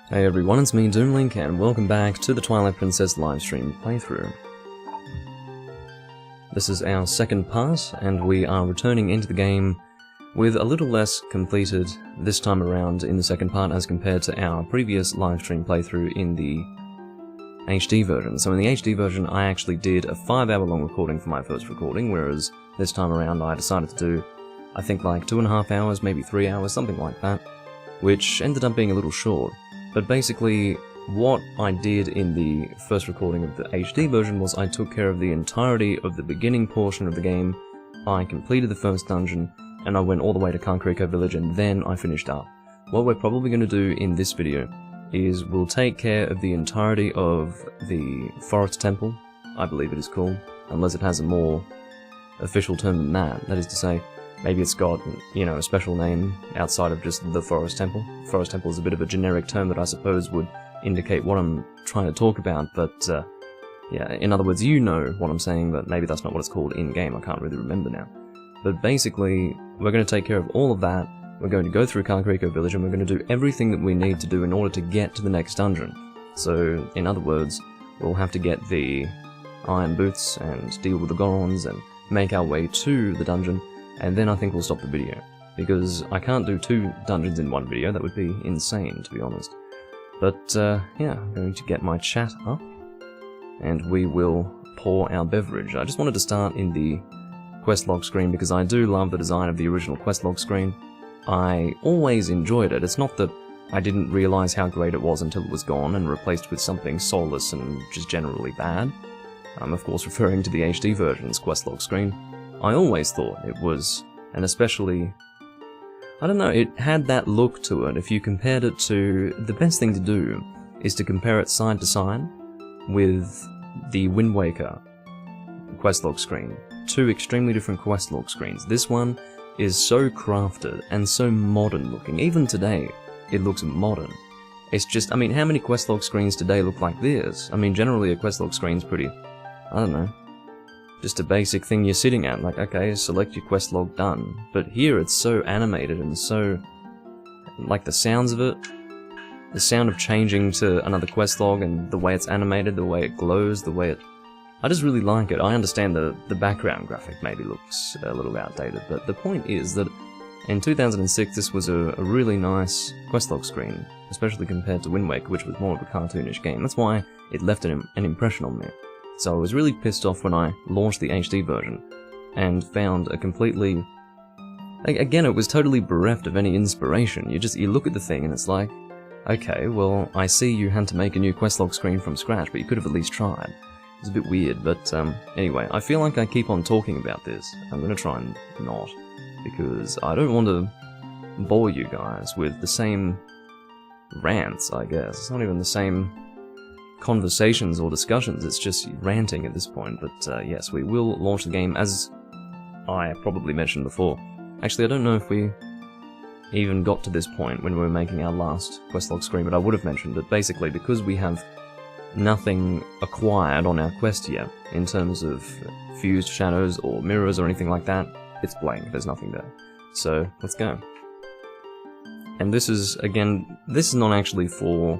Hey everyone, it's me, Doomlink, and welcome back to the Twilight Princess livestream playthrough. This is our second part, and we are returning into the game with a little less completed this time around in the second part as compared to our previous livestream playthrough in the HD version. So in the HD version I actually did a 5-hour long recording for my first recording, whereas this time around I decided to do, I think like 2.5 hours, maybe 3 hours, something like that, which ended up being a little short. But basically, what I did in the first recording of the HD version was I took care of the entirety of the beginning portion of the game, I completed the first dungeon, and I went all the way to Kakariko village, and then I finished up. What we're probably going to do in this video is we'll take care of the entirety of the Forest Temple, I believe it is called, unless it has a more official term than that. That is to say, maybe it's got, you know, a special name outside of just the Forest Temple. Forest Temple is a bit of a generic term that I suppose would indicate what I'm trying to talk about, but yeah, in other words, you know what I'm saying, but maybe that's not what it's called in-game, I can't really remember now. But basically, we're going to take care of all of that, we're going to go through Kakariko village, and we're going to do everything that we need to do in order to get to the next dungeon. So, in other words, we'll have to get the iron boots, and deal with the Gorons, and make our way to the dungeon, and then I think we'll stop the video, because I can't do 2 dungeons in one video, that would be insane, to be honest. But, yeah, I'm going to get my chat up, and we will pour our beverage. I just wanted to start in the quest log screen, because I do love the design of the original quest log screen. I always enjoyed it. It's not that I didn't realise how great it was until it was gone and replaced with something soulless and just generally bad. I'm of course referring to the HD version's quest log screen. I always thought it was, and especially, I don't know, it had that look to it. If you compared it to, the best thing to do is to compare it side to side with the Wind Waker quest log screen. 2 extremely different quest log screens. This one is so crafted and so modern looking. Even today, it looks modern. It's just, I mean, how many quest log screens today look like this? I mean, generally a quest log screen's pretty, I don't know, just a basic thing you're sitting at, like, okay, select your quest log, done. But here it's so animated and so, like the sounds of it, the sound of changing to another quest log and the way it's animated, the way it glows, the way it, I just really like it. I understand the background graphic maybe looks a little outdated, but the point is that in 2006 this was a really nice quest log screen, especially compared to Wind Waker, which was more of a cartoonish game. That's why it left an impression on me. So I was really pissed off when I launched the HD version, and found a completely... Again, it was totally bereft of any inspiration. You look at the thing and it's like, okay, well, I see you had to make a new questlog screen from scratch, but you could have at least tried. It's a bit weird, but anyway, I feel like I keep on talking about this. I'm gonna try and not, because I don't want to bore you guys with the same rants, I guess. It's not even the same conversations or discussions, it's just ranting at this point. But yes, we will launch the game, as I probably mentioned before. Actually, I don't know if we even got to this point when we were making our last questlog screen, but I would have mentioned that basically because we have nothing acquired on our quest yet in terms of fused shadows or mirrors or anything like that, it's blank, there's nothing there. So, let's go. And this is, again, this is not actually for...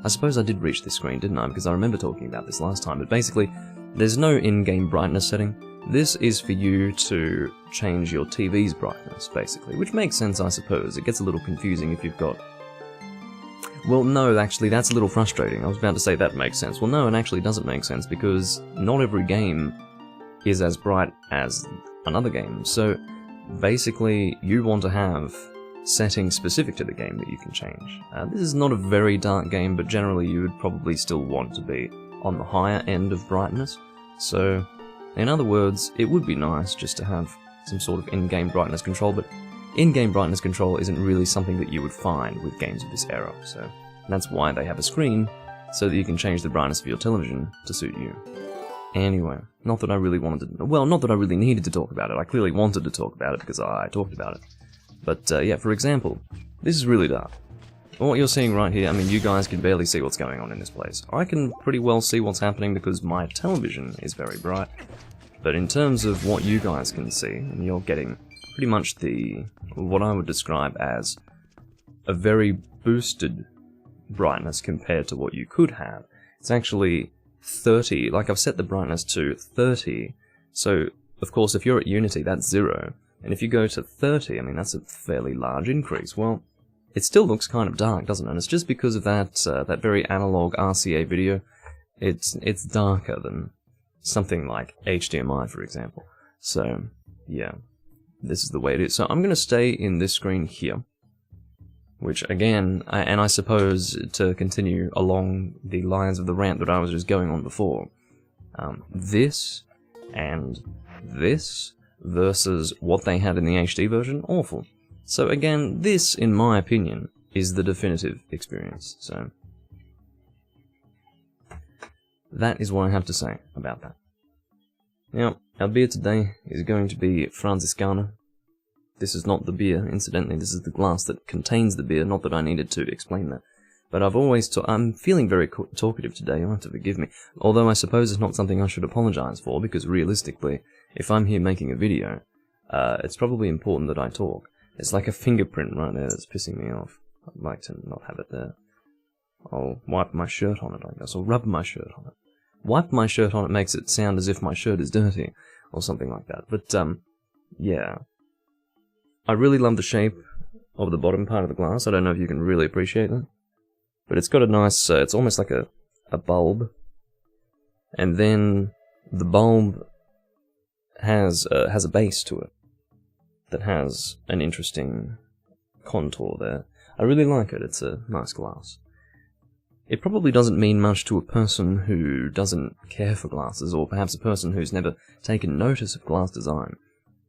I suppose I did reach this screen, didn't I? Because I remember talking about this last time, but basically, there's no in-game brightness setting. This is for you to change your TV's brightness, basically, which makes sense, I suppose. It gets a little confusing if you've got... Well, no, actually, that's a little frustrating. I was about to say that makes sense. Well, no, it actually doesn't make sense, because not every game is as bright as another game. So, basically, you want to have settings specific to the game that you can change. This is not a very dark game, but generally you would probably still want to be on the higher end of brightness. So, in other words, it would be nice just to have some sort of in-game brightness control, but in-game brightness control isn't really something that you would find with games of this era, so that's why they have a screen, so that you can change the brightness of your television to suit you. Anyway, not that I really wanted to... Well, not that I really needed to talk about it. I clearly wanted to talk about it because I talked about it. But, yeah, for example, this is really dark. What you're seeing right here, I mean, you guys can barely see what's going on in this place. I can pretty well see what's happening because my television is very bright. But in terms of what you guys can see, and you're getting pretty much what I would describe as a very boosted brightness compared to what you could have. It's actually 30, like I've set the brightness to 30, so of course if you're at Unity that's 0, and if you go to 30, I mean that's a fairly large increase. Well, it still looks kind of dark, doesn't it? And it's just because of that that very analog RCA video. It's darker than something like HDMI, for example. So, yeah, this is the way it is. So I'm going to stay in this screen here, which, again, and I suppose to continue along the lines of the rant that I was just going on before, this and this versus what they had in the HD version, awful. So again, this, in my opinion, is the definitive experience. So that is what I have to say about that. Now, our beer today is going to be Franziskaner. This is not the beer, incidentally, this is the glass that contains the beer, not that I needed to explain that. But I've always I'm feeling very talkative today, you'll have to forgive me. Although I suppose it's not something I should apologize for, because realistically, if I'm here making a video, it's probably important that I talk. It's like a fingerprint right there that's pissing me off. I'd like to not have it there. I'll wipe my shirt on it, I guess, or rub my shirt on it. Wipe my shirt on it makes it sound as if my shirt is dirty, or something like that. But, yeah. I really love the shape of the bottom part of the glass. I don't know if you can really appreciate that. But it's got a nice, it's almost like a bulb. And then the bulb has a base to it that has an interesting contour there. I really like it, it's a nice glass. It probably doesn't mean much to a person who doesn't care for glasses, or perhaps a person who's never taken notice of glass design.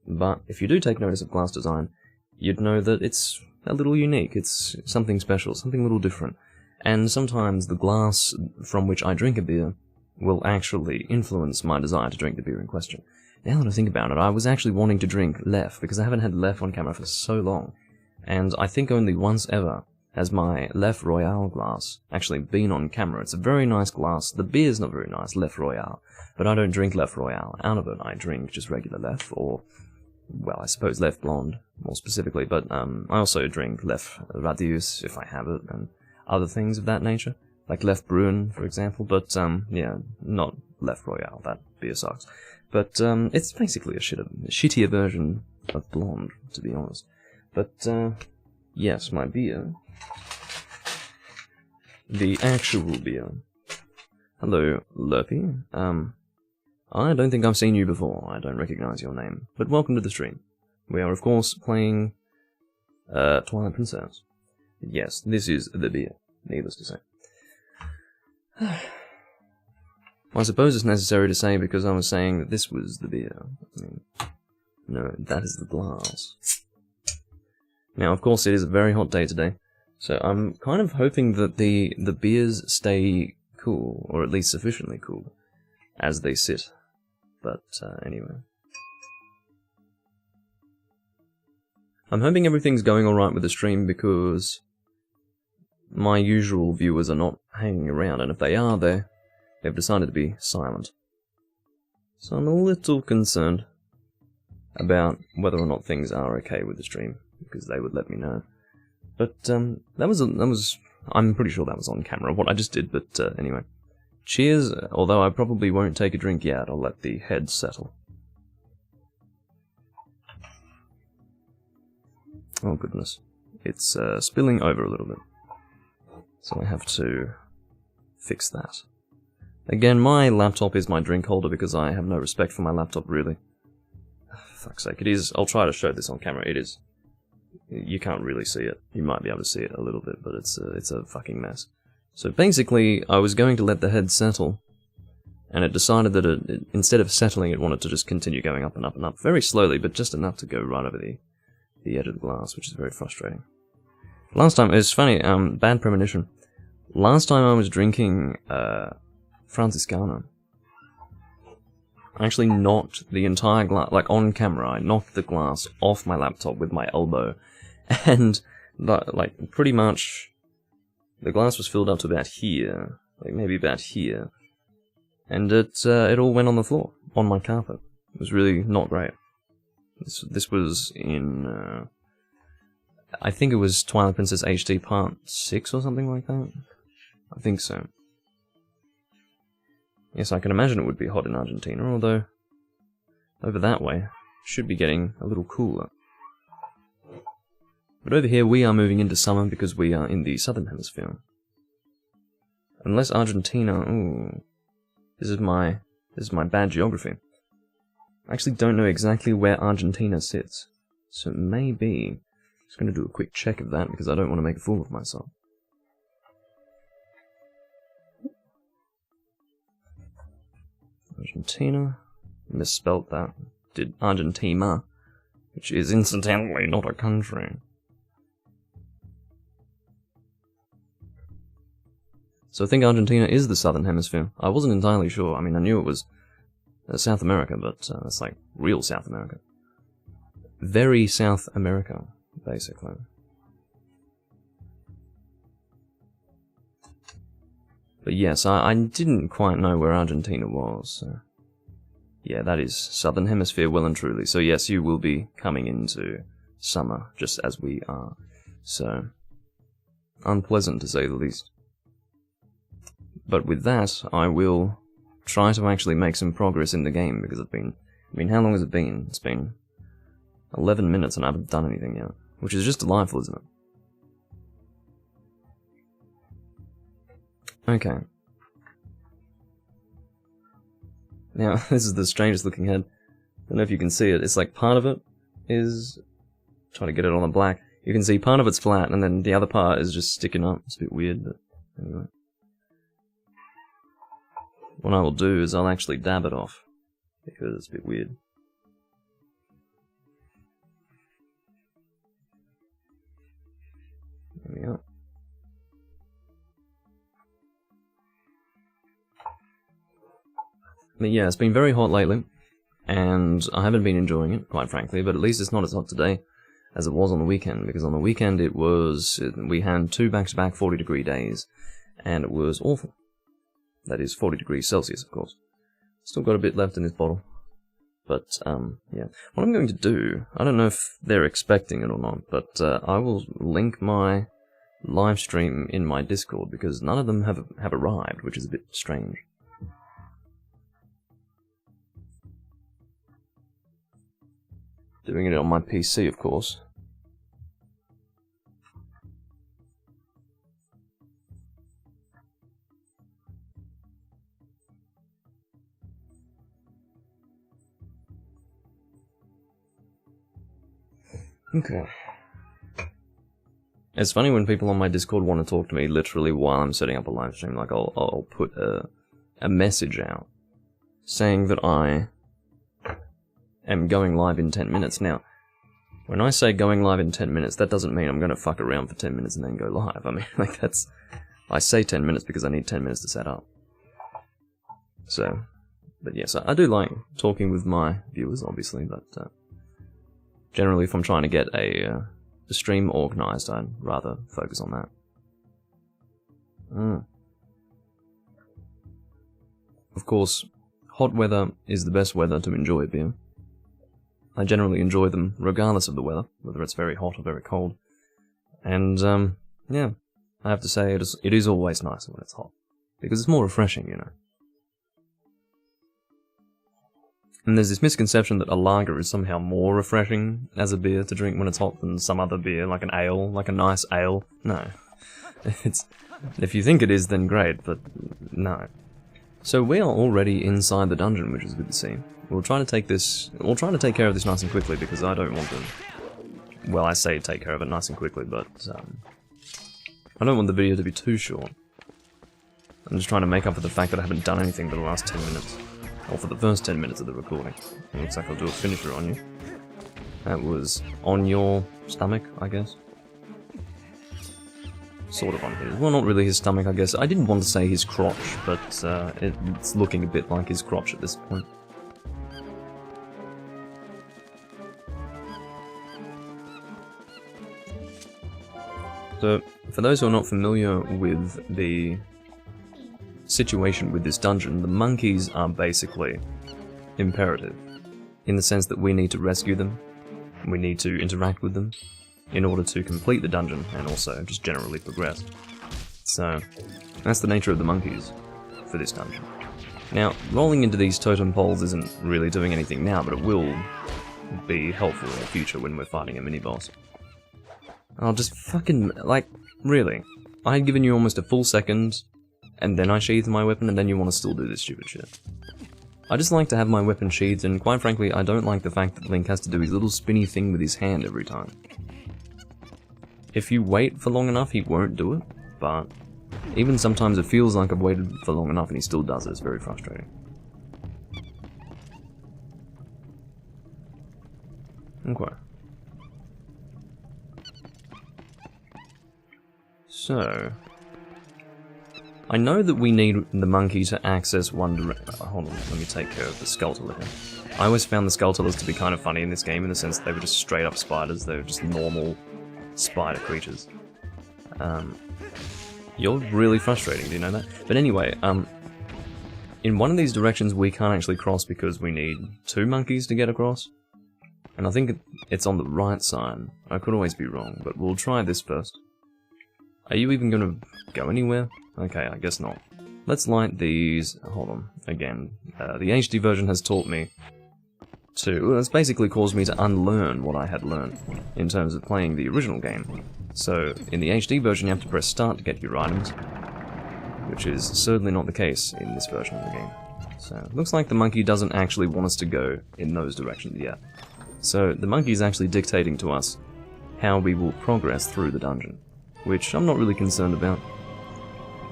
But if you do take notice of glass design, you'd know that it's a little unique, it's something special, something a little different. And sometimes the glass from which I drink a beer will actually influence my desire to drink the beer in question. Now that I think about it, I was actually wanting to drink Lef, because I haven't had Lef on camera for so long. And I think only once ever has my Lef Royale glass actually been on camera. It's a very nice glass. The beer's not very nice, Lef Royale. But I don't drink Lef Royale. Out of it, I drink just regular Lef, or, well, I suppose Lef Blonde, more specifically. But I also drink Lef Radius, if I have it, and other things of that nature. Like Lef Brun, for example. But, yeah, not Lef Royale. That beer sucks. But it's basically a shittier version of Blonde, to be honest. But, yes, my beer. The actual beer. Hello, Lurpy. I don't think I've seen you before. I don't recognize your name. But welcome to the stream. We are, of course, playing Twilight Princess. Yes, this is the beer, needless to say. I suppose it's necessary to say because I was saying that this was the beer. I mean, no, that is the glass. Now, of course, it is a very hot day today, so I'm kind of hoping that the beers stay cool, or at least sufficiently cool, as they sit. But, anyway. I'm hoping everything's going alright with the stream because my usual viewers are not hanging around, and if they are, they've decided to be silent. So I'm a little concerned about whether or not things are okay with the stream, because they would let me know. But, that was, I'm pretty sure that was on camera, what I just did, but, anyway. Cheers, although I probably won't take a drink yet, I'll let the head settle. Oh goodness. It's, spilling over a little bit. So I have to fix that. Again, my laptop is my drink holder because I have no respect for my laptop, really. Fuck's sake, it is. I'll try to show this on camera. It is. You can't really see it. You might be able to see it a little bit, but it's a fucking mess. So basically, I was going to let the head settle, and it decided that instead of settling, it wanted to just continue going up and up and up, very slowly, but just enough to go right over the edge of the glass, which is very frustrating. Last time, it's funny, bad premonition. Last time I was drinking, Franziskaner, I actually knocked the entire glass, like on camera, I knocked the glass off my laptop with my elbow, and, like, pretty much, the glass was filled up to about here, like maybe about here, and it all went on the floor, on my carpet. It was really not great. This was in, I think it was Twilight Princess HD Part 6 or something like that. I think so. Yes, I can imagine it would be hot in Argentina, although over that way it should be getting a little cooler. But over here we are moving into summer because we are in the southern hemisphere. Unless Argentina... Ooh, this is my bad geography. I actually don't know exactly where Argentina sits, so maybe... Just going to do a quick check of that because I don't want to make a fool of myself. Argentina, misspelt that, did Argentina, which is incidentally not a country. So I think Argentina is the southern hemisphere. I wasn't entirely sure. I mean, I knew it was South America, but it's like real South America. Very South America, basically. But yes, I didn't quite know where Argentina was. So. Yeah, that is southern hemisphere well and truly. So yes, you will be coming into summer, just as we are. So, unpleasant to say the least. But with that, I will try to actually make some progress in the game, because it's been... I mean, how long has it been? It's been 11 minutes and I haven't done anything yet. Which is just delightful, isn't it? Okay. Now, this is the strangest looking head. I don't know if you can see it. It's like part of it is... Trying to get it on the black. You can see part of it's flat, and then the other part is just sticking up. It's a bit weird, but anyway. What I will do is I'll actually dab it off, because it's a bit weird. There we go. But yeah, it's been very hot lately, and I haven't been enjoying it, quite frankly, but at least it's not as hot today as it was on the weekend, because on the weekend we had 2 back-to-back 40-degree days, and it was awful. That is 40 degrees Celsius, of course. Still got a bit left in this bottle. But, yeah. What I'm going to do, I don't know if they're expecting it or not, but I will link my live stream in my Discord, because none of them have arrived, which is a bit strange. Doing it on my PC, of course. Okay. It's funny when people on my Discord want to talk to me literally while I'm setting up a live stream. Like, I'll put a message out saying that I am going live in 10 minutes. Now, when I say going live in 10 minutes, that doesn't mean I'm going to fuck around for 10 minutes and then go live. I mean, like, that's... I say 10 minutes because I need 10 minutes to set up. So, but yes, I do like talking with my viewers, obviously, but... generally, if I'm trying to get a stream organised, I'd rather focus on that. Of course, hot weather is the best weather to enjoy beer. I generally enjoy them regardless of the weather, whether it's very hot or very cold. And, yeah, I have to say it is always nicer when it's hot. Because it's more refreshing, you know. And there's this misconception that a lager is somehow more refreshing as a beer to drink when it's hot than some other beer, like an ale, like a nice ale. No. If you think it is, then great, but no. So we are already inside the dungeon, which is good to see. We'll try to take care of this nice and quickly, because I don't want to... Well, I say take care of it nice and quickly, but... I don't want the video to be too short. I'm just trying to make up for the fact that I haven't done anything for the last 10 minutes. Or for the first 10 minutes of the recording. It looks like I'll do a finisher on you. That was on your stomach, I guess. Sort of on his. Well, not really his stomach, I guess. I didn't want to say his crotch, but it's looking a bit like his crotch at this point. So, for those who are not familiar with the situation with this dungeon, the monkeys are basically imperative, in the sense that we need to rescue them, we need to interact with them, in order to complete the dungeon and also just generally progress. So that's the nature of the monkeys for this dungeon. Now, rolling into these totem poles isn't really doing anything now, but it will be helpful in the future when we're fighting a mini-boss. I'll just fucking, like, really? I had given you almost a full second, and then I sheathed my weapon, and then you want to still do this stupid shit. I just like to have my weapon sheathed, and quite frankly, I don't like the fact that Link has to do his little spinny thing with his hand every time. If you wait for long enough, he won't do it, but even sometimes it feels like I've waited for long enough and he still does it. It's very frustrating. Okay. So, I know that we need the monkey to access one direction. Hold on, let me take care of the Skulltula here. I always found the Skulltulas to be kind of funny in this game in the sense that they were just straight up spiders. They were just normal spider creatures. You're really frustrating, do you know that? But anyway, in one of these directions we can't actually cross because we need 2 monkeys to get across. And I think it's on the right side. I could always be wrong, but we'll try this first. Are you even gonna go anywhere? Okay, I guess not. Let's light these. Hold on. Again, the HD version has taught me to... It's basically caused me to unlearn what I had learned in terms of playing the original game. So, in the HD version you have to press start to get your items, which is certainly not the case in this version of the game. So, it looks like the monkey doesn't actually want us to go in those directions yet. So, the monkey is actually dictating to us how we will progress through the dungeon, which I'm not really concerned about.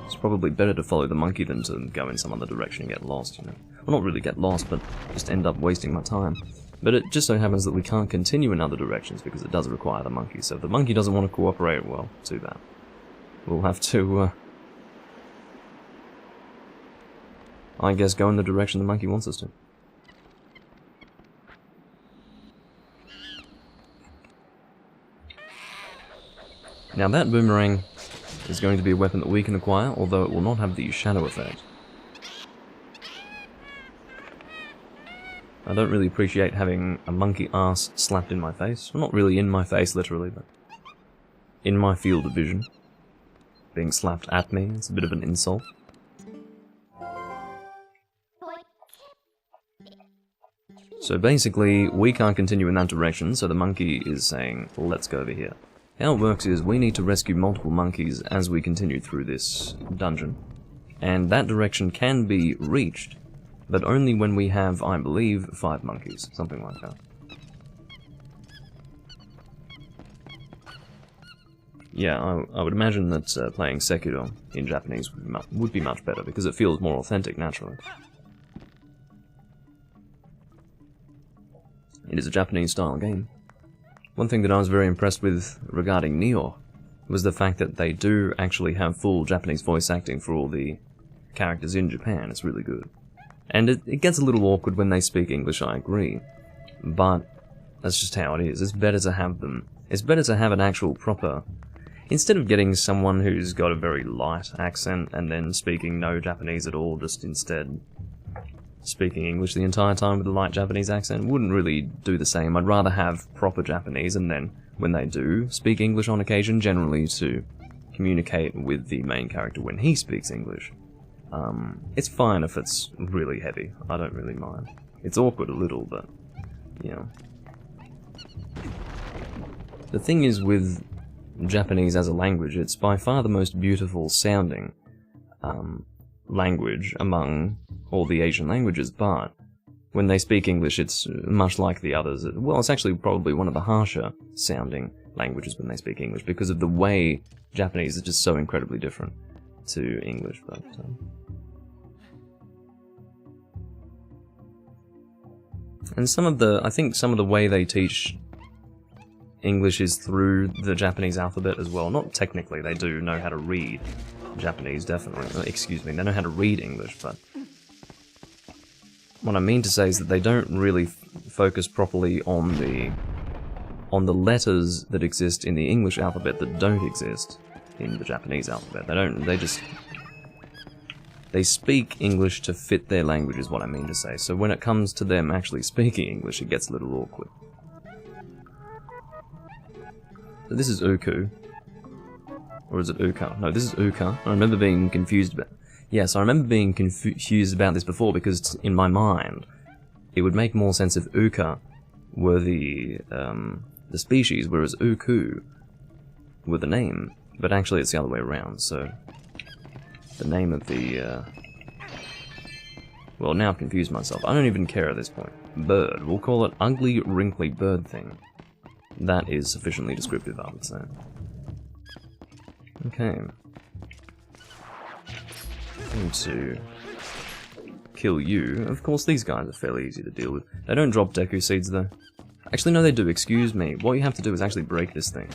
It's probably better to follow the monkey than to go in some other direction and get lost, you know. Well, not really get lost, but just end up wasting my time. But it just so happens that we can't continue in other directions because it does require the monkey. So if the monkey doesn't want to cooperate, well, too bad. We'll have to, I guess go in the direction the monkey wants us to. Now that boomerang is going to be a weapon that we can acquire, although it will not have the shadow effect. I don't really appreciate having a monkey ass slapped in my face. Well, not really in my face, literally, but in my field of vision. Being slapped at me, it's a bit of an insult. So basically, we can't continue in that direction, so the monkey is saying, let's go over here. How it works is, we need to rescue multiple monkeys as we continue through this dungeon. And that direction can be reached, but only when we have, I believe, 5 monkeys, something like that. Yeah, I would imagine that playing Sekiro in Japanese would be much better, because it feels more authentic, naturally. It is a Japanese-style game. One thing that I was very impressed with regarding Nioh was the fact that they do actually have full Japanese voice acting for all the characters in Japan. It's really good. And it gets a little awkward when they speak English, I agree. But that's just how it is. It's better to have them. It's better to have an actual proper... Instead of getting someone who's got a very light accent and then speaking no Japanese at all, just instead speaking English the entire time with a light Japanese accent, wouldn't really do the same. I'd rather have proper Japanese, and then when they do speak English on occasion, generally to communicate with the main character when he speaks English. It's fine if it's really heavy. I don't really mind. It's awkward a little, but, you know. The thing is with Japanese as a language, it's by far the most beautiful sounding language among all the Asian languages, but when they speak English it's much like the others. Well, it's actually probably one of the harsher sounding languages when they speak English, because of the way Japanese is just so incredibly different to English, but... And I think some of the way they teach English is through the Japanese alphabet as well. Not technically, they do know how to read Japanese, definitely. Excuse me, they know how to read English, but... What I mean to say is that they don't really focus properly on the letters that exist in the English alphabet that don't exist in the Japanese alphabet. They speak English to fit their language, is what I mean to say. So when it comes to them actually speaking English, it gets a little awkward. This is Uku. Or is it Uka? No, this is Uka. I remember being confused about... Yes, I remember being confused about this before because in my mind, it would make more sense if Uka were the species, whereas Uku were the name. But actually it's the other way around, so... The name of the... Well, now I've confused myself. I don't even care at this point. Bird. We'll call it Ugly, Wrinkly Bird Thing. That is sufficiently descriptive, I would say. Okay. Going to kill you. Of course, these guys are fairly easy to deal with. They don't drop Deku Seeds, though. Actually, no, they do. Excuse me. What you have to do is actually break this thing.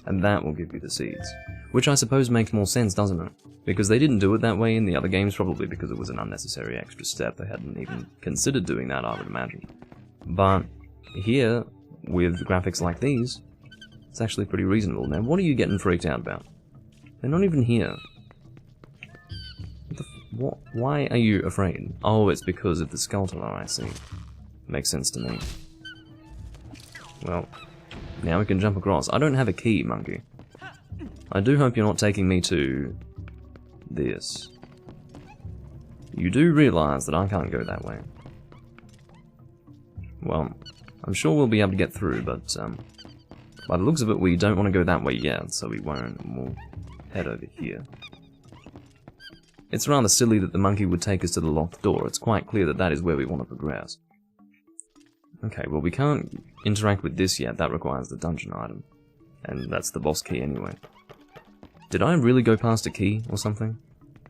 And that will give you the seeds. Which I suppose makes more sense, doesn't it? Because they didn't do it that way in the other games, probably because it was an unnecessary extra step. They hadn't even considered doing that, I would imagine. But here, with graphics like these, it's actually pretty reasonable. Now, what are you getting freaked out about? They're not even here. What? Why are you afraid? Oh, it's because of the Skulltula, I see. Makes sense to me. Well, now we can jump across. I don't have a key, monkey. I do hope you're not taking me to... this. You do realise that I can't go that way. Well, I'm sure we'll be able to get through, but by the looks of it, we don't want to go that way yet, so we won't, and we'll head over here. It's rather silly that the monkey would take us to the locked door. It's quite clear that that is where we want to progress. Okay, well, we can't interact with this yet. That requires the dungeon item, and that's the boss key anyway. Did I really go past a key or something?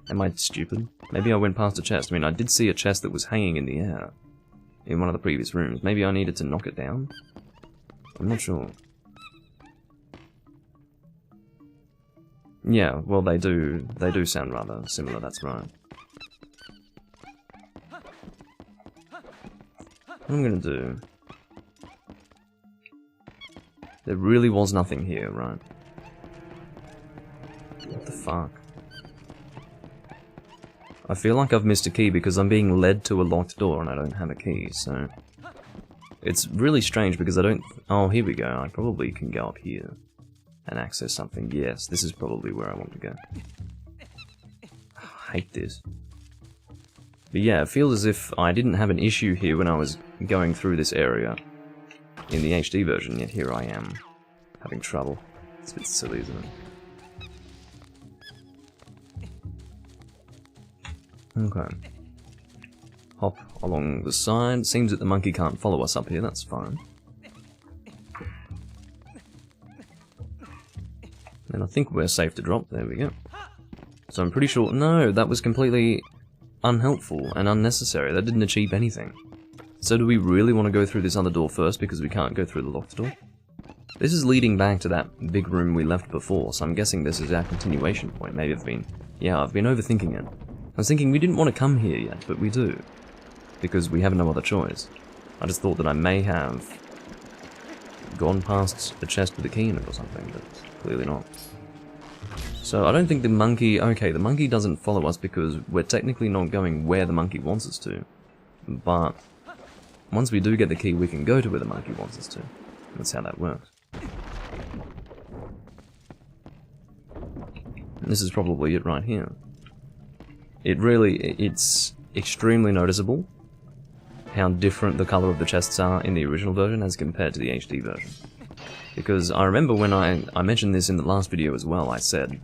Am I stupid? Maybe I went past a chest. I mean, I did see a chest that was hanging in the air in one of the previous rooms. Maybe I needed to knock it down? I'm not sure. Yeah, well, they do sound rather similar, that's right. What I'm gonna do... There really was nothing here, right? What the fuck? I feel like I've missed a key because I'm being led to a locked door and I don't have a key, so... It's really strange because I don't... Oh, here we go. I probably can go up here and access something. Yes, this is probably where I want to go. I hate this. But yeah, it feels as if I didn't have an issue here when I was going through this area in the HD version, yet here I am, having trouble. It's a bit silly, isn't it? Okay. Hop along the side. Seems that the monkey can't follow us up here, that's fine. And I think we're safe to drop, there we go. So I'm pretty sure... No, that was completely unhelpful and unnecessary. That didn't achieve anything. So do we really want to go through this other door first because we can't go through the locked door? This is leading back to that big room we left before, so I'm guessing this is our continuation point. Maybe I've been overthinking it. I was thinking we didn't want to come here yet, but we do. Because we have no other choice. I just thought that I may have gone past a chest with a key in it or something, but clearly not. So I don't think the monkey... Okay, the monkey doesn't follow us because we're technically not going where the monkey wants us to. But once we do get the key, we can go to where the monkey wants us to. That's how that works. And this is probably it right here. It's extremely noticeable how different the colour of the chests are in the original version as compared to the HD version. Because I remember when I mentioned this in the last video as well, I said,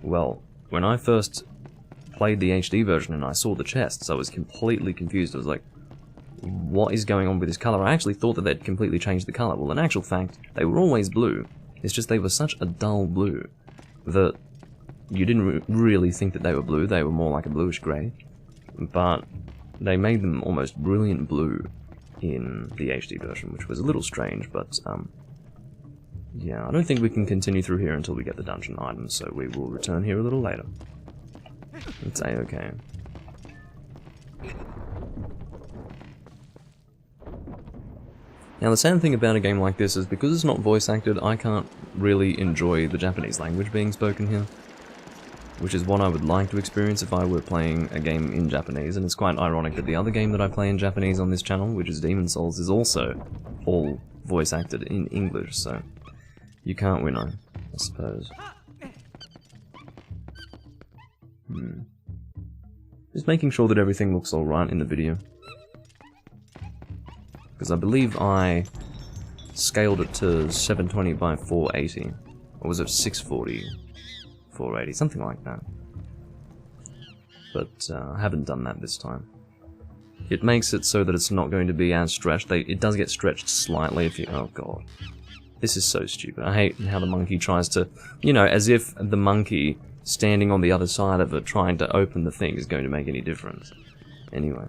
well, when I first played the HD version and I saw the chests, I was completely confused. I was like, what is going on with this colour? I actually thought that they'd completely changed the colour. Well, in actual fact, they were always blue. It's just they were such a dull blue that you didn't really think that they were blue. They were more like a bluish grey. But they made them almost brilliant blue in the HD version, which was a little strange, but yeah, I don't think we can continue through here until we get the dungeon items, so we will return here a little later. It's a-okay. Now the sad thing about a game like this is because it's not voice acted, I can't really enjoy the Japanese language being spoken here. Which is what I would like to experience if I were playing a game in Japanese, and it's quite ironic that the other game that I play in Japanese on this channel, which is Demon's Souls, is also all voice acted in English, so You can't win, I suppose. Just making sure that everything looks alright in the video. Because I believe I scaled it to 720 by 480. Or was it 640? 480, something like that. But I haven't done that this time. It makes it so that it's not going to be as stretched. It does get stretched slightly if you... Oh god. This is so stupid. I hate how the monkey tries to... You know, as if the monkey standing on the other side of it trying to open the thing is going to make any difference. Anyway.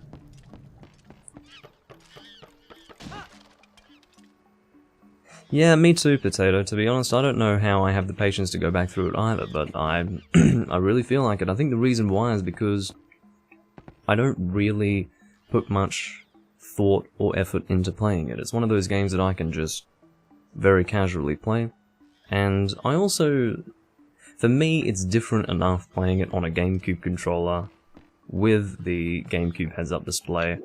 Yeah, me too, Potato. To be honest, I don't know how I have the patience to go back through it either, but I really feel like it. I think the reason why is because I don't really put much thought or effort into playing it. It's one of those games that I can just very casually play. And I also... For me, it's different enough playing it on a GameCube controller with the GameCube heads-up display.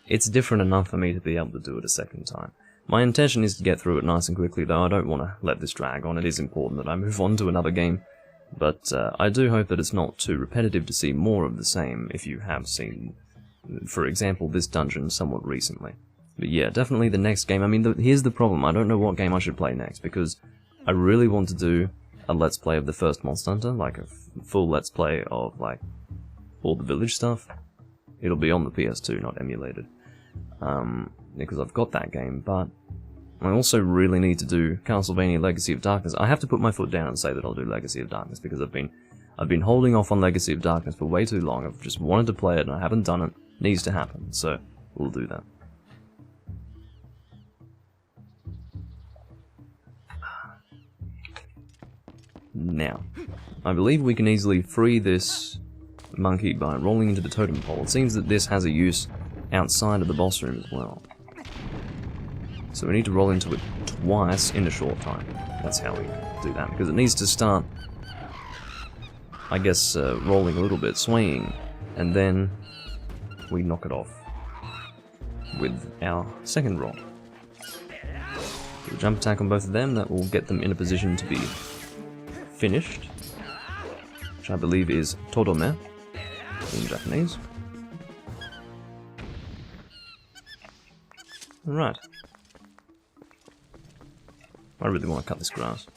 It's different enough for me to be able to do it a second time. My intention is to get through it nice and quickly, though. I don't want to let this drag on. It is important that I move on to another game. But I do hope that it's not too repetitive to see more of the same if you have seen, for example, this dungeon somewhat recently. But yeah, definitely the next game. I mean, here's the problem. I don't know what game I should play next, because I really want to do a Let's Play of the first Monster Hunter, like a full Let's Play of, like, all the village stuff. It'll be on the PS2, not emulated. Because I've got that game, but I also really need to do Castlevania Legacy of Darkness. I have to put my foot down and say that I'll do Legacy of Darkness, because I've been holding off on Legacy of Darkness for way too long. I've just wanted to play it, and I haven't done it. It needs to happen, so we'll do that. Now, I believe we can easily free this monkey by rolling into the totem pole. It seems that this has a use outside of the boss room as well. So we need to roll into it twice in a short time. That's how we do that, because it needs to start, I guess, rolling a little bit, swaying, and then we knock it off with our second roll. Do a jump attack on both of them. That will get them in a position to be finished, which I believe is Todome in Japanese. Right. I really want to cut this grass.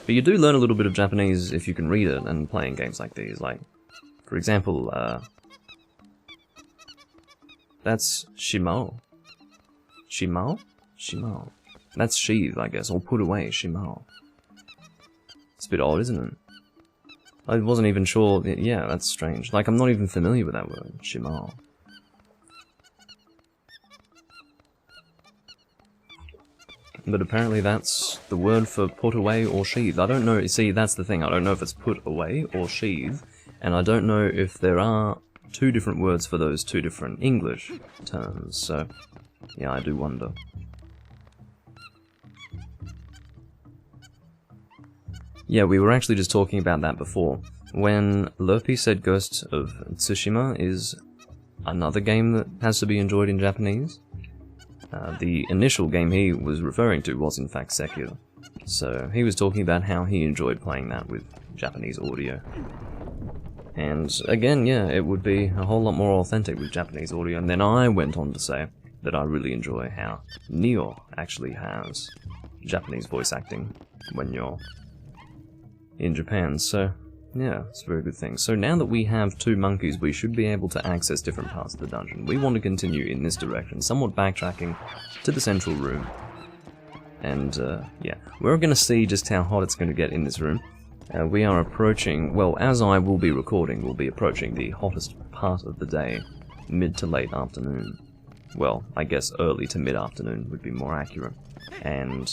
But you do learn a little bit of Japanese if you can read it and playing games like these. Like, for example, that's Shimao. Shimao? Shimao. That's sheathe, I guess, or put away, Shimao. It's a bit odd, isn't it? I wasn't even sure. Yeah, that's strange. Like, I'm not even familiar with that word, Shimao. But apparently that's the word for put away or sheathe. I don't know, see, that's the thing. I don't know if it's put away or sheathe, and I don't know if there are two different words for those two different English terms, so yeah, I do wonder. Yeah, we were actually just talking about that before. When Lurpy said Ghost of Tsushima is another game that has to be enjoyed in Japanese, the initial game he was referring to was in fact Sekiro. So he was talking about how he enjoyed playing that with Japanese audio. And again, yeah, it would be a whole lot more authentic with Japanese audio. And then I went on to say that I really enjoy how Nioh actually has Japanese voice acting when you're in Japan, so yeah, it's a very good thing. So now that we have two monkeys, we should be able to access different parts of the dungeon. We want to continue in this direction, somewhat backtracking to the central room. And yeah, we're going to see just how hot it's going to get in this room. We are approaching, well, as I will be recording, we'll be approaching the hottest part of the day, mid to late afternoon. Well, I guess early to mid-afternoon would be more accurate. And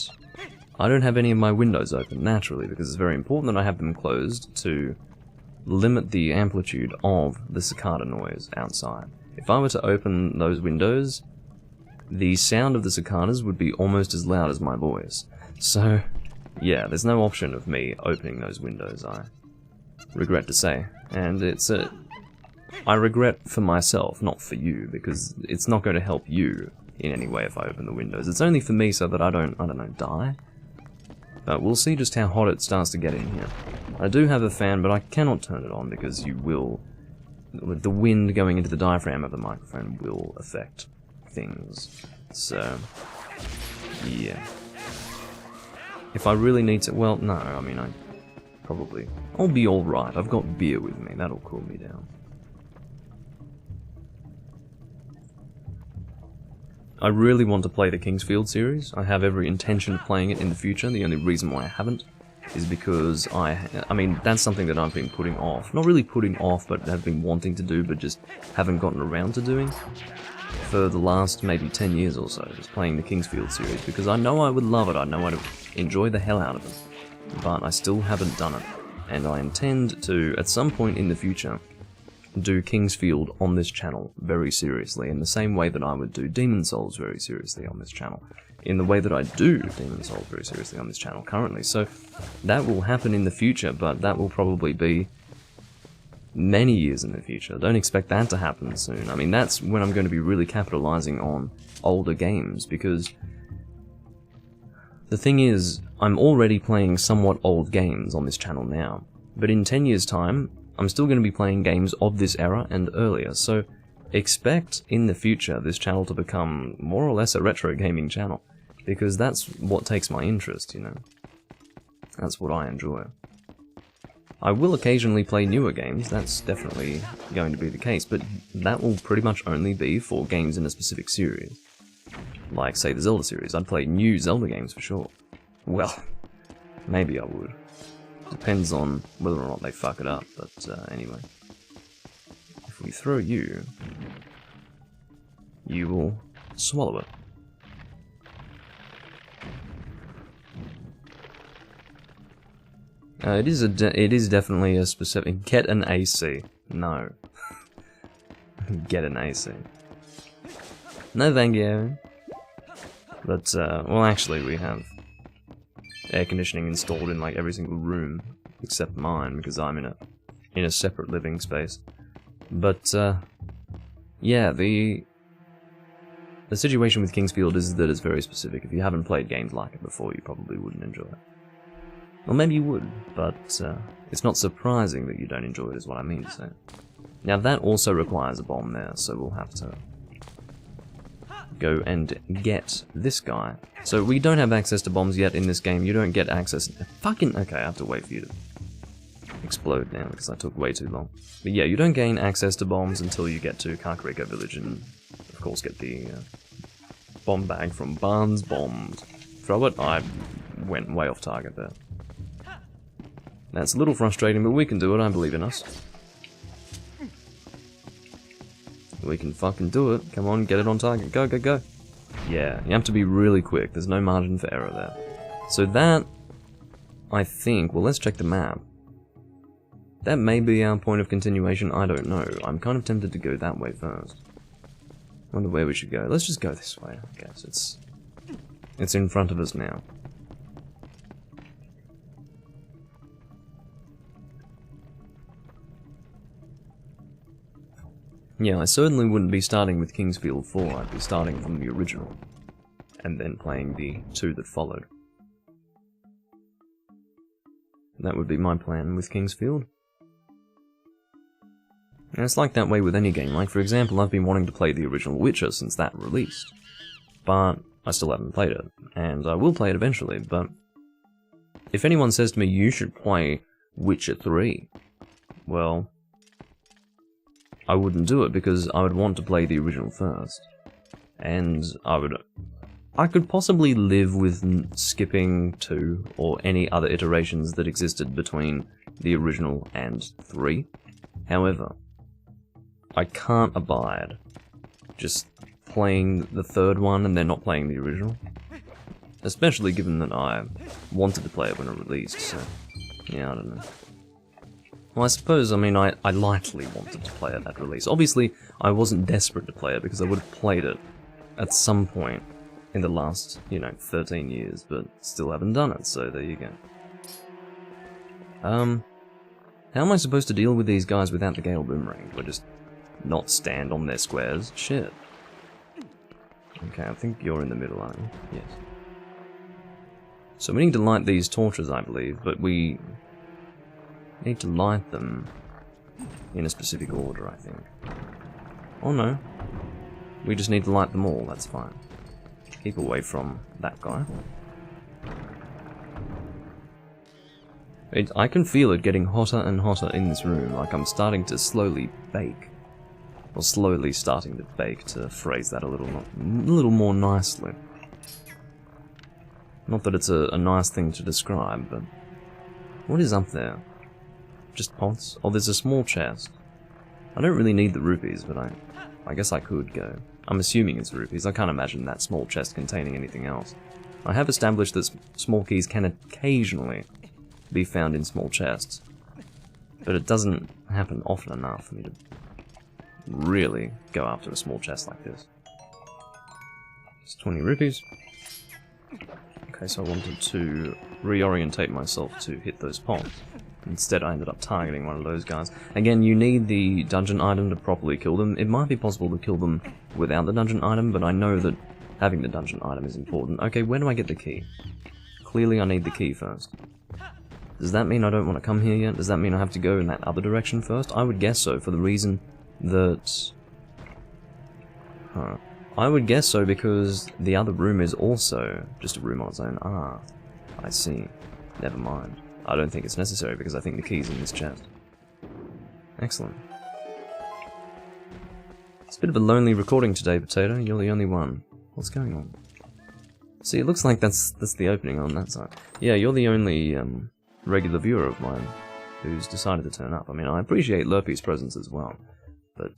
I don't have any of my windows open, naturally, because it's very important that I have them closed to limit the amplitude of the cicada noise outside. If I were to open those windows, the sound of the cicadas would be almost as loud as my voice. So, yeah, there's no option of me opening those windows, I regret to say. And it's I regret for myself, not for you, because it's not going to help you in any way if I open the windows. It's only for me so that I don't know, die? But we'll see just how hot it starts to get in here. I do have a fan, but I cannot turn it on because you will... the wind going into the diaphragm of the microphone will affect things. So, yeah. If I really need to... well, no, I mean, I'll be alright. I've got beer with me. That'll cool me down. I really want to play the Kingsfield series. I have every intention of playing it in the future. The only reason why I haven't is because I mean, that's something that I've been putting off. Not really putting off, but have been wanting to do, but just haven't gotten around to doing for the last maybe 10 years or so, just playing the Kingsfield series, because I know I would love it, I know I'd enjoy the hell out of it, but I still haven't done it, and I intend to, at some point in the future, do Kingsfield on this channel very seriously, in the same way that I would do Demon's Souls very seriously on this channel, in the way that I do Demon's Souls very seriously on this channel currently. So that will happen in the future, but that will probably be many years in the future. Don't expect that to happen soon. I mean, that's when I'm going to be really capitalizing on older games, because the thing is, I'm already playing somewhat old games on this channel now, but in 10 years' time, I'm still going to be playing games of this era and earlier, so expect in the future this channel to become more or less a retro gaming channel, because that's what takes my interest, you know. That's what I enjoy. I will occasionally play newer games, that's definitely going to be the case, but that will pretty much only be for games in a specific series. Like, say, the Zelda series. I'd play new Zelda games for sure. Well, maybe I would. Depends on whether or not they fuck it up, but anyway. If we throw you, you will swallow it. It is definitely a specific... Get an AC. No. Get an AC. No thank you. But, well actually we have air conditioning installed in like every single room, except mine, because I'm in a separate living space. But, yeah, the situation with Kingsfield is that it's very specific. If you haven't played games like it before, you probably wouldn't enjoy it. Well, maybe you would, but it's not surprising that you don't enjoy it, is what I mean to say. Now, that also requires a bomb there, so we'll have to go and get this guy. So we don't have access to bombs yet in this game. You don't get access... Fucking... Okay, I have to wait for you to explode now, because I took way too long. But yeah, you don't gain access to bombs until you get to Kakariko village, and of course get the bomb bag from Barnes Bombed. Throw it? I went way off target there. That's a little frustrating, but we can do it, I believe in us. We can fucking do it. Come on, get it on target. Go, go, go. Yeah, you have to be really quick. There's no margin for error there. So that, I think... Well, let's check the map. That may be our point of continuation, I don't know. I'm kind of tempted to go that way first. Wonder where we should go. Let's just go this way, I guess. It's in front of us now. Yeah, I certainly wouldn't be starting with Kingsfield 4, I'd be starting from the original, and then playing the 2 that followed. That would be my plan with Kingsfield. And it's like that way with any game. Like, for example, I've been wanting to play the original Witcher since that released, but I still haven't played it, and I will play it eventually, but if anyone says to me, you should play Witcher 3, well, I wouldn't do it because I would want to play the original first. And I could possibly live with skipping 2 or any other iterations that existed between the original and 3. However, I can't abide just playing the 3rd one and then not playing the original. Especially given that I wanted to play it when it released, so yeah, I don't know. Well, I suppose, I mean, I lightly wanted to play it at release. Obviously, I wasn't desperate to play it, because I would have played it at some point in the last, 13 years, but still haven't done it, so there you go. How am I supposed to deal with these guys without the Gale Boomerang? Do I just not stand on their squares? Shit. Okay, I think you're in the middle, aren't you? Yes. So we need to light these torches, I believe, but we need to light them in a specific order, I think. Oh no. We just need to light them all, that's fine. Keep away from that guy. I can feel it getting hotter and hotter in this room, like I'm starting to slowly bake. Or slowly starting to bake, to phrase that a little more nicely. Not that it's a nice thing to describe, but... What is up there? Just pots? Oh, there's a small chest. I don't really need the rupees, but I guess I could go. I'm assuming it's rupees. I can't imagine that small chest containing anything else. I have established that small keys can occasionally be found in small chests, but it doesn't happen often enough for me to really go after a small chest like this. It's 20 rupees. Okay, so I wanted to reorientate myself to hit those pots. Instead, I ended up targeting one of those guys. Again, you need the dungeon item to properly kill them. It might be possible to kill them without the dungeon item, but I know that having the dungeon item is important. Okay, where do I get the key? Clearly I need the key first. Does that mean I don't want to come here yet? Does that mean I have to go in that other direction first? I would guess so, for the reason that... I would guess so because the other room is also just a room on its own. Ah, I see. Never mind. I don't think it's necessary because I think the key's in this chest. Excellent. It's a bit of a lonely recording today, Potato. You're the only one. What's going on? See, it looks like that's the opening on that side. Yeah, you're the only regular viewer of mine who's decided to turn up. I mean, I appreciate Lurpy's presence as well, but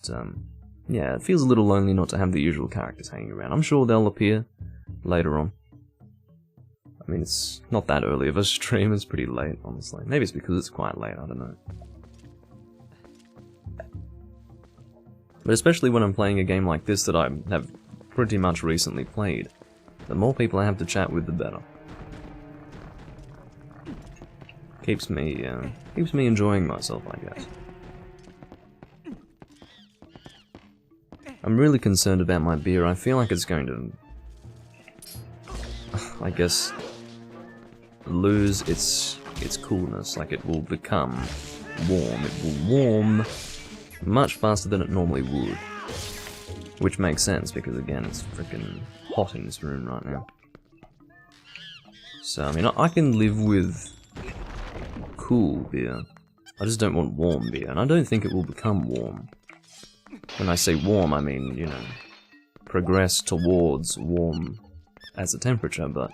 yeah, it feels a little lonely not to have the usual characters hanging around. I'm sure they'll appear later on. I mean, it's not that early of a stream, it's pretty late, honestly. Maybe it's because it's quite late, I don't know. But especially when I'm playing a game like this that I have pretty much recently played, the more people I have to chat with, the better. Keeps me enjoying myself, I guess. I'm really concerned about my beer. I feel like it's going to, I guess, lose its coolness. Like, it will become warm. It will warm much faster than it normally would. Which makes sense, because again, it's freaking hot in this room right now. So, I mean, I can live with cool beer. I just don't want warm beer, and I don't think it will become warm. When I say warm, I mean, you know, progress towards warm as a temperature, but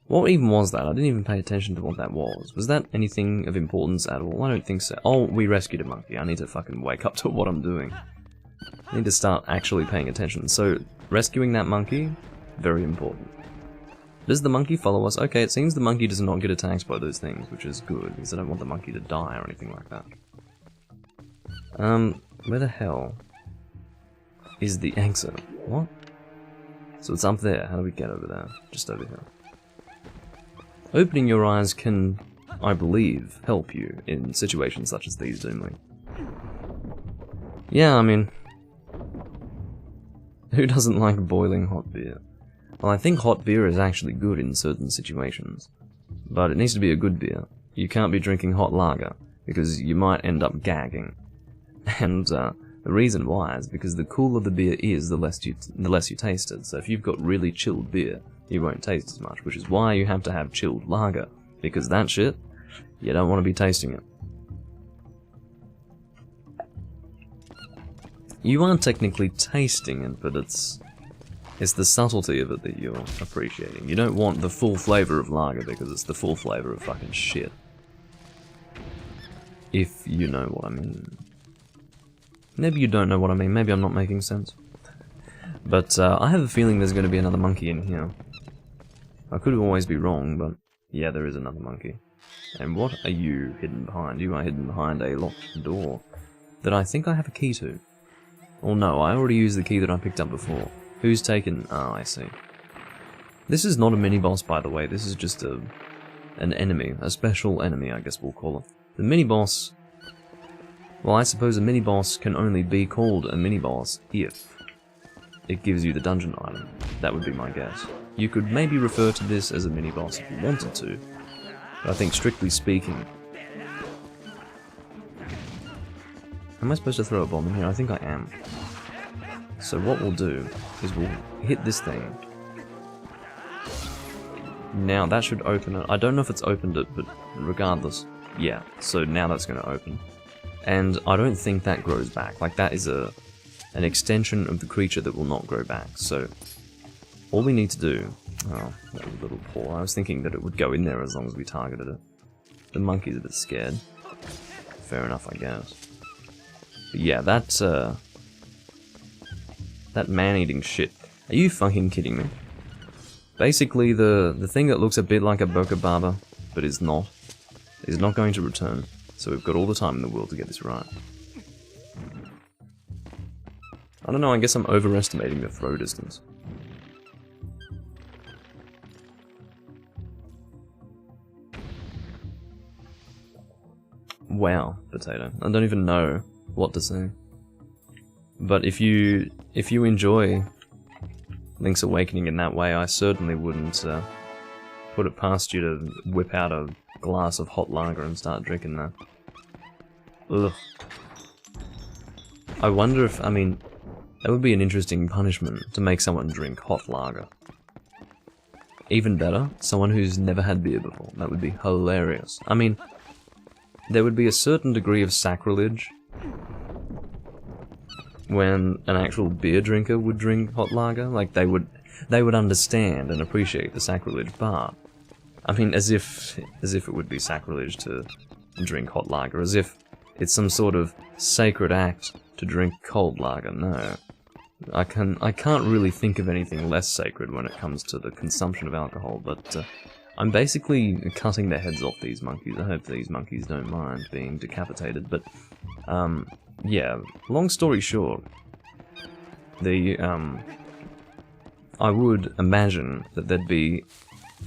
what even was that? I didn't even pay attention to what that was. Was that anything of importance at all? I don't think so. Oh, we rescued a monkey. I need to fucking wake up to what I'm doing. I need to start actually paying attention. So, rescuing that monkey, very important. Does the monkey follow us? Okay, it seems the monkey does not get attacked by those things, which is good, because I don't want the monkey to die or anything like that. Where the hell is the exit? What? So it's up there. How do we get over there? Just over here. Opening your eyes can, I believe, help you in situations such as these, only. Yeah, I mean, who doesn't like boiling hot beer? Well, I think hot beer is actually good in certain situations, but it needs to be a good beer. You can't be drinking hot lager, because you might end up gagging. And the reason why is because the cooler the beer is, the less you taste it. So if you've got really chilled beer, you won't taste as much, which is why you have to have chilled lager, because that shit, you don't want to be tasting it. You are technically tasting it, but it's the subtlety of it that you're appreciating. You don't want the full flavor of lager, because it's the full flavor of fucking shit. If you know what I mean. Maybe you don't know what I mean, maybe I'm not making sense. But I have a feeling there's going to be another monkey in here. I could always be wrong, but yeah, there is another monkey. And what are you hidden behind? You are hidden behind a locked door that I think I have a key to. Or no, I already used the key that I picked up before. Who's taken... Oh, I see. This is not a mini-boss, by the way. This is just an enemy. A special enemy, I guess we'll call it. The mini-boss... Well, I suppose a mini-boss can only be called a mini-boss if it gives you the dungeon item. That would be my guess. You could maybe refer to this as a mini-boss if you wanted to, but I think strictly speaking... Am I supposed to throw a bomb in here? I think I am. So what we'll do is we'll hit this thing. Now that should open it. I don't know if it's opened it, but regardless. Yeah, so now that's going to open. And I don't think that grows back. Like, that is an extension of the creature that will not grow back. So all we need to do... Oh, that was a little poor. I was thinking that it would go in there as long as we targeted it. The monkey's a bit scared. Fair enough, I guess. But yeah, that man-eating shit. Are you fucking kidding me? Basically, the thing that looks a bit like a Bokababa, but is not going to return. So we've got all the time in the world to get this right. I don't know, I guess I'm overestimating the throw distance. Wow, potato. I don't even know what to say. But if you enjoy Link's Awakening in that way, I certainly wouldn't put it past you to whip out a glass of hot lager and start drinking that. Ugh. I wonder if, I mean, that would be an interesting punishment, to make someone drink hot lager. Even better, someone who's never had beer before. That would be hilarious. I mean, there would be a certain degree of sacrilege when an actual beer drinker would drink hot lager. Like, they would understand and appreciate the sacrilege, but I mean, as if it would be sacrilege to drink hot lager, as if it's some sort of sacred act to drink cold lager. No, I can't really think of anything less sacred when it comes to the consumption of alcohol. But I'm basically cutting the heads off these monkeys. I hope these monkeys don't mind being decapitated. But yeah, long story short, I would imagine that there'd be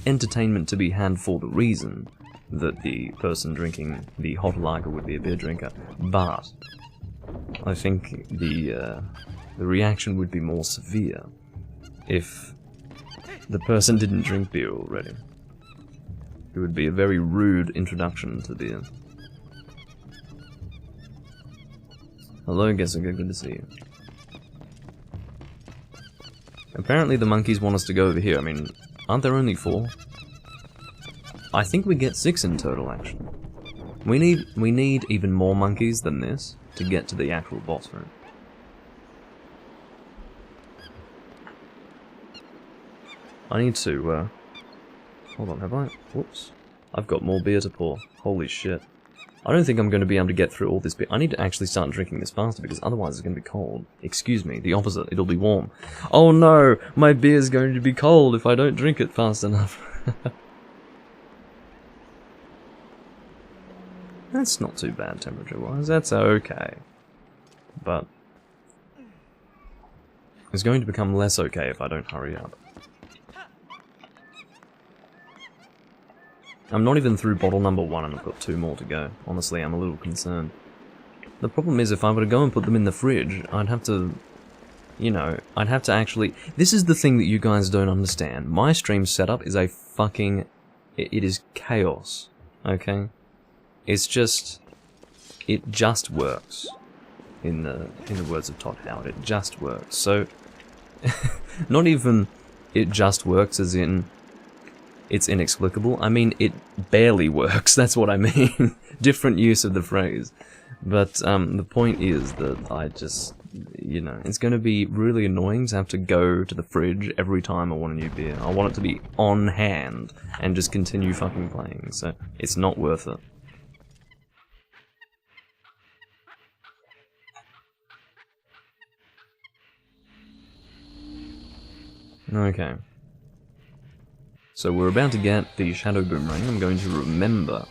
entertainment to be had for the reason that the person drinking the hot lager would be a beer drinker, but I think the reaction would be more severe if the person didn't drink beer already. It would be a very rude introduction to beer. Hello, Gessica, good to see you. Apparently the monkeys want us to go over here. I mean, aren't there only 4? I think we get 6 in total, actually. We need even more monkeys than this to get to the actual boss room. I need to, hold on, have I? Whoops. I've got more beer to pour. Holy shit. I don't think I'm going to be able to get through all this beer. I need to actually start drinking this faster, because otherwise it's going to be cold. Excuse me, the opposite, it'll be warm. Oh no! My beer's going to be cold if I don't drink it fast enough. That's not too bad temperature-wise, that's okay. But it's going to become less okay if I don't hurry up. I'm not even through bottle number 1 and I've got 2 more to go. Honestly, I'm a little concerned. The problem is, if I were to go and put them in the fridge, I'd have to... You know, I'd have to actually... This is the thing that you guys don't understand. My stream setup is a fucking... It is chaos. Okay? It's just... It just works. In the words of Todd Howard, it just works. So... not even... It just works as in... It's inexplicable. I mean, it barely works, that's what I mean. Different use of the phrase. But the point is that I just, you know, it's going to be really annoying to have to go to the fridge every time I want a new beer. I want it to be on hand and just continue fucking playing, so it's not worth it. Okay. So we're about to get the Shadow Boomerang. I'm going to remember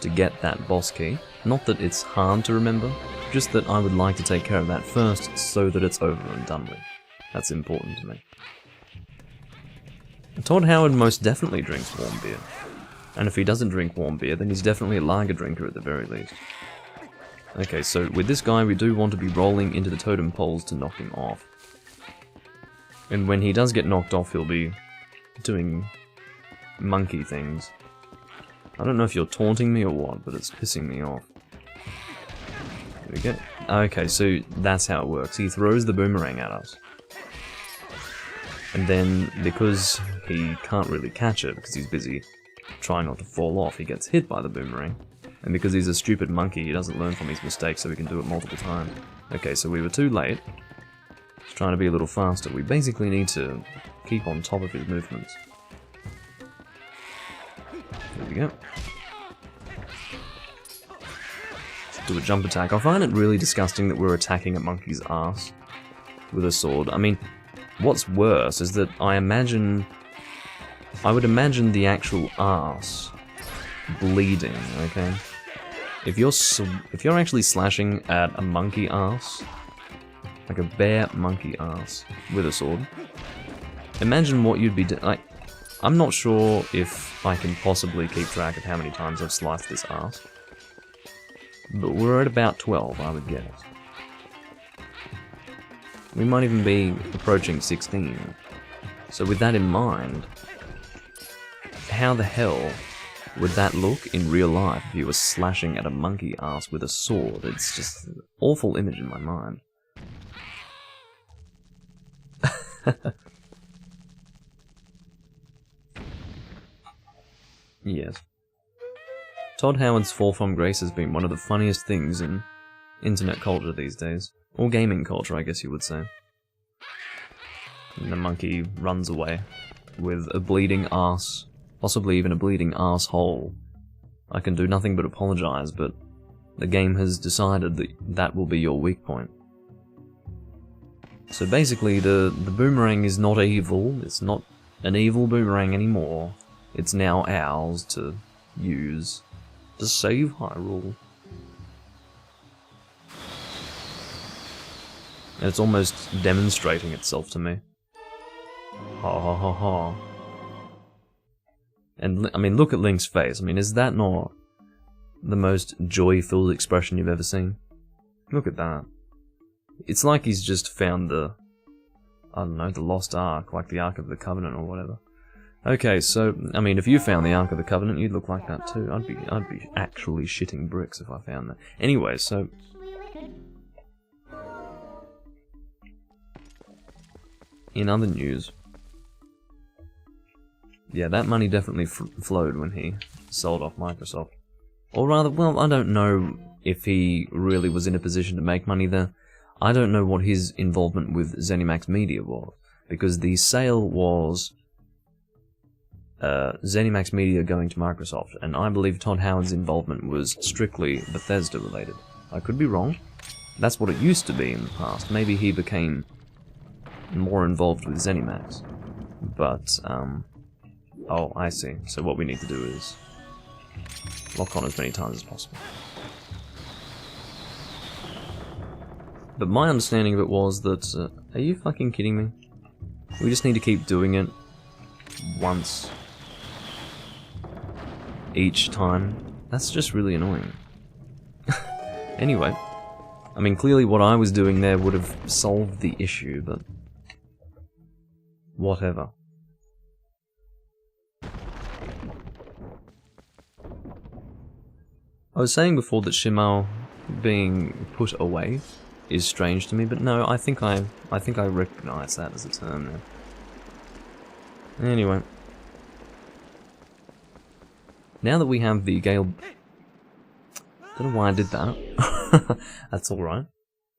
to get that boss key. Not that it's hard to remember, just that I would like to take care of that first so that it's over and done with. That's important to me. Todd Howard most definitely drinks warm beer. And if he doesn't drink warm beer, then he's definitely a lager drinker at the very least. Okay, so with this guy we do want to be rolling into the totem poles to knock him off. And when he does get knocked off, he'll be doing monkey things. I don't know if you're taunting me or what, but it's pissing me off. There we go. Okay, so that's how it works. He throws the boomerang at us. And then, because he can't really catch it, because he's busy trying not to fall off, he gets hit by the boomerang. And because he's a stupid monkey, he doesn't learn from his mistakes, so he can do it multiple times. Okay, so we were too late. He's trying to be a little faster. We basically need to keep on top of his movements. There we go. Do a jump attack. I find it really disgusting that we're attacking a monkey's ass with a sword. I mean, what's worse is that I would imagine the actual ass bleeding, okay? If you're actually slashing at a monkey ass, like a bare monkey ass with a sword, imagine what you'd be doing. Like, I'm not sure if I can possibly keep track of how many times I've sliced this ass, but we're at about 12, I would guess. We might even be approaching 16. So with that in mind, how the hell would that look in real life if you were slashing at a monkey ass with a sword? It's just an awful image in my mind. Yes. Todd Howard's fall from grace has been one of the funniest things in internet culture these days. Or gaming culture, I guess you would say. And the monkey runs away with a bleeding ass, possibly even a bleeding asshole. I can do nothing but apologize, but the game has decided that that will be your weak point. So basically, the boomerang is not evil. It's not an evil boomerang anymore. It's now ours to use to save Hyrule. And it's almost demonstrating itself to me. Ha ha ha ha. And, I mean, look at Link's face. I mean, is that not the most joy-filled expression you've ever seen? Look at that. It's like he's just found the, I don't know, the lost Ark, like the Ark of the Covenant or whatever. Okay, so, I mean, if you found the Ark of the Covenant, you'd look like that too. I'd be actually shitting bricks if I found that. Anyway, so... in other news... yeah, that money definitely flowed when he sold off Microsoft. Or rather, well, I don't know if he really was in a position to make money there. I don't know what his involvement with ZeniMax Media was, because the sale was ZeniMax Media going to Microsoft, and I believe Todd Howard's involvement was strictly Bethesda related. I could be wrong. That's what it used to be in the past. Maybe he became more involved with ZeniMax. But, oh, I see. So what we need to do is lock on as many times as possible. But my understanding of it was that... are you fucking kidding me? We just need to keep doing it once each time. That's just really annoying. Anyway, I mean, clearly what I was doing there would have solved the issue, but... whatever. I was saying before that Shimao being put away is strange to me, but no, I think I recognise that as a term now. Anyway. Now that we have the Gale... don't know why I did that. That's alright.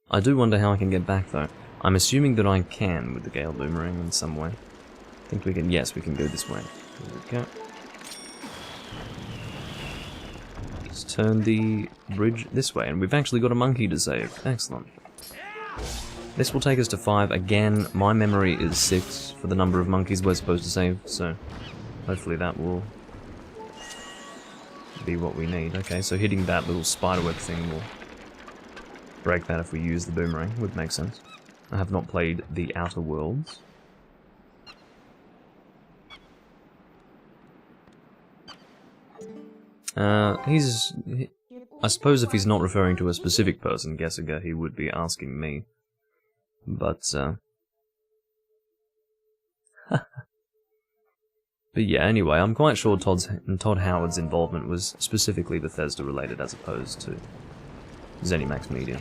I do wonder how I can get back though. I'm assuming that I can with the Gale Boomerang in some way. I think we can, yes, we can go this way. There we go. Just turn the bridge this way, and we've actually got a monkey to save. Excellent. This will take us to 5. Again, my memory is 6 for the number of monkeys we're supposed to save, so hopefully that will be what we need. Okay, so hitting that little spiderweb thing will break that if we use the boomerang, would make sense. I have not played the Outer Worlds. I suppose if he's not referring to a specific person, Gessiger, he would be asking me. But, But yeah, anyway, I'm quite sure Todd Howard's involvement was specifically Bethesda related as opposed to ZeniMax Media.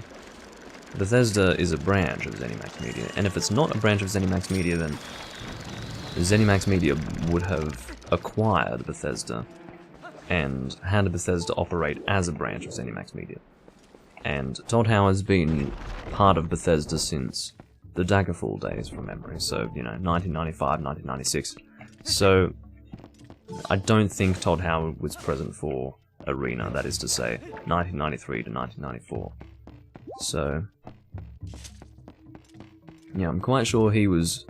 Bethesda is a branch of ZeniMax Media, and if it's not a branch of ZeniMax Media, then ZeniMax Media would have acquired Bethesda and had Bethesda operate as a branch of ZeniMax Media. And Todd Howard's been part of Bethesda since the Daggerfall days from memory, so, you know, 1995, 1996. So, I don't think Todd Howard was present for Arena, that is to say, 1993 to 1994. So, yeah, I'm quite sure he was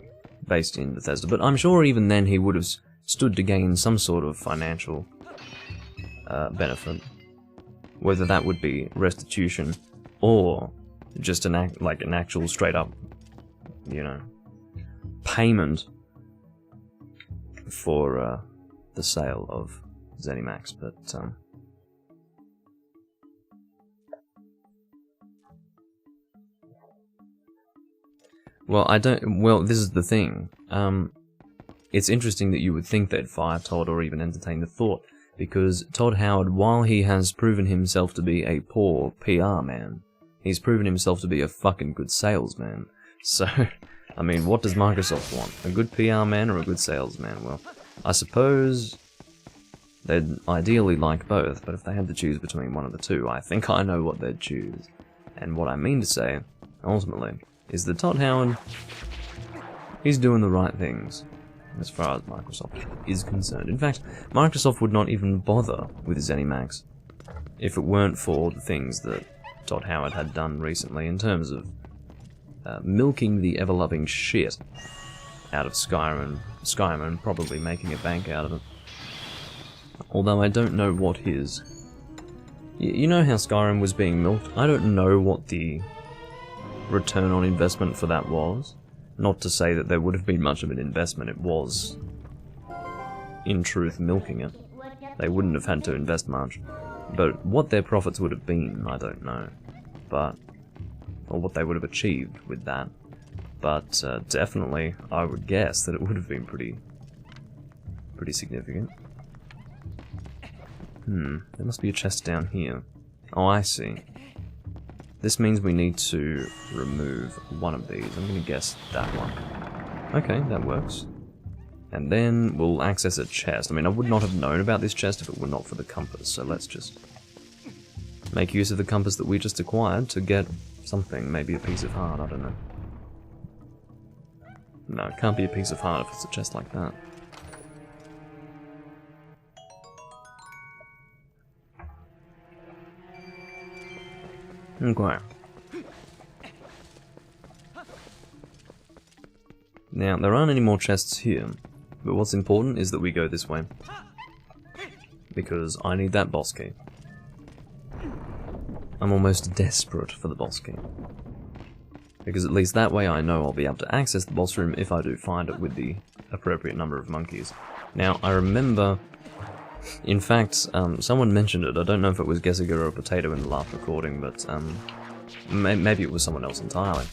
based in Bethesda, but I'm sure even then he would have stood to gain some sort of financial benefit. Whether that would be restitution or just an actual straight up, you know, payment for the sale of ZeniMax, but well, this is the thing. It's interesting that you would think they'd fire Todd or even entertain the thought, because Todd Howard, while he has proven himself to be a poor PR man, he's proven himself to be a fucking good salesman. So, I mean, what does Microsoft want? A good PR man or a good salesman? Well, I suppose they'd ideally like both, but if they had to choose between one of the two, I think I know what they'd choose. And what I mean to say, ultimately, is that Todd Howard, he's doing the right things, as far as Microsoft is concerned. In fact, Microsoft would not even bother with ZeniMax if it weren't for the things that Todd Howard had done recently in terms of milking the ever-loving shit out of Skyrim and probably making a bank out of it. Although I don't know what his... You know how Skyrim was being milked? I don't know what the return on investment for that was. Not to say that there would have been much of an investment, it was, in truth, milking it. They wouldn't have had to invest much. But what their profits would have been, I don't know. But, or what they would have achieved with that. But definitely, I would guess that it would have been pretty significant. There must be a chest down here. Oh, I see. This means we need to remove one of these. I'm going to guess that one. Okay, that works. And then we'll access a chest. I mean, I would not have known about this chest if it were not for the compass, so let's just make use of the compass that we just acquired to get something, maybe a piece of heart, I don't know. No, it can't be a piece of heart if it's a chest like that. Okay. Now, there aren't any more chests here, but what's important is that we go this way. Because I need that boss key. I'm almost desperate for the boss key. Because at least that way I know I'll be able to access the boss room if I do find it with the appropriate number of monkeys. Now, I remember... In fact, someone mentioned it. I don't know if it was Gessiger or Potato in the last recording, but maybe it was someone else entirely.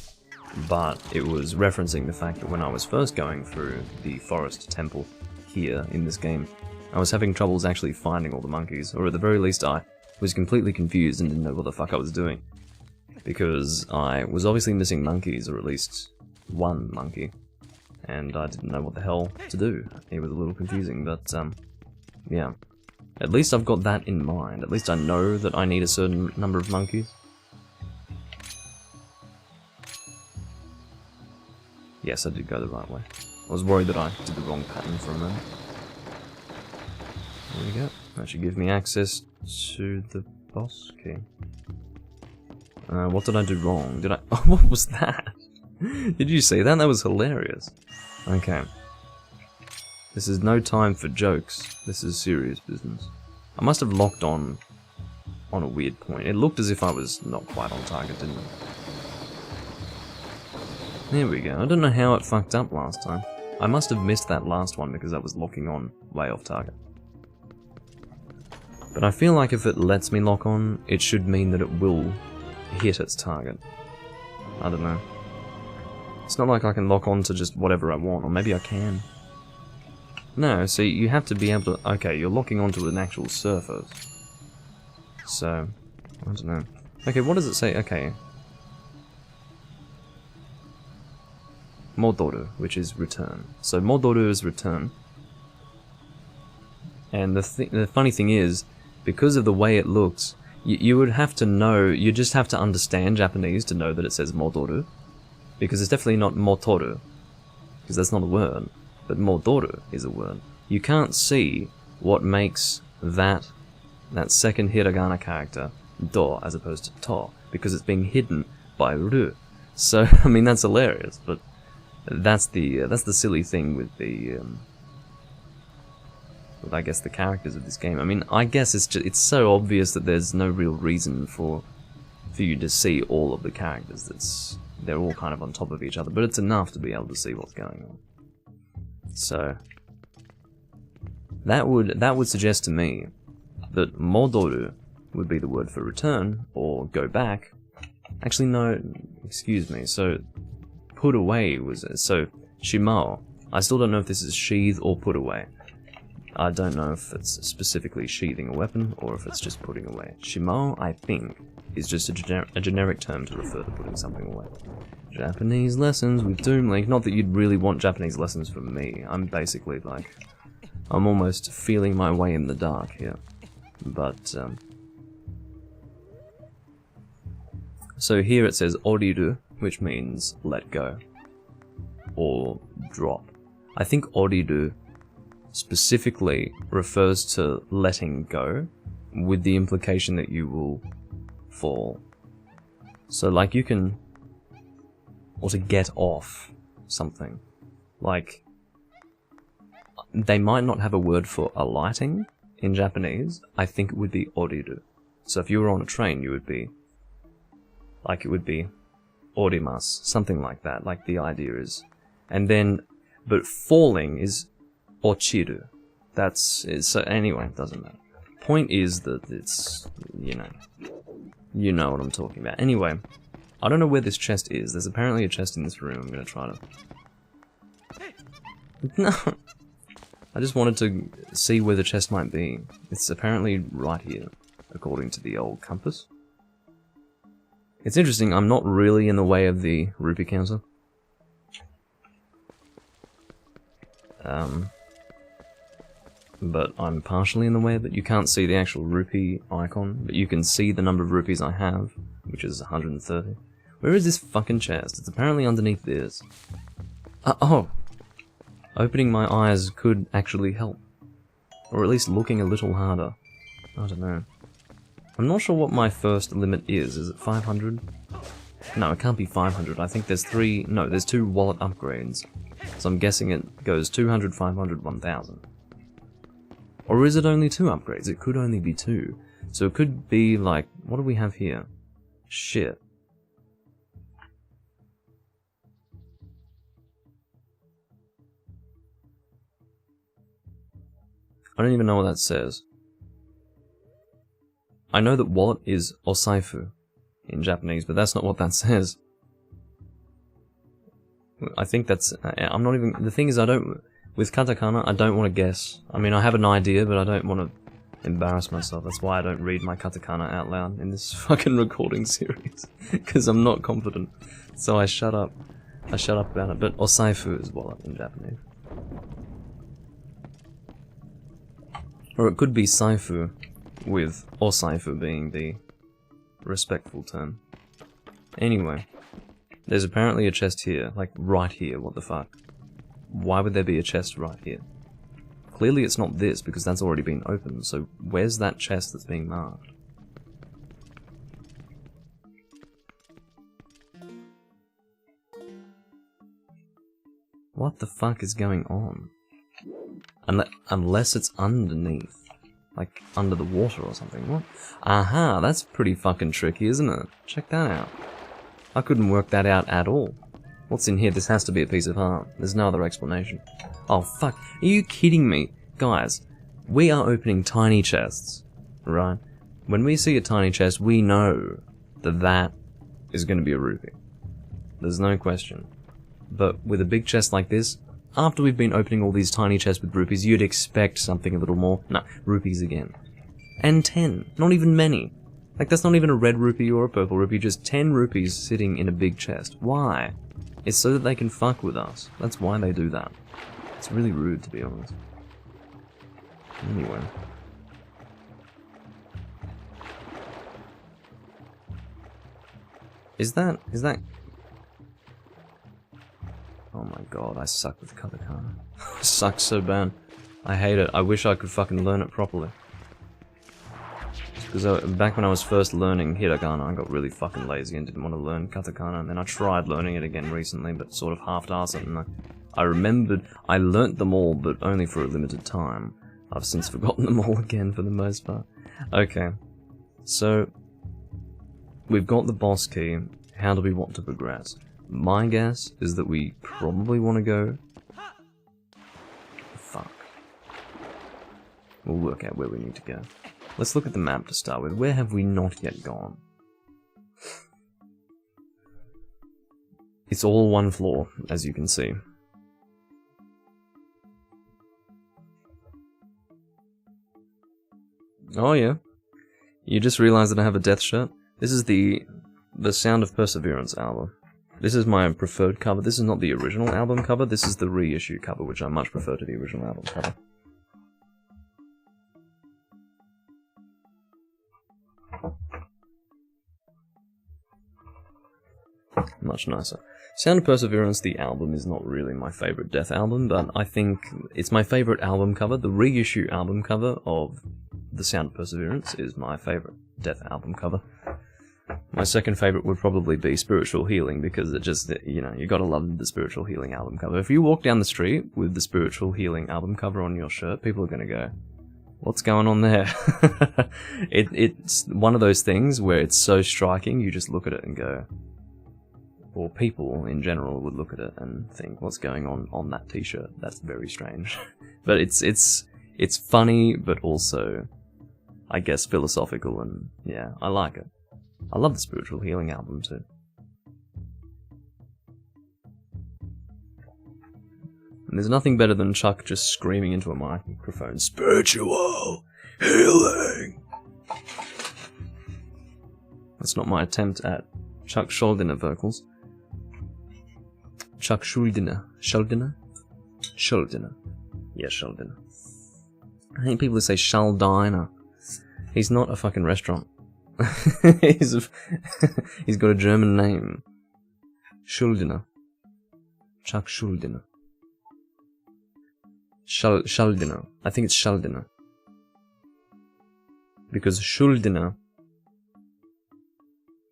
But it was referencing the fact that when I was first going through the forest temple here in this game, I was having troubles actually finding all the monkeys, or at the very least I was completely confused and didn't know what the fuck I was doing. Because I was obviously missing monkeys, or at least one monkey, and I didn't know what the hell to do. It was a little confusing, but yeah. At least I've got that in mind. At least I know that I need a certain number of monkeys. Yes, I did go the right way. I was worried that I did the wrong pattern for a moment. There we go. That should give me access to the boss key. What did I do wrong? Did I... Oh, what was that? Did you see that? That was hilarious. Okay. This is no time for jokes. This is serious business. I must have locked on a weird point. It looked as if I was not quite on target, didn't it? There we go. I don't know how it fucked up last time. I must have missed that last one because I was locking on way off target. But I feel like if it lets me lock on, it should mean that it will hit its target. I don't know. It's not like I can lock on to just whatever I want, or maybe I can. No, so you have to be able to... Okay, you're locking onto an actual surface. So, I don't know. Okay, what does it say? Okay. Modoru, which is return. So Modoru is return. And the funny thing is, because of the way it looks, you would have to know, you just have to understand Japanese to know that it says Modoru. Because it's definitely not Motoru. Because that's not a word. But Modoru is a word. You can't see what makes that second hiragana character do as opposed to to, because it's being hidden by ru. So, I mean, that's hilarious, but that's the silly thing with the with, I guess, the characters of this game. I mean, I guess it's so obvious that there's no real reason for you to see all of the characters. They're all kind of on top of each other, but it's enough to be able to see what's going on. So that would suggest to me that Modoru would be the word for return or go back. Actually, no, excuse me. So put away was so shimao. I still don't know if this is sheath or put away. I don't know if it's specifically sheathing a weapon or if it's just putting away. Shimao, I think, is just a generic term to refer to putting something away. Japanese lessons with Doomlink. Not that you'd really want Japanese lessons from me. I'm basically like, I'm almost feeling my way in the dark here. But, so here it says oriru, which means let go. Or drop. I think oriru specifically refers to letting go, with the implication that you will fall. So like you can, or to get off something. Like, they might not have a word for alighting in Japanese. I think it would be oriru. So if you were on a train, you would be, like it would be orimasu, something like that, like the idea is. And then, but falling is ochiru. So anyway, it doesn't matter. Point is that it's, you know what I'm talking about. Anyway, I don't know where this chest is. There's apparently a chest in this room. I'm gonna try to... No! I just wanted to see where the chest might be. It's apparently right here, according to the old compass. It's interesting, I'm not really in the way of the rupee counter. But I'm partially in the way of it. You can't see the actual rupee icon, but you can see the number of rupees I have, which is 130. Where is this fucking chest? It's apparently underneath this. Oh! Opening my eyes could actually help. Or at least looking a little harder. I don't know. I'm not sure what my first limit is. Is it 500? No, it can't be 500. I think there's there's 2 wallet upgrades. So I'm guessing it goes 200, 500, 1000. Or is it only 2 upgrades? It could only be 2. So it could be like, what do we have here? Shit. I don't even know what that says. I know that wallet is osaifu in Japanese, but that's not what that says. I think that's... I'm not even... The thing is, with katakana, I don't want to guess. I mean, I have an idea, but I don't want to embarrass myself. That's why I don't read my katakana out loud in this fucking recording series. Because I'm not confident. So I shut up. I shut up about it. But osaifu is wallet in Japanese. Or it could be saifu, with osaifu being the respectful term. Anyway, there's apparently a chest here, like right here, what the fuck? Why would there be a chest right here? Clearly it's not this, because that's already been opened, so where's that chest that's being marked? What the fuck is going on? Unless it's underneath. Like, under the water or something. What? Aha, that's pretty fucking tricky, isn't it? Check that out. I couldn't work that out at all. What's in here? This has to be a piece of art. There's no other explanation. Oh, fuck. Are you kidding me? Guys, we are opening tiny chests, right? When we see a tiny chest, we know that that is going to be a rupee. There's no question. But with a big chest like this, After we've been opening all these tiny chests with rupees, you'd expect something a little more. No, rupees again. And 10. Not even many. Like, that's not even a red rupee or a purple rupee, just 10 rupees sitting in a big chest. Why? It's so that they can fuck with us. That's why they do that. It's really rude, to be honest. Anyway. Is that... Oh my god, I suck with Katakana. I suck so bad. I hate it. I wish I could fucking learn it properly. Because back when I was first learning Hiragana, I got really fucking lazy and didn't want to learn Katakana, and then I tried learning it again recently, but sort of half-assed it, and I remembered I learnt them all, but only for a limited time. I've since forgotten them all again for the most part. Okay, so we've got the boss key. How do we want to progress? My guess is that we probably want to go... Fuck. We'll work out where we need to go. Let's look at the map to start with. Where have we not yet gone? It's all one floor, as you can see. Oh yeah. You just realized that I have a death shirt? This is the Sound of Perseverance album. This is my preferred cover. This is not the original album cover, this is the reissue cover, which I much prefer to the original album cover. Much nicer. Sound of Perseverance, the album, is not really my favourite Death album, but I think it's my favourite album cover. The reissue album cover of The Sound of Perseverance is my favourite Death album cover. My second favourite would probably be Spiritual Healing, because it just, you know, you gotta love the Spiritual Healing album cover. If you walk down the street with the Spiritual Healing album cover on your shirt, people are gonna go, what's going on there? It's one of those things where it's so striking, you just look at it and go... Or people in general would look at it and think, what's going on that t-shirt? That's very strange. But it's funny, but also, I guess, philosophical, and yeah, I like it. I love the Spiritual Healing album too. And there's nothing better than Chuck just screaming into a microphone, Spiritual Healing! That's not my attempt at Chuck Schuldiner vocals. Chuck Schuldiner. Schuldiner? Schuldiner. Yeah, Schuldiner. I think people say Schaldiner. He's not a fucking restaurant. he's got a German name. Schuldiner. Chuck Schuldiner. Schuldiner. I think it's Schuldiner. Because Schuldiner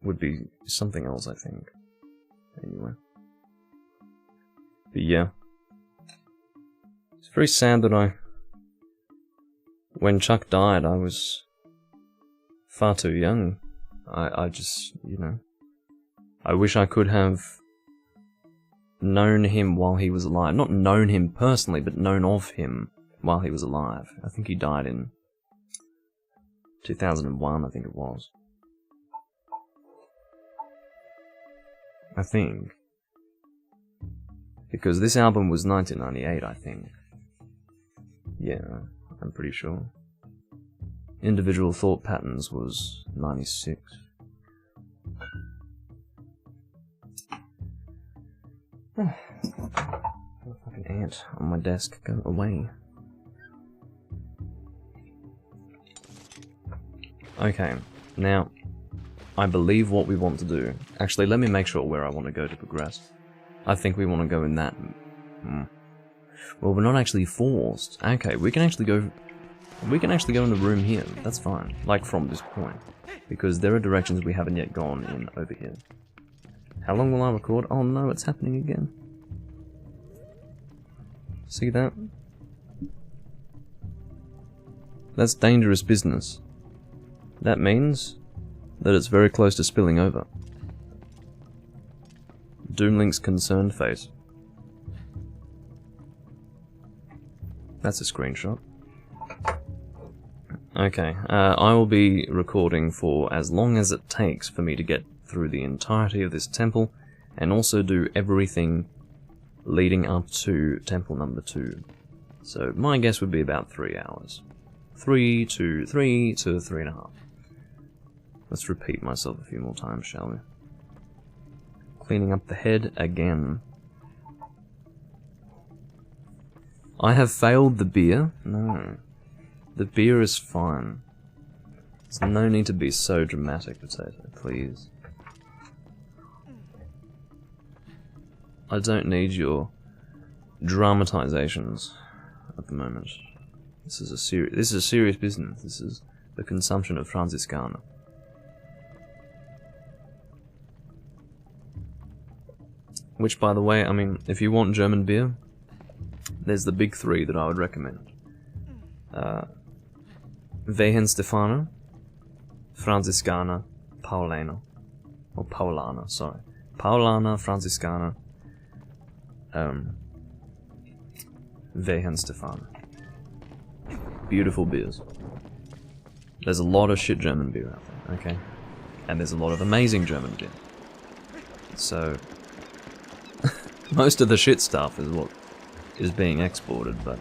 would be something else, I think. Anyway. But yeah. It's very sad that when Chuck died, I was far too young. I just, you know, I wish I could have known him while he was alive. Not known him personally, but known of him while he was alive. I think he died in 2001, I think it was. I think. Because this album was 1998, I think. Yeah, I'm pretty sure. Individual Thought Patterns was 96. A fucking ant on my desk. Go away. Okay, now, I believe what we want to do. Actually, let me make sure where I want to go to progress. I think we want to go in that... Well, we're not actually forced. Okay, we can actually go... We can actually go in the room here. That's fine. Like, from this point. Because there are directions we haven't yet gone in over here. How long will I record? Oh no, it's happening again. See that? That's dangerous business. That means that it's very close to spilling over. Doomlink's concerned face. That's a screenshot. Okay, I will be recording for as long as it takes for me to get through the entirety of this temple, and also do everything leading up to temple number 2. So my guess would be about 3 hours. 3 to 3.5. Let's repeat myself a few more times, shall we? Cleaning up the head again. I have failed the beer? No. The beer is fine. There's no need to be so dramatic, Potato, please. I don't need your dramatizations at the moment. This is a serious business. This is the consumption of Franziskaner. Which, by the way, I mean, if you want German beer, there's the big 3 that I would recommend. Weihenstephaner, Franziskaner, Paulaner. Or Paulaner, sorry. Paulaner, Franziskaner, Weihenstephaner. Beautiful beers. There's a lot of shit German beer out there, okay? And there's a lot of amazing German beer. So, most of the shit stuff is what is being exported, but...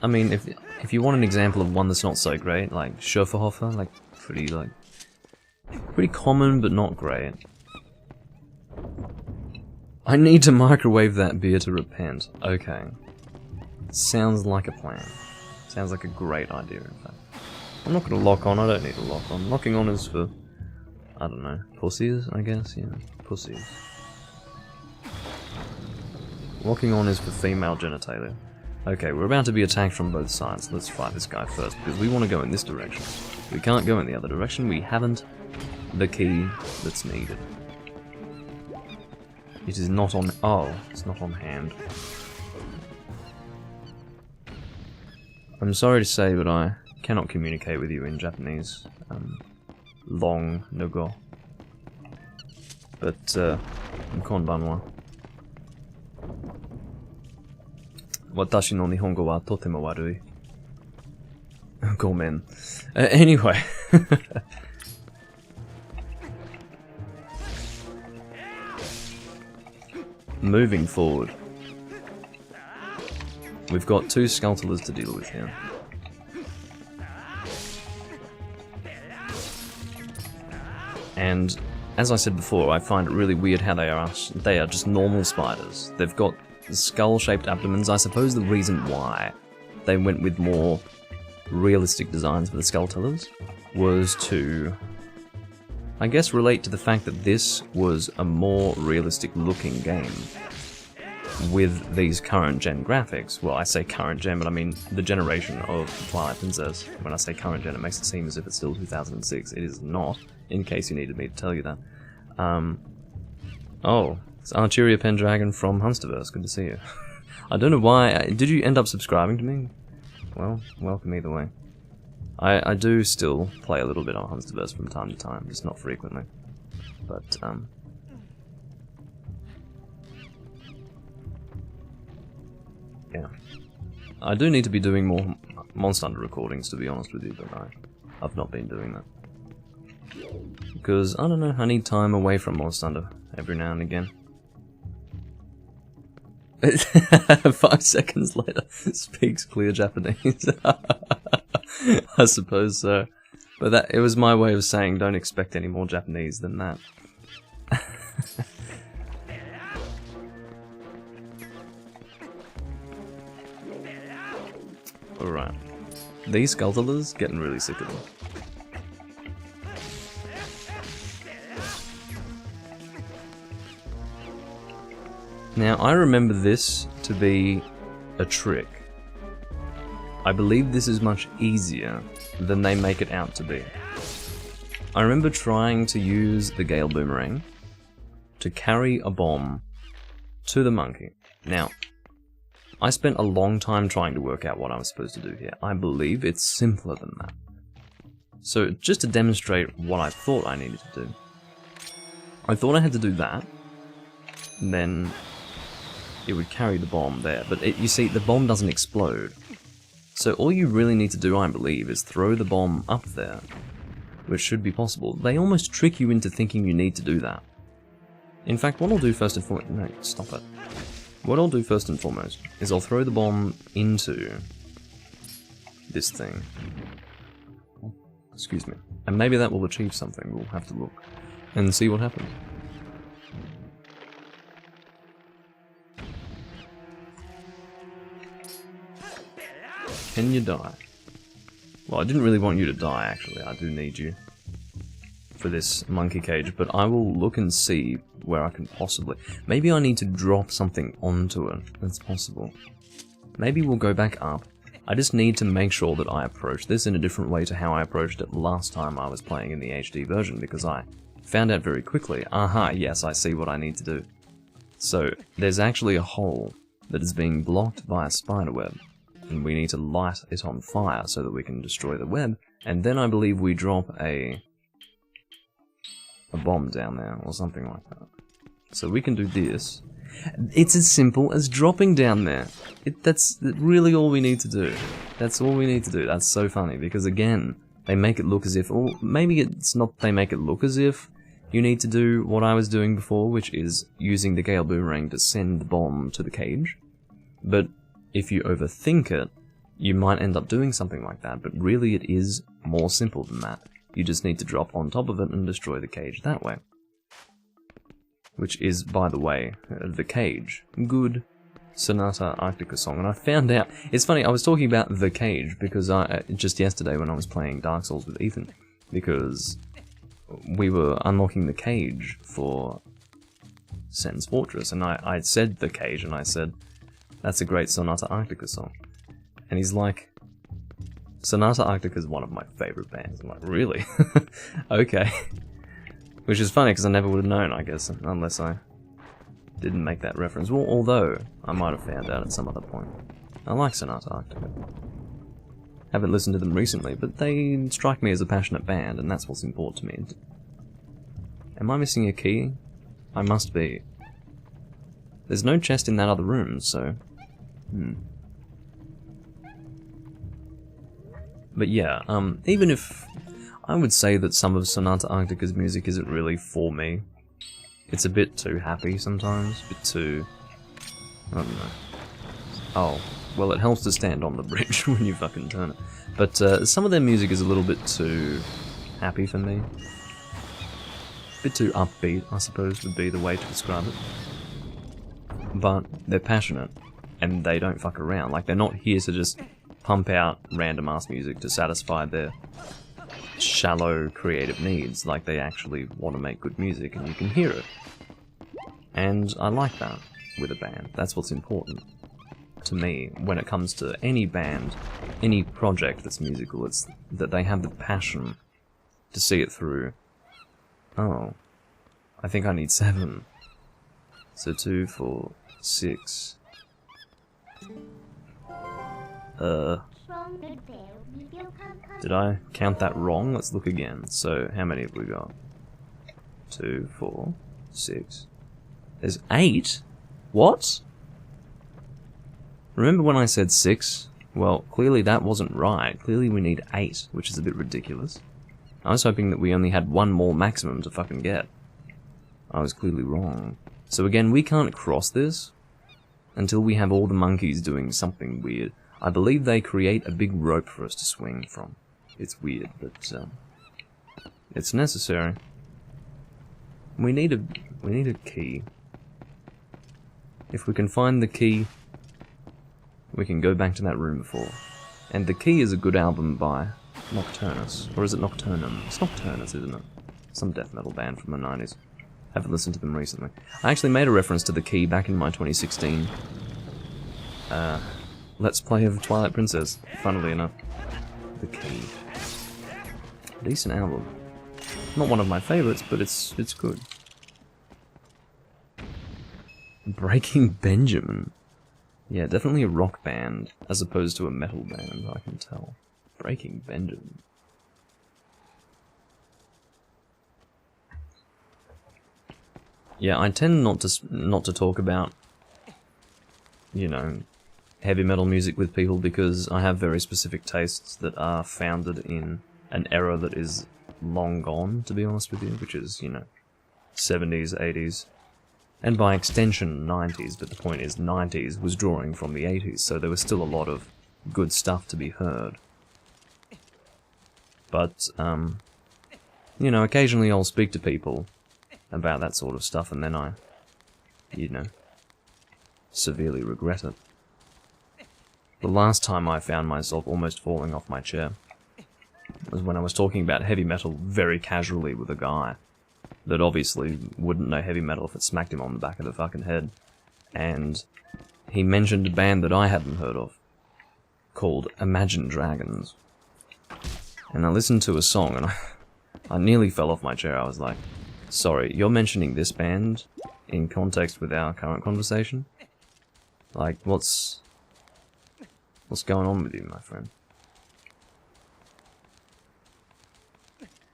I mean, if you want an example of one that's not so great, like Schöfferhofer, like, pretty common, but not great. I need to microwave that beer to repent. Okay. Sounds like a plan. Sounds like a great idea, in fact. I'm not gonna lock on, I don't need to lock on. Locking on is for, I don't know, pussies, I guess? Yeah, pussies. Locking on is for female genitalia. Okay, we're about to be attacked from both sides. Let's fight this guy first, because we want to go in this direction. We can't go in the other direction, we haven't the key that's needed. It is not on... oh, it's not on hand. I'm sorry to say, but I cannot communicate with you in Japanese. Long nogo. But, konbanwa. Watashi no nihongo wa totemo warui. Gomen. Anyway. Moving forward. We've got 2 Skulltulas to deal with here. And, as I said before, I find it really weird how they are just normal spiders. They've got skull-shaped abdomens. I suppose the reason why they went with more realistic designs for the Skulltulas was to, I guess, relate to the fact that this was a more realistic-looking game with these current-gen graphics. Well, I say current-gen, but I mean the generation of Twilight Princess. When I say current-gen, it makes it seem as if it's still 2006. It is not, in case you needed me to tell you that. Oh, it's Arturia Pendragon from Hunsterverse. Good to see you. I don't know why. Did you end up subscribing to me? Well, welcome either way. I do still play a little bit on Hunsterverse from time to time, just not frequently. But, yeah. I do need to be doing more Monster Hunter recordings, to be honest with you, but I've not been doing that. Because, I don't know, I need time away from Monster Hunter every now and again. 5 seconds later, speaks clear Japanese. I suppose so. But it was my way of saying don't expect any more Japanese than that. Alright. These Skulltulas, getting really sick of them. Now, I remember this to be a trick. I believe this is much easier than they make it out to be. I remember trying to use the Gale Boomerang to carry a bomb to the monkey. Now, I spent a long time trying to work out what I was supposed to do here. I believe it's simpler than that. So, just to demonstrate what I thought I needed to do, I thought I had to do that, and then it would carry the bomb there. But you see, the bomb doesn't explode. So all you really need to do, I believe, is throw the bomb up there, which should be possible. They almost trick you into thinking you need to do that. In fact, what I'll do first and foremost... No, stop it. What I'll do first and foremost is I'll throw the bomb into this thing. Excuse me. And maybe that will achieve something. We'll have to look and see what happens. Can you die? Well, I didn't really want you to die, actually. I do need you for this monkey cage, but I will look and see where I can possibly... Maybe I need to drop something onto it. That's possible. Maybe we'll go back up. I just need to make sure that I approach this in a different way to how I approached it last time I was playing in the HD version, because I found out very quickly, aha, yes, I see what I need to do. So, there's actually a hole that is being blocked by a spider web, and we need to light it on fire so that we can destroy the web, and then I believe we drop a bomb down there, or something like that. So we can do this. It's as simple as dropping down there. That's really all we need to do. That's all we need to do. That's so funny, because again, they make it look as if, or maybe it's not they make it look as if you need to do what I was doing before, which is using the Gale Boomerang to send the bomb to the cage. But if you overthink it, you might end up doing something like that, but really it is more simple than that. You just need to drop on top of it and destroy the cage that way. Which is, by the way, the cage. Good Sonata Arctica song. And I found out, it's funny, I was talking about the cage because just yesterday when I was playing Dark Souls with Ethan, because we were unlocking the cage for Sen's Fortress, and I said the cage, and I said, that's a great Sonata Arctica song. And he's like, Sonata Arctica is one of my favourite bands. I'm like, really? Okay. Which is funny, because I never would have known, I guess, unless I didn't make that reference. Well, although, I might have found out at some other point. I like Sonata Arctica. Haven't listened to them recently, but they strike me as a passionate band, and that's what's important to me. Am I missing a key? I must be. There's no chest in that other room, so... But yeah, even if... I would say that some of Sonata Arctica's music isn't really for me. It's a bit too happy sometimes, a bit too... I don't know. Oh, well it helps to stand on the bridge when you fucking turn it. But some of their music is a little bit too happy for me. A bit too upbeat, I suppose, would be the way to describe it. But they're passionate, and they don't fuck around. Like, they're not here to just pump out random-ass music to satisfy their shallow creative needs. Like, they actually want to make good music, and you can hear it. And I like that with a band. That's what's important to me when it comes to any band, any project that's musical. It's that they have the passion to see it through. Oh, I think I need 7. So 2, 4, 6. Did I count that wrong? Let's look again. So, how many have we got? 2, 4, 6. There's 8? What? Remember when I said 6? Well, clearly that wasn't right. Clearly we need 8, which is a bit ridiculous. I was hoping that we only had 1 more maximum to fucking get. I was clearly wrong. So again, we can't cross this until we have all the monkeys doing something weird. I believe they create a big rope for us to swing from. It's weird, but it's necessary. We need a key. If we can find the key, we can go back to that room before. And The Key is a good album by Nocturnus. Or is it Nocturnum? It's Nocturnus, isn't it? Some death metal band from the 90s. Haven't listened to them recently. I actually made a reference to The Key back in my 2016 Let's Play of Twilight Princess, funnily enough. The Key. Decent album. Not one of my favourites, but it's good. Breaking Benjamin. Yeah, definitely a rock band, as opposed to a metal band, I can tell. Breaking Benjamin. Yeah, I tend not to talk about, you know, heavy metal music with people because I have very specific tastes that are founded in an era that is long gone, to be honest with you, which is, you know, 70s, 80s, And by extension, 90s, but the point is 90s was drawing from the 80s, so there was still a lot of good stuff to be heard. But, you know, occasionally I'll speak to people about that sort of stuff, and then I, you know, severely regret it. The last time I found myself almost falling off my chair was when I was talking about heavy metal very casually with a guy that obviously wouldn't know heavy metal if it smacked him on the back of the fucking head. And he mentioned a band that I hadn't heard of, called Imagine Dragons. And I listened to a song, and I nearly fell off my chair. I was like, sorry, you're mentioning this band in context with our current conversation? Like, what's going on with you, my friend?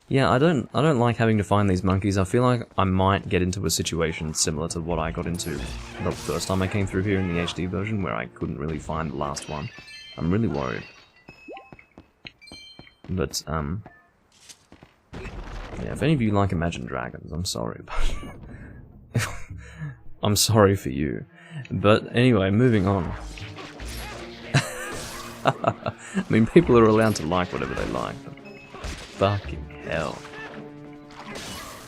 Yeah, I don't like having to find these monkeys. I feel like I might get into a situation similar to what I got into the first time I came through here in the HD version, where I couldn't really find the last one. I'm really worried. But, yeah, if any of you like Imagine Dragons, I'm sorry, but I'm sorry for you. But anyway, moving on. I mean, people are allowed to like whatever they like, but fucking hell.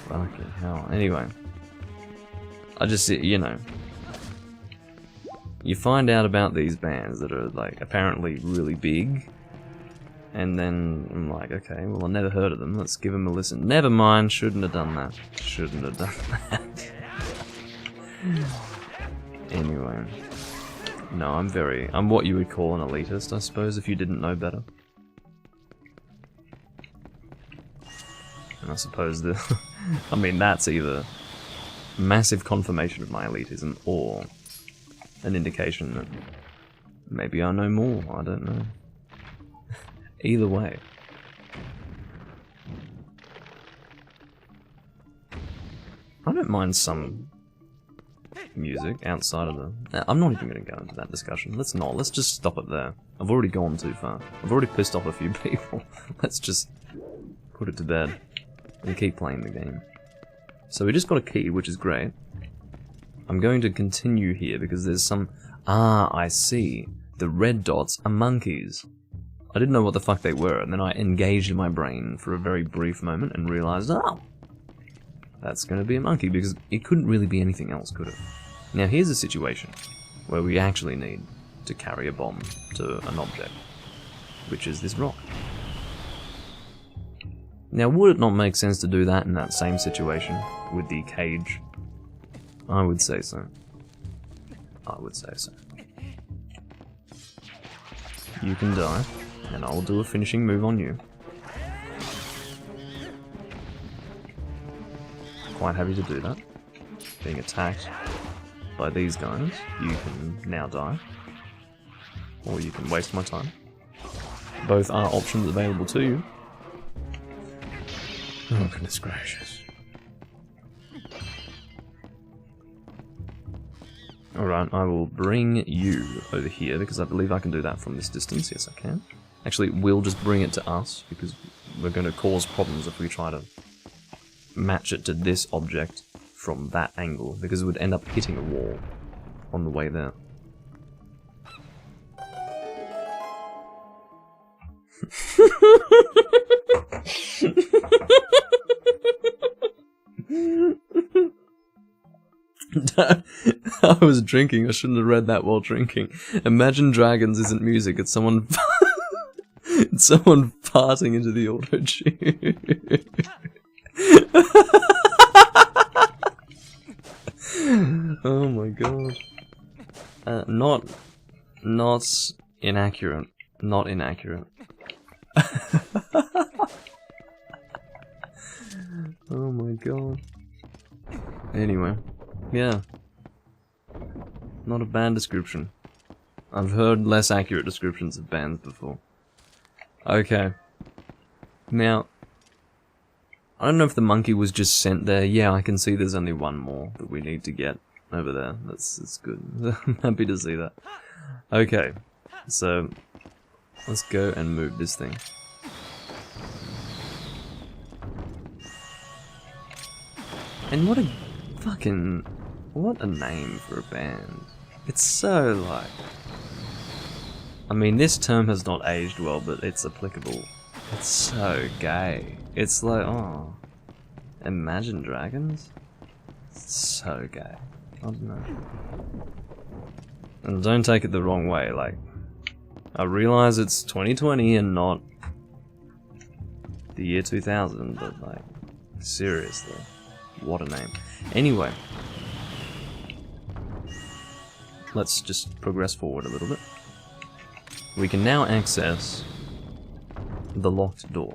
Fucking hell. Anyway. I just, you know, you find out about these bands that are, like, apparently really big, and then I'm like, okay, well, I never heard of them, let's give them a listen. Never mind, shouldn't have done that. Shouldn't have done that. Anyway. No, I'm what you would call an elitist, I suppose, if you didn't know better. And I suppose I mean, that's either massive confirmation of my elitism, or an indication that maybe I know more, I don't know. Either way. I don't mind some music outside of the... I'm not even going to go into that discussion. Let's just stop it there. I've already gone too far. I've already pissed off a few people. Let's just put it to bed and keep playing the game. So we just got a key, which is great. I'm going to continue here because there's some... Ah, I see. The red dots are monkeys. I didn't know what the fuck they were, and then I engaged my brain for a very brief moment and realized, oh, that's going to be a monkey, because it couldn't really be anything else, could it? Now here's a situation where we actually need to carry a bomb to an object, which is this rock. Now, would it not make sense to do that in that same situation with the cage? I would say so. I would say so. You can die, and I'll do a finishing move on you. Quite happy to do that. Being attacked by these guys, you can now die. Or you can waste my time. Both are options available to you. Oh, goodness gracious. Alright, I will bring you over here, because I believe I can do that from this distance. Yes, I can. Actually, we'll just bring it to us, because we're going to cause problems if we try to match it to this object from that angle, because it would end up hitting a wall on the way there. I was drinking, I shouldn't have read that while drinking. Imagine Dragons isn't music, it's someone it's someone farting into the auto-tune. Oh my god. Not inaccurate. Not inaccurate. Oh my god. Anyway, yeah. Not a bad description. I've heard less accurate descriptions of bands before. Okay. Now, I don't know if the monkey was just sent there. Yeah, I can see there's only one more that we need to get over there. That's good. I'm happy to see that. Okay, so let's go and move this thing. And what a fucking What a name for a band. It's so like... I mean, this term has not aged well, but it's applicable. It's so gay. It's like, oh... Imagine Dragons? It's so gay. I don't know. And don't take it the wrong way, like... I realize it's 2020 and not... the year 2000, but like... seriously. What a name. Anyway... let's just progress forward a little bit. We can now access the locked door,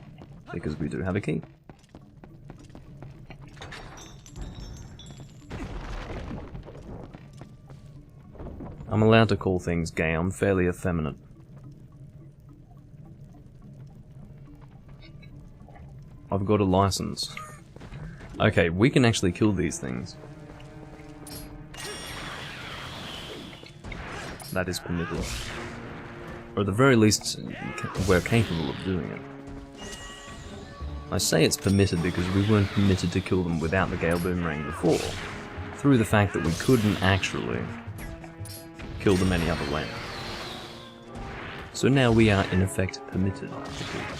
because we do have a key. I'm allowed to call things gay, I'm fairly effeminate. I've got a license. Okay, we can actually kill these things. That is permitted. Or at the very least, we're capable of doing it. I say it's permitted because we weren't permitted to kill them without the Gale Boomerang before, through the fact that we couldn't actually kill them any other way. So now we are in effect permitted to kill them.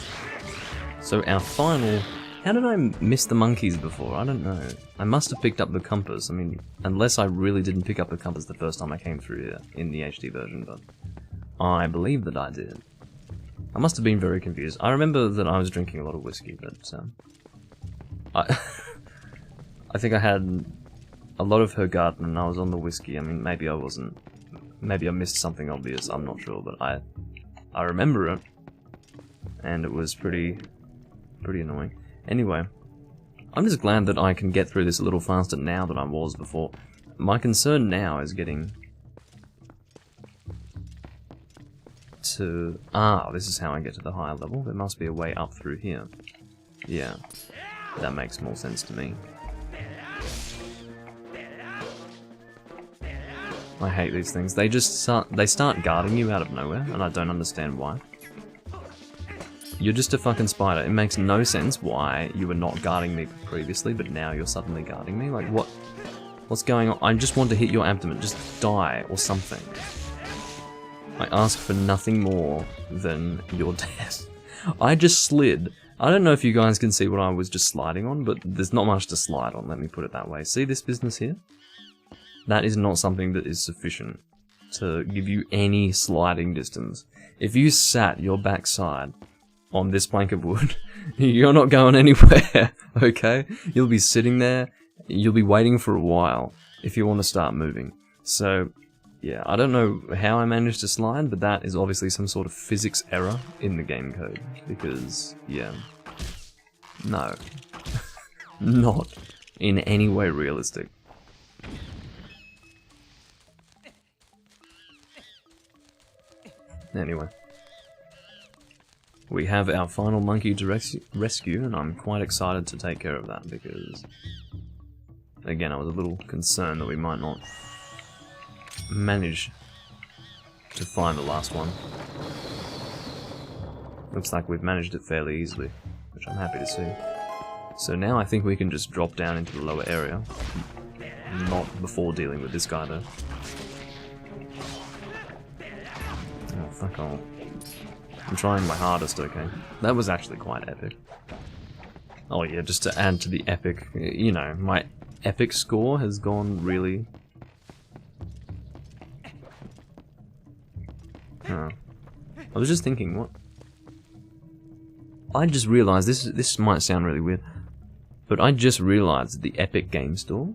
So our final... how did I miss the monkeys before? I don't know. I must have picked up the compass. I mean, unless I really didn't pick up the compass the first time I came through here in the HD version, but I believe that I did. I must have been very confused. I remember that I was drinking a lot of whiskey, but I think I had a lot of her garden and I was on the whiskey. I mean, maybe I wasn't. Maybe I missed something obvious. I'm not sure, but I remember it, and it was pretty annoying. Anyway, I'm just glad that I can get through this a little faster now than I was before. My concern now is getting to... ah, this is how I get to the higher level. There must be a way up through here. Yeah, that makes more sense to me. I hate these things. They just start guarding you out of nowhere, and I don't understand why. You're just a fucking spider. It makes no sense why you were not guarding me previously, but now you're suddenly guarding me. Like, what's going on? I just want to hit your abdomen. Just die or something. I ask for nothing more than your death. I just slid. I don't know if you guys can see what I was just sliding on, but there's not much to slide on, let me put it that way. See this business here? That is not something that is sufficient to give you any sliding distance. If you sat your backside on this plank of wood, you're not going anywhere, okay? You'll be sitting there, you'll be waiting for a while if you want to start moving. So, yeah, I don't know how I managed to slide, but that is obviously some sort of physics error in the game code, because, yeah, no, not in any way realistic. Anyway. We have our final monkey to rescue, and I'm quite excited to take care of that, because, again, I was a little concerned that we might not manage to find the last one. Looks like we've managed it fairly easily, which I'm happy to see. So now I think we can just drop down into the lower area, not before dealing with this guy though. Oh, fuck off. I'm trying my hardest, okay? That was actually quite epic. Oh yeah, just to add to the epic, you know, my epic score has gone really... Huh. I was just thinking, what? I just realized, this might sound really weird, but I just realized that the Epic Game Store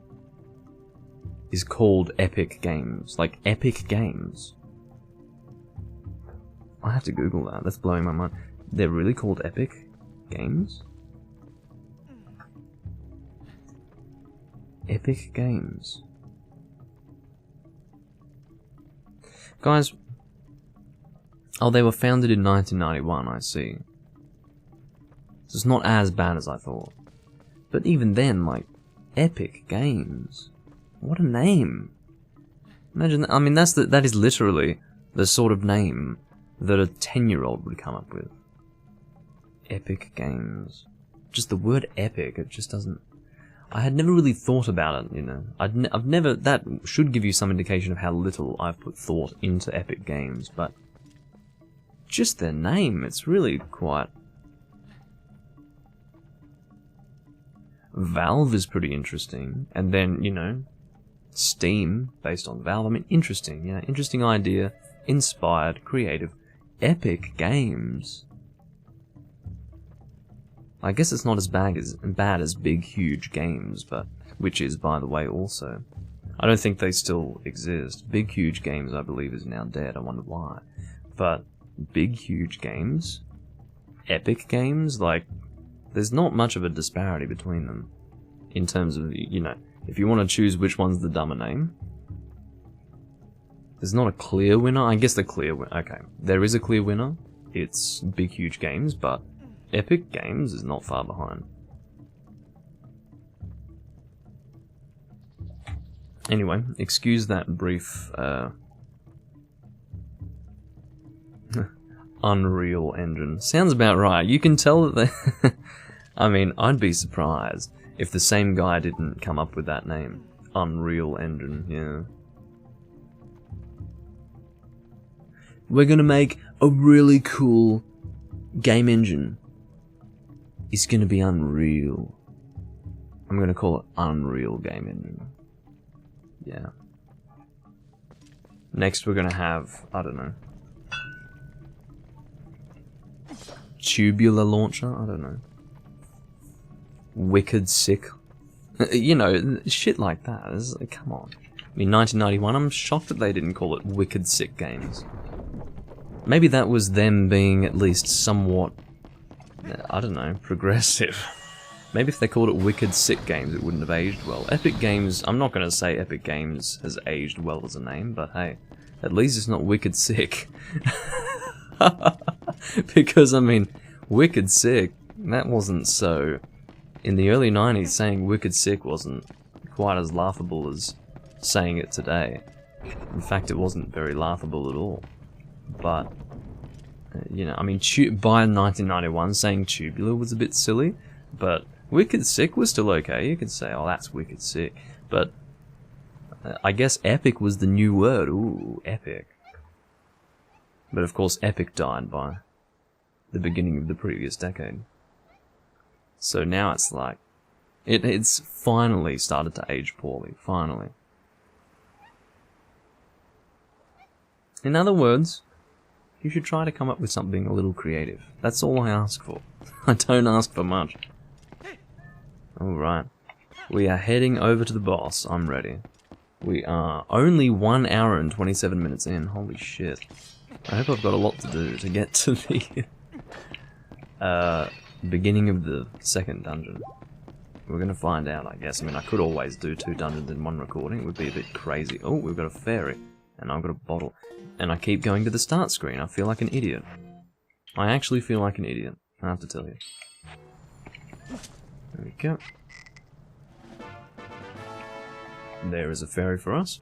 is called Epic Games. Like, Epic Games. I have to Google that, that's blowing my mind. They're really called Epic Games? Epic Games. Guys, oh, they were founded in 1991, I see. So it's not as bad as I thought. But even then, like, Epic Games. What a name. Imagine that. I mean, that is literally the sort of name that a 10-year-old would come up with. Epic Games. Just the word epic, it just doesn't... I had never really thought about it, you know. I've never... That should give you some indication of how little I've put thought into Epic Games, but... just their name, it's really quite... Valve is pretty interesting, and then, you know, Steam, based on Valve, I mean, interesting, yeah, interesting idea, inspired, creative, Epic Games. I guess it's not as bad as Big Huge Games, but which is, by the way, also. I don't think they still exist. Big Huge Games, I believe, is now dead. I wonder why. But Big Huge Games, Epic Games, like, there's not much of a disparity between them in terms of, you know, if you want to choose which one's the dumber name. There's not a clear winner. I guess the clear winner. Okay, there is a clear winner. It's Big Huge Games, but Epic Games is not far behind. Anyway, excuse that brief Unreal Engine. Sounds about right. You can tell that they... I mean, I'd be surprised if the same guy didn't come up with that name. Unreal Engine, yeah. We're gonna make a really cool game engine. It's gonna be Unreal. I'm gonna call it Unreal Game Engine. Yeah. Next we're gonna have, I don't know, Tubular Launcher? I don't know. Wicked Sick? You know, shit like that. Come on. I mean, 1991, I'm shocked that they didn't call it Wicked Sick Games. Maybe that was them being at least somewhat, I don't know, progressive. Maybe if they called it Wicked Sick Games, it wouldn't have aged well. Epic Games, I'm not going to say Epic Games has aged well as a name, but hey, at least it's not Wicked Sick. Because, I mean, Wicked Sick, that wasn't so... In the early 90s, saying Wicked Sick wasn't quite as laughable as saying it today. In fact, it wasn't very laughable at all. But, you know, I mean, by 1991, saying tubular was a bit silly, but Wicked Sick was still okay. You could say, oh, that's Wicked Sick. But I guess epic was the new word. Ooh, epic. But of course, epic died by the beginning of the previous decade. So now it's like, it's finally started to age poorly. Finally. In other words, you should try to come up with something a little creative. That's all I ask for. I don't ask for much. Alright. We are heading over to the boss. I'm ready. We are only 1 hour and 27 minutes in. Holy shit. I hope I've got a lot to do to get to the beginning of the second dungeon. We're gonna find out, I guess. I mean, I could always do 2 dungeons in one recording. It would be a bit crazy. Oh, we've got a fairy. And I've got a bottle. And I keep going to the start screen. I feel like an idiot. I actually feel like an idiot. I have to tell you. There we go. There is a fairy for us.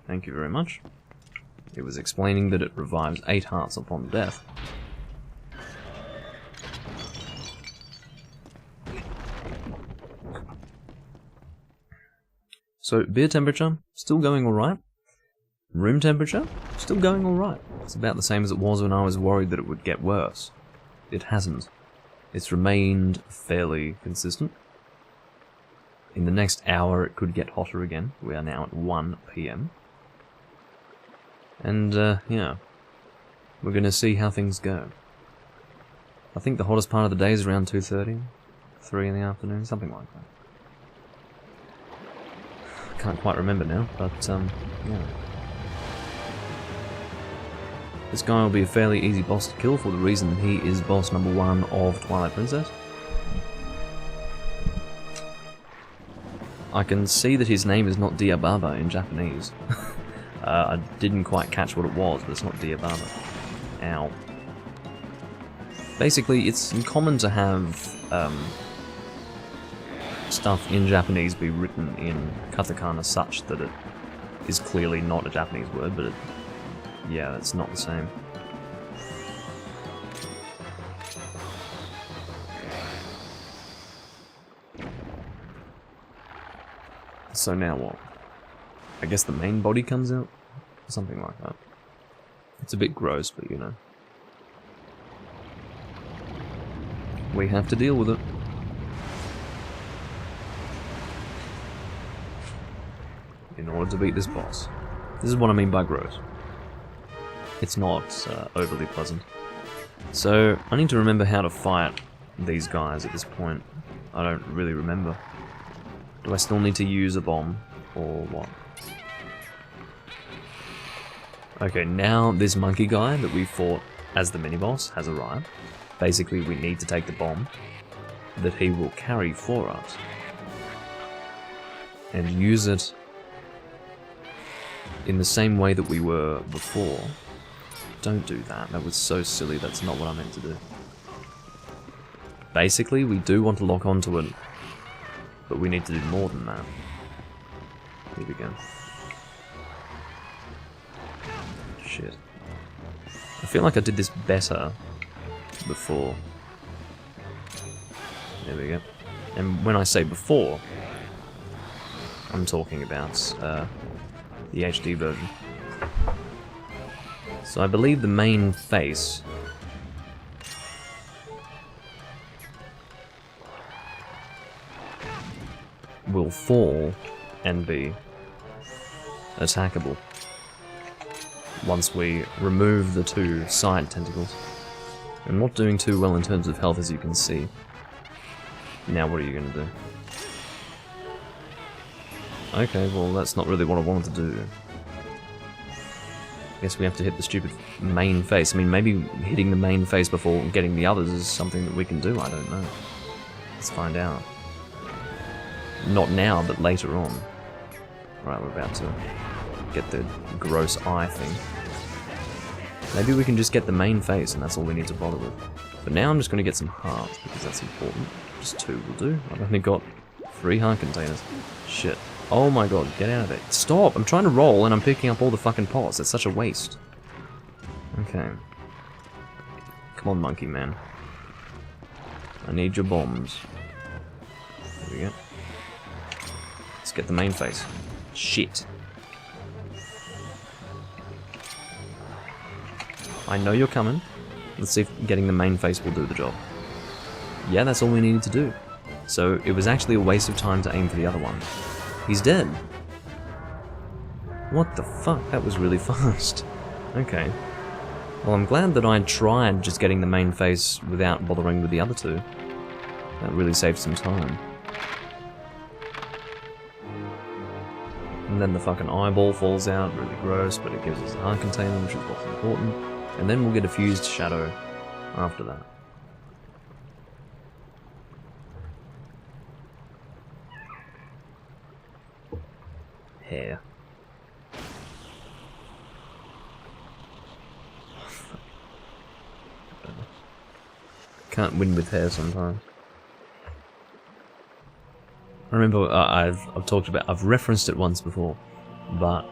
Thank you very much. It was explaining that it revives 8 hearts upon death. So, beer temperature, still going alright. Room temperature, still going alright. It's about the same as it was when I was worried that it would get worse. It hasn't. It's remained fairly consistent. In the next hour it could get hotter again. We are now at 1 PM. And, yeah. We're gonna see how things go. I think the hottest part of the day is around 2:30, 3 in the afternoon, something like that. I can't quite remember now, but, yeah. This guy will be a fairly easy boss to kill for the reason he is boss number 1 of Twilight Princess. I can see that his name is not Diababa in Japanese. I didn't quite catch what it was, but it's not Diababa. Ow. Basically, it's common to have stuff in Japanese be written in katakana such that it is clearly not a Japanese word, but yeah, it's not the same. So now what? I guess the main body comes out? Something like that. It's a bit gross, but you know. We have to deal with it. In order to beat this boss. This is what I mean by gross. It's not overly pleasant. So, I need to remember how to fight these guys at this point. I don't really remember. Do I still need to use a bomb? Or what? Okay, now this monkey guy that we fought as the mini-boss has arrived. Basically, we need to take the bomb that he will carry for us. And use it in the same way that we were before. Don't do that. That was so silly. That's not what I meant to do. Basically, we do want to lock onto it, but we need to do more than that. Here we go. Shit. I feel like I did this better before. There we go. And when I say before, I'm talking about the HD version. So I believe the main face will fall and be attackable once we remove the two side tentacles. I'm not doing too well in terms of health, as you can see. Now what are you going to do? Okay, well that's not really what I wanted to do. I guess we have to hit the stupid main face. I mean, maybe hitting the main face before getting the others is something that we can do, I don't know. Let's find out. Not now, but later on. Right, we're about to get the gross eye thing. Maybe we can just get the main face and that's all we need to bother with. But now I'm just going to get some hearts, because that's important. Just 2 will do. I've only got 3 heart containers. Shit. Oh my god, get out of it. Stop! I'm trying to roll and I'm picking up all the fucking pots. It's such a waste. Okay. Come on, monkey man. I need your bombs. There we go. Let's get the main face. Shit. I know you're coming. Let's see if getting the main face will do the job. Yeah, that's all we needed to do. So it was actually a waste of time to aim for the other one. He's dead. What the fuck? That was really fast. Okay. Well, I'm glad that I tried just getting the main face without bothering with the other 2. That really saved some time. And then the fucking eyeball falls out, really gross, but it gives us a heart container, which is what's important. And then we'll get a fused shadow after that. Hair. Can't win with hair sometimes. I remember I've talked about, I've referenced it once before, but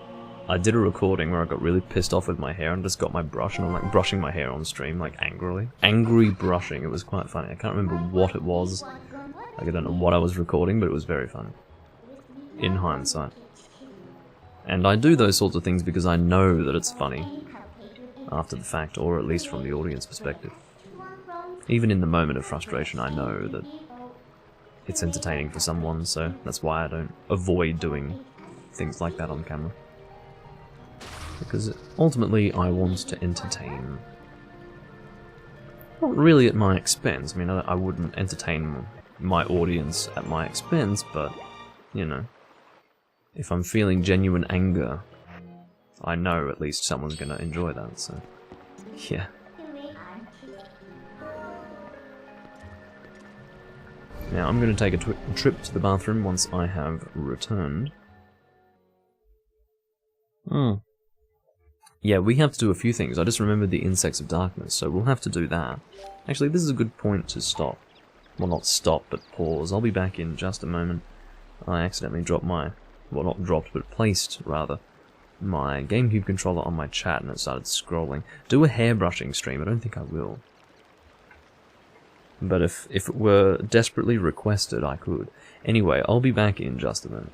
I did a recording where I got really pissed off with my hair and just got my brush and I'm like brushing my hair on stream, like angrily. Angry brushing, it was quite funny. I can't remember what it was. Like I don't know what I was recording, but it was very funny. In hindsight. And I do those sorts of things because I know that it's funny after the fact, or at least from the audience perspective. Even in the moment of frustration, I know that it's entertaining for someone, so that's why I don't avoid doing things like that on camera. Because ultimately I want to entertain. Not really at my expense. I mean, I wouldn't entertain my audience at my expense, but, you know. If I'm feeling genuine anger, I know at least someone's gonna enjoy that, so... yeah. Now, I'm gonna take a trip to the bathroom once I have returned. Yeah, we have to do a few things. I just remembered the Insects of Darkness, so we'll have to do that. Actually, this is a good point to stop. Well, not stop, but pause. I'll be back in just a moment. I accidentally dropped my... well, not dropped, but placed, rather, my GameCube controller on my chat and it started scrolling. Do a hairbrushing stream, I don't think I will. But if it were desperately requested, I could. Anyway, I'll be back in just a minute.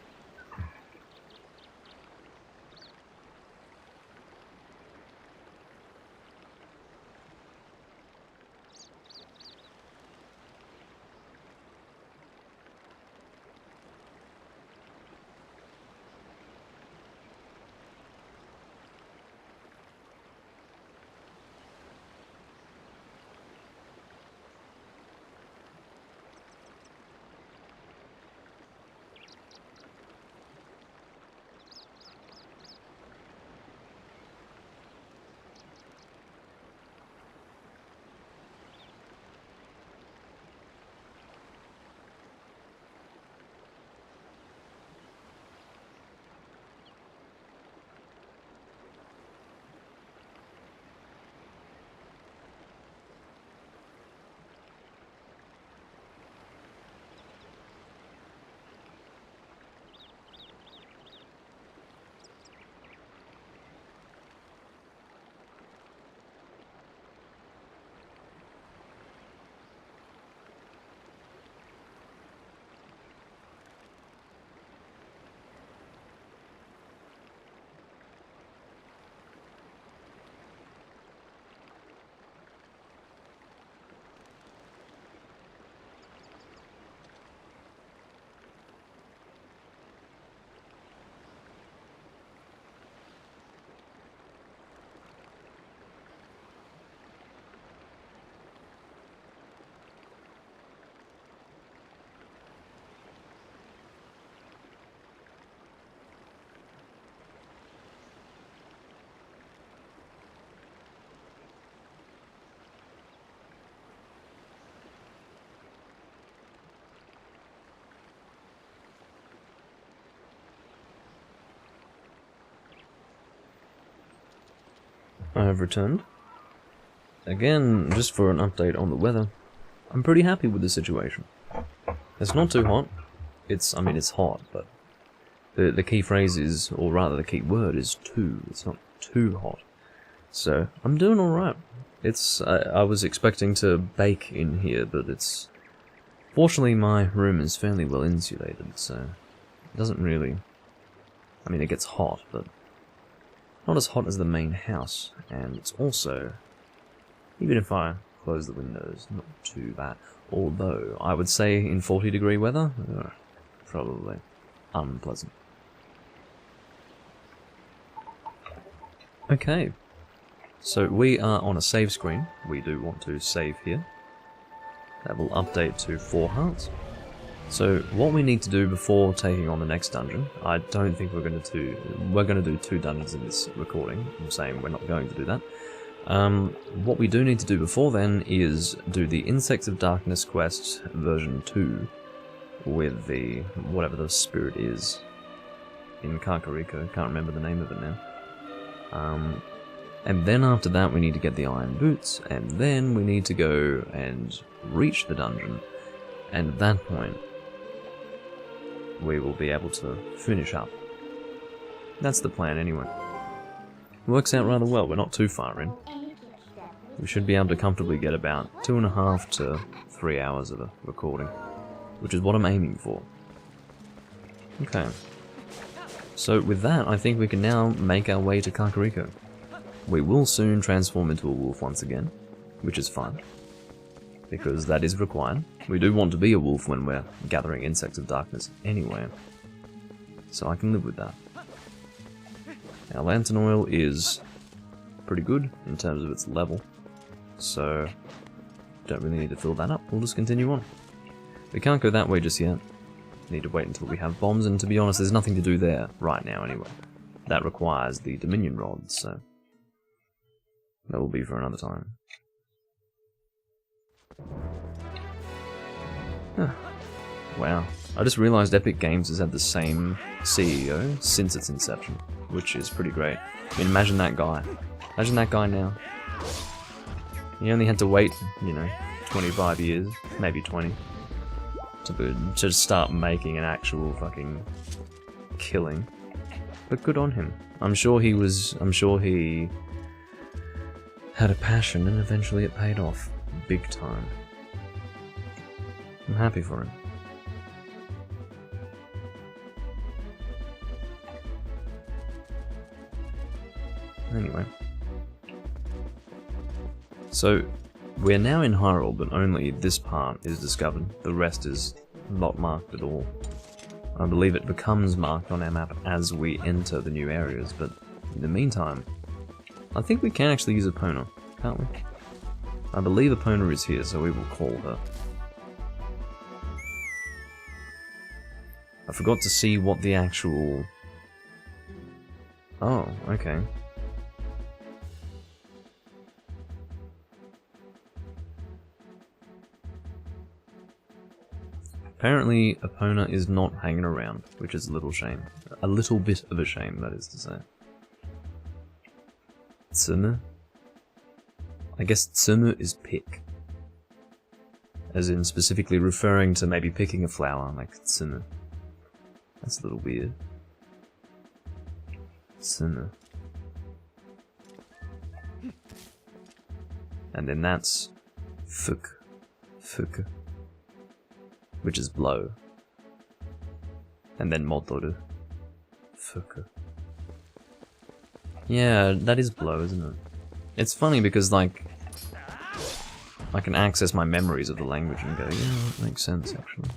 I have returned. Again, just for an update on the weather, I'm pretty happy with the situation. It's not too hot. I mean, it's hot, but the key phrase is, or rather the key word is too. It's not too hot. So, I'm doing alright. I was expecting to bake in here, but fortunately my room is fairly well insulated, so it doesn't really, I mean, it gets hot, but not as hot as the main house, and it's also, even if I close the windows, not too bad. Although, I would say in 40-degree weather, probably unpleasant. Okay, so we are on a save screen. We do want to save here. That will update to 4 hearts. So what we need to do before taking on the next dungeon, I don't think we're going to do 2 dungeons in this recording. I'm saying we're not going to do that. What we do need to do before then is do the Insects of Darkness quest version 2 with the whatever the spirit is in Kakariko. Can't remember the name of it now. And then after that we need to get the iron boots, and then we need to go and reach the dungeon, and at that point we will be able to finish up. That's the plan anyway. Works out rather well, we're not too far in. We should be able to comfortably get about 2.5 to 3 hours of a recording, which is what I'm aiming for. Okay. So with that, I think we can now make our way to Kakariko. We will soon transform into a wolf once again, which is fine, because that is required. We do want to be a wolf when we're gathering Insects of Darkness anyway, so I can live with that. Our lantern oil is pretty good in terms of its level, so don't really need to fill that up. We'll just continue on. We can't go that way just yet. Need to wait until we have bombs, and to be honest, there's nothing to do there right now anyway. That requires the Dominion rods, so that will be for another time. Wow. I just realized Epic Games has had the same CEO since its inception, which is pretty great. I mean, imagine that guy. Imagine that guy now. He only had to wait, 25 years, maybe 20, to start making an actual fucking killing. But good on him. I'm sure he had a passion, and eventually it paid off. Big time. I'm happy for him. Anyway. So, we're now in Hyrule, but only this part is discovered. The rest is not marked at all. I believe it becomes marked on our map as we enter the new areas, but in the meantime, I think we can actually use Epona, can't we? I believe Epona is here, so we will call her. I forgot to see what the actual... Oh, okay. Apparently, Epona is not hanging around, which is a little shame. A little bit of a shame, that is to say. Tsumu? I guess Tsumu is pick. As in specifically referring to maybe picking a flower, like Tsumu. That's a little weird. Tsumu. And then that's Fuku. Fuku. Which is blow. And then Motoru. Fuku. Yeah, that is blow, isn't it? It's funny because, like, I can access my memories of the language and go, yeah, that makes sense, actually.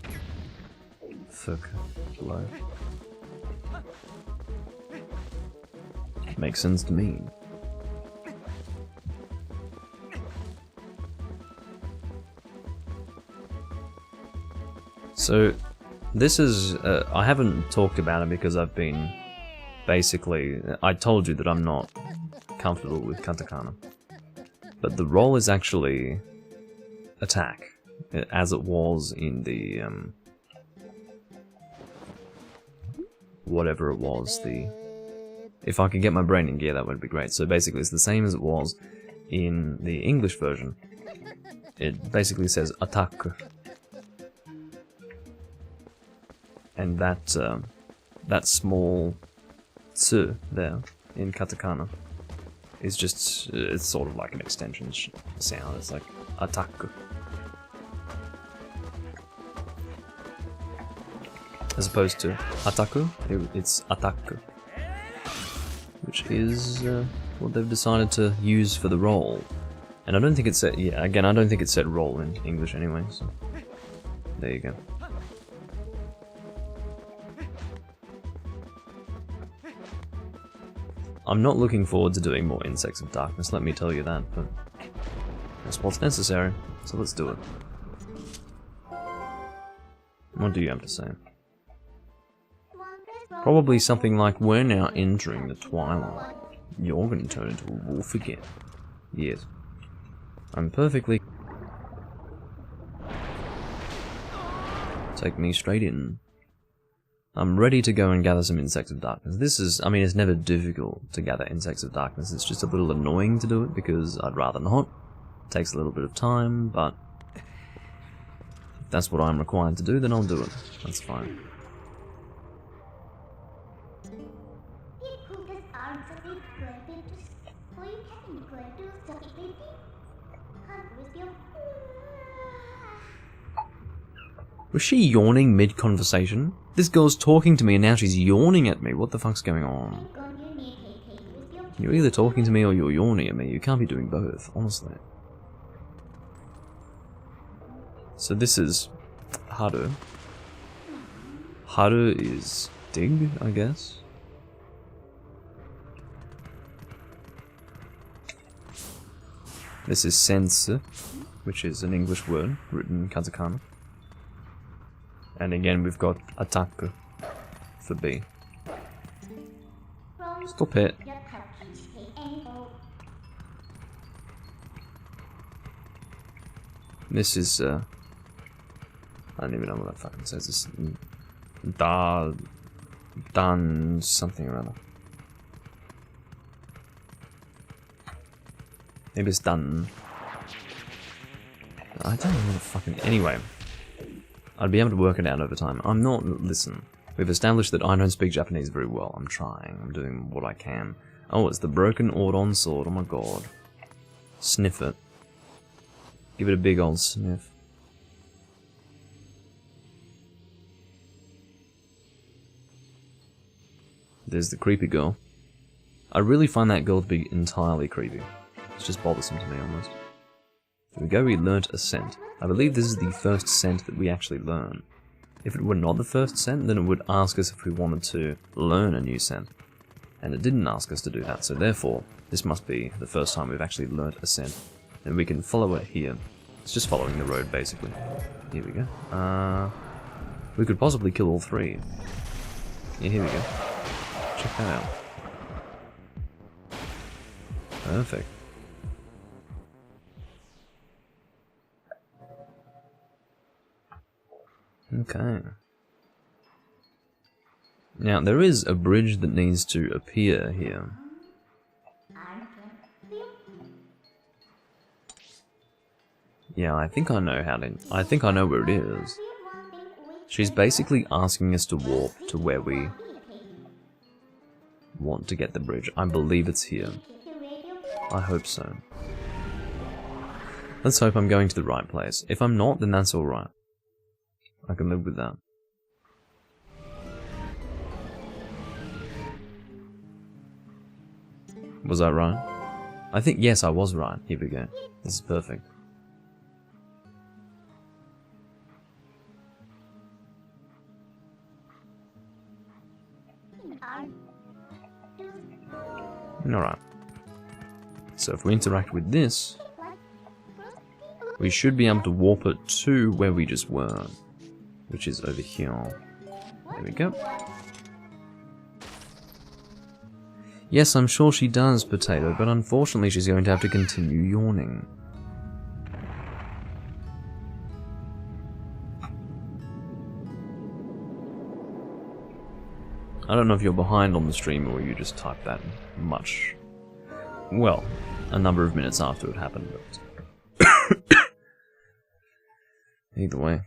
Fuku. Blow. Makes sense to me. So, this is, I haven't talked about it because I've been, basically, I told you that I'm not comfortable with katakana. But the role is actually attack, as it was in the, whatever it was, the If I could get my brain in gear, that would be great. So basically it's the same as it was in the English version. It basically says attack. And that small tsu there in katakana is just, it's sort of like an extension sound. It's like attack. As opposed to ataku, it's attack. Which is what they've decided to use for the roll. And I don't think it said, yeah, again, I don't think it said roll in English anyway, so there you go. I'm not looking forward to doing more Insects of Darkness, let me tell you that, but that's what's necessary, so let's do it. What do you have to say? Probably something like, we're now entering the Twilight. You're going to turn into a wolf again. Yes. I'm perfectly... Take me straight in. I'm ready to go and gather some Insects of Darkness. This is, I mean, it's never difficult to gather Insects of Darkness. It's just a little annoying to do it because I'd rather not. It takes a little bit of time, but if that's what I'm required to do, then I'll do it. That's fine. Was she yawning mid-conversation? This girl's talking to me and now she's yawning at me. What the fuck's going on? You're either talking to me or you're yawning at me. You can't be doing both, honestly. So this is Haru. Haru is dig, I guess. This is sense, which is an English word written in katakana. And again, we've got attack for B. Stop it. This is, I don't even know what that fucking says. This Dan something or other. Maybe it's done. I don't know what the fucking... Anyway. I'd be able to work it out over time. I'm not... Listen. We've established that I don't speak Japanese very well. I'm trying. I'm doing what I can. Oh, it's the broken Ordon sword. Oh my god. Sniff it. Give it a big old sniff. There's the creepy girl. I really find that girl to be entirely creepy. It's just bothersome to me almost. Here we go, we learnt a scent. I believe this is the first scent that we actually learn. If it were not the first scent, then it would ask us if we wanted to learn a new scent. And it didn't ask us to do that, so therefore, this must be the first time we've actually learnt a scent. And we can follow it here. It's just following the road, basically. Here we go. We could possibly kill all three. Yeah, here we go. Check that out. Perfect. Okay. Now, there is a bridge that needs to appear here. Yeah, I think I know how to... I think I know where it is. She's basically asking us to warp to where we want to get the bridge. I believe it's here. I hope so. Let's hope I'm going to the right place. If I'm not, then that's alright. I can live with that. Was I right? I think, yes, I was right. Here we go. This is perfect. Alright. So if we interact with this, we should be able to warp it to where we just were, which is over here. There we go. Yes, I'm sure she does, Potato, but unfortunately she's going to have to continue yawning. I don't know if you're behind on the stream or you just typed that much, well, a number of minutes after it happened, but either way.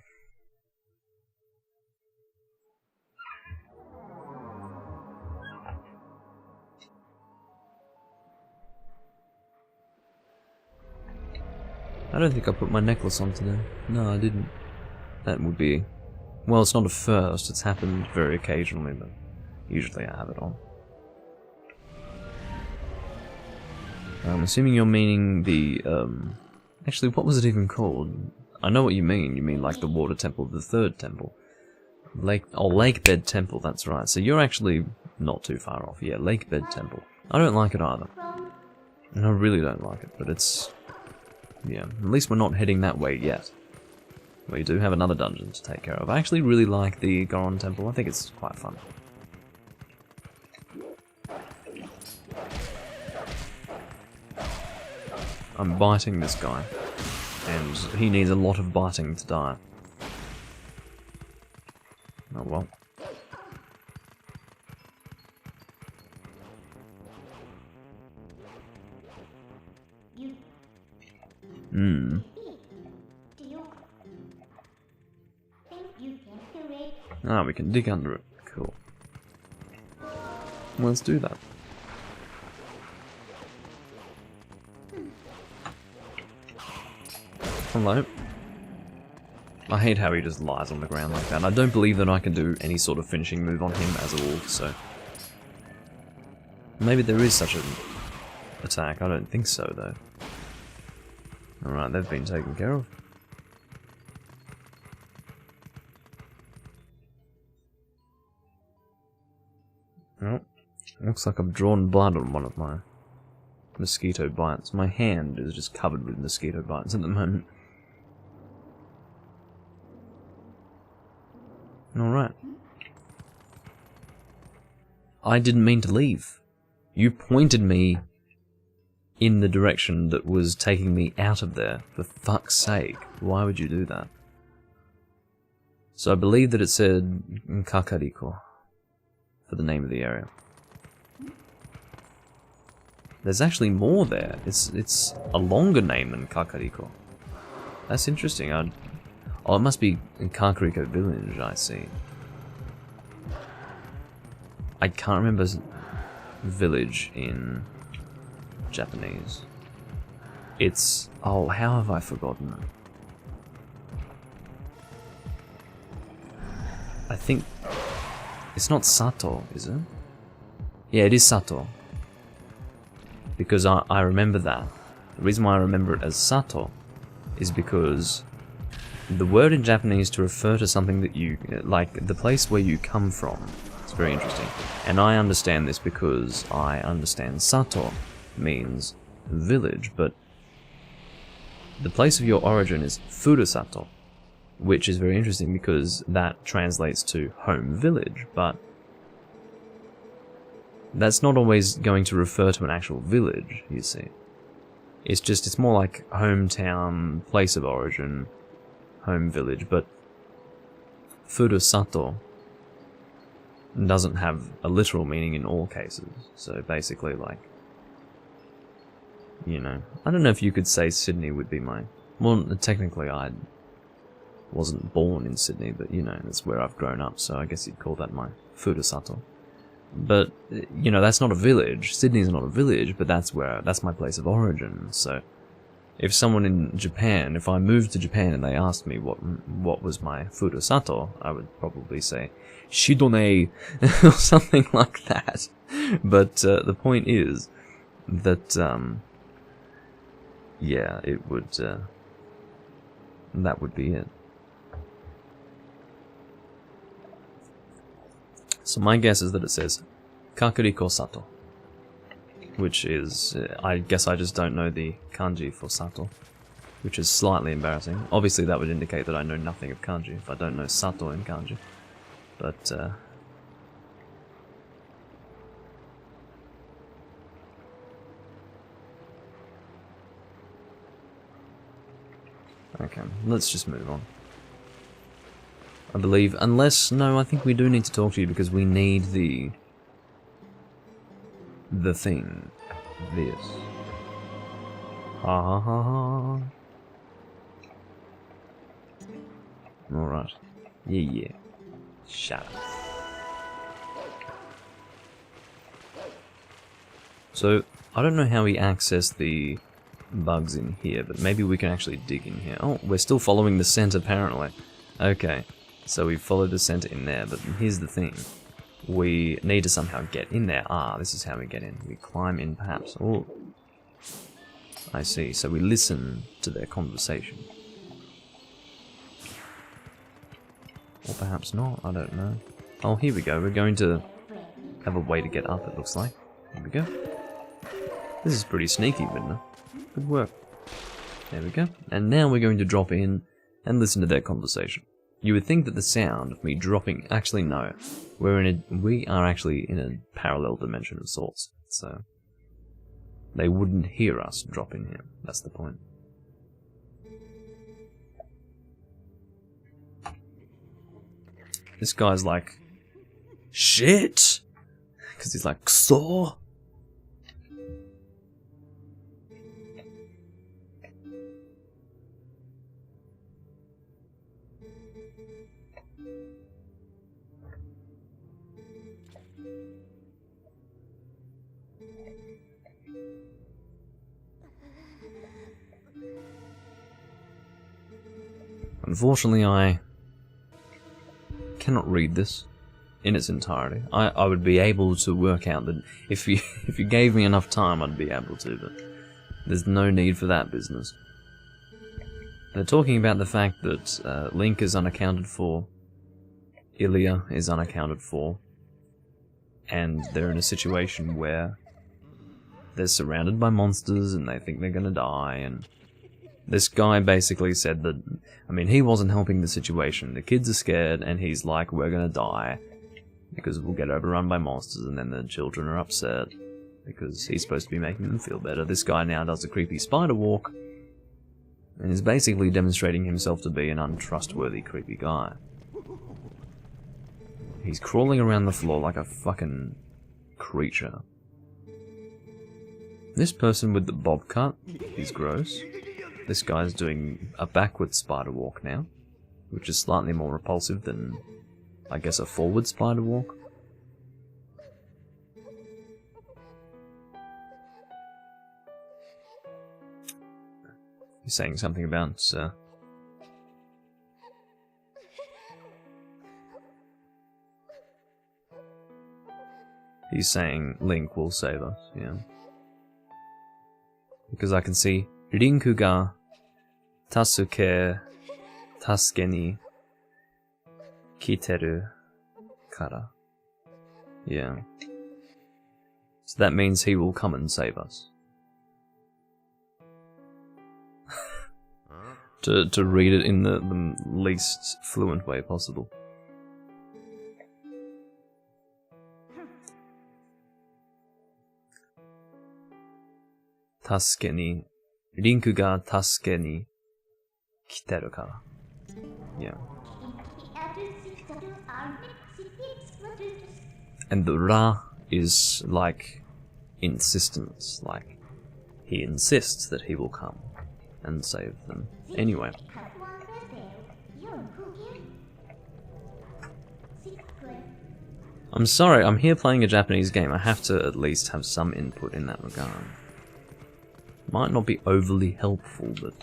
I don't think I put my necklace on today. No, I didn't. That would be... Well, it's not a first, it's happened very occasionally, but usually I have it on. I'm assuming you're meaning the, Actually, what was it even called? I know what you mean. You mean like the water temple, the third temple. Lake Bed Temple, that's right. So you're actually not too far off. Yeah, Lake Bed Temple. I don't like it either. And I really don't like it, but it's... Yeah, at least we're not heading that way yet. We do have another dungeon to take care of. I actually really like the Goron Temple. I think it's quite fun. I'm biting this guy, and he needs a lot of biting to die. Oh well. Hmm. Ah, we can dig under it. Cool. Well, let's do that. Hello. I hate how he just lies on the ground like that. I don't believe that I can do any sort of finishing move on him as a wolf, so... Maybe there is such an attack. I don't think so, though. Alright, they've been taken care of. Oh, looks like I've drawn blood on one of my mosquito bites. My hand is just covered with mosquito bites at the moment. Alright. I didn't mean to leave. You pointed me in the direction that was taking me out of there. For fuck's sake. Why would you do that? So I believe that it said Kakariko for the name of the area. There's actually more there. It's a longer name than Kakariko. That's interesting. Oh, it must be in Kakariko village, I see. I can't remember village in Japanese. It's... Oh, how have I forgotten it? I think... It's not Sato, is it? Yeah, it is Sato. Because I remember that. The reason why I remember it as Sato is because the word in Japanese to refer to something that you... Like, the place where you come from. It's very interesting. And I understand this because I understand Sato means village, but the place of your origin is Furusato, which is very interesting because that translates to home village, but that's not always going to refer to an actual village, you see. It's more like hometown, place of origin, home village, but Furusato doesn't have a literal meaning in all cases. So basically, like, you know, I don't know if you could say Sydney would be my... Well, technically I wasn't born in Sydney, but, you know, that's where I've grown up, so I guess you'd call that my Furusato. But, you know, that's not a village. Sydney's not a village, but that's my place of origin, so... If someone in Japan, if I moved to Japan and they asked me what was my Furusato, I would probably say Shidone, or something like that. But the point is that, yeah, it would, that would be it. So my guess is that it says Kakariko Sato, which is, I guess I just don't know the kanji for Sato, which is slightly embarrassing. Obviously that would indicate that I know nothing of kanji if I don't know Sato in kanji, but okay, let's just move on. I believe. Unless, no, I think we do need to talk to you because we need the thing. This. Ha ha ha ha. Alright. Yeah. Shut up. So, I don't know how we access the bugs in here, but maybe we can actually dig in here. Oh, we're still following the scent apparently. Okay, so we followed the scent in there, but here's the thing. We need to somehow get in there. Ah, this is how we get in. We climb in perhaps. Oh, I see. So we listen to their conversation. Or perhaps not, I don't know. Oh, here we go. We're going to have a way to get up, it looks like. Here we go. This is pretty sneaky, Midna. Good work. There we go. And now we're going to drop in and listen to their conversation. You would think that the sound of me dropping... Actually, no. We are actually in a parallel dimension of sorts. So they wouldn't hear us drop in here. That's the point. This guy's like... Shit! Because he's like, Kso! Unfortunately, I cannot read this in its entirety. I would be able to work out that if you gave me enough time, I'd be able to, but there's no need for that business. They're talking about the fact that Link is unaccounted for, Ilia is unaccounted for, and they're in a situation where they're surrounded by monsters and they think they're gonna die, and this guy basically said that, I mean, he wasn't helping the situation. The kids are scared, and he's like, we're gonna die, because we'll get overrun by monsters, and then the children are upset, because he's supposed to be making them feel better. This guy now does a creepy spider walk, and is basically demonstrating himself to be an untrustworthy, creepy guy. He's crawling around the floor like a fucking creature. This person with the bob cut is gross. This guy's doing a backward spider walk now, which is slightly more repulsive than, I guess, a forward spider walk. He's saying something about, he's saying Link will save us, yeah. Because I can see Rinku ga Tasuke Tasuke ni Kiteru kara. Yeah. So that means he will come and save us. to read it in the least fluent way possible. Tasuke ni Rinku ga tasuke ni kiteru kara. Yeah. And the ra is like insistence, like he insists that he will come and save them. Anyway. I'm sorry, I'm here playing a Japanese game. I have to at least have some input in that regard. Might not be overly helpful, but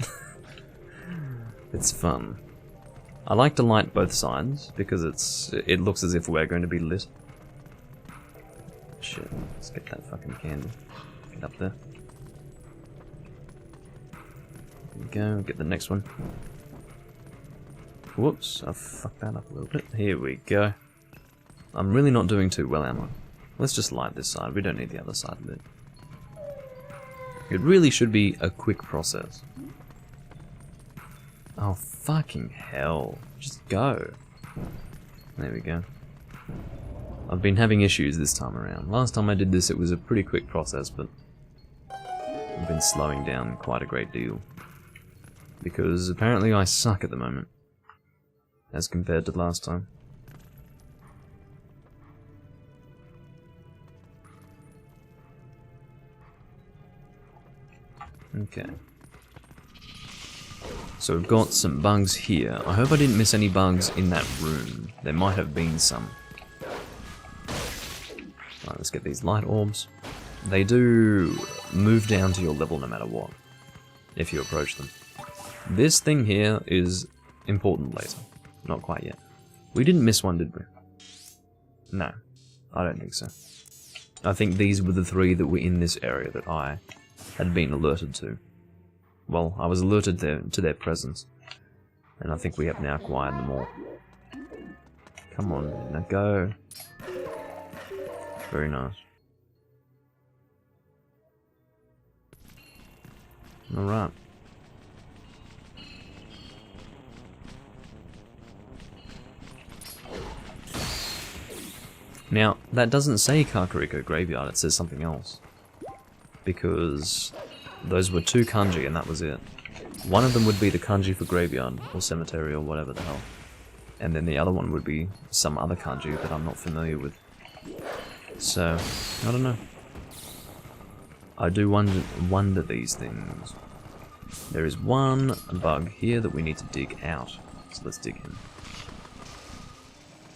it's fun. I like to light both sides because it looks as if we're going to be lit. Shit, let's get that fucking candle. Get up there. There we go, get the next one. Whoops, I fucked that up a little bit. Here we go. I'm really not doing too well, am I? Let's just light this side, we don't need the other side of it. It really should be a quick process. Oh, fucking hell. Just go. There we go. I've been having issues this time around. Last time I did this, it was a pretty quick process, but I've been slowing down quite a great deal. Because apparently I suck at the moment. as compared to last time. Okay. So we've got some bugs here. I hope I didn't miss any bugs in that room. There might have been some. Right, let's get these light orbs. They do move down to your level no matter what, if you approach them. This thing here is important later. Not quite yet. We didn't miss one, did we? No, I don't think so. I think these were the three that were in this area that I had been alerted to. Well, I was alerted to their presence, and I think we have now acquired them all. Come on, now go. Very nice. Alright. Now, that doesn't say Kakariko Graveyard, it says something else. Because those were two kanji and that was it. One of them would be the kanji for graveyard, or cemetery, or whatever the hell. And then the other one would be some other kanji that I'm not familiar with. So, I don't know. I do wonder these things. There is one bug here that we need to dig out. So let's dig in.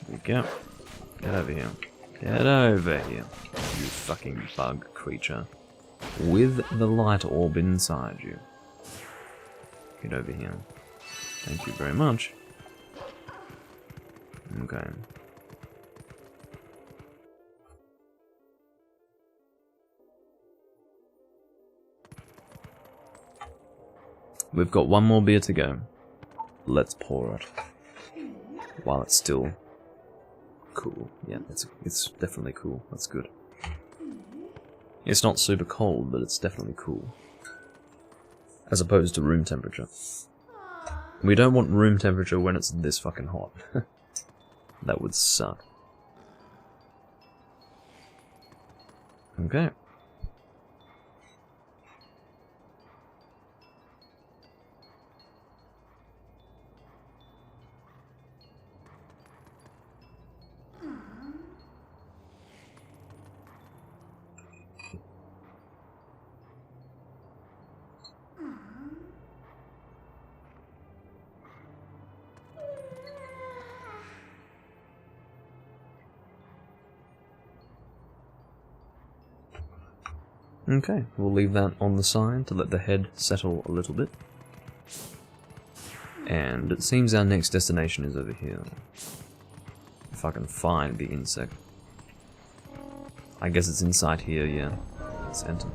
There we go. Get over here. Get over here, you fucking bug creature. With the light orb inside you. Get over here. Thank you very much. Okay. We've got one more beer to go. Let's pour it. While it's still cool. Yeah, it's definitely cool. That's good. It's not super cold, but it's definitely cool. As opposed to room temperature. We don't want room temperature when it's this fucking hot. That would suck. Okay. Okay, we'll leave that on the side to let the head settle a little bit. And it seems our next destination is over here. If I can find the insect. I guess it's inside here, yeah. Let's enter.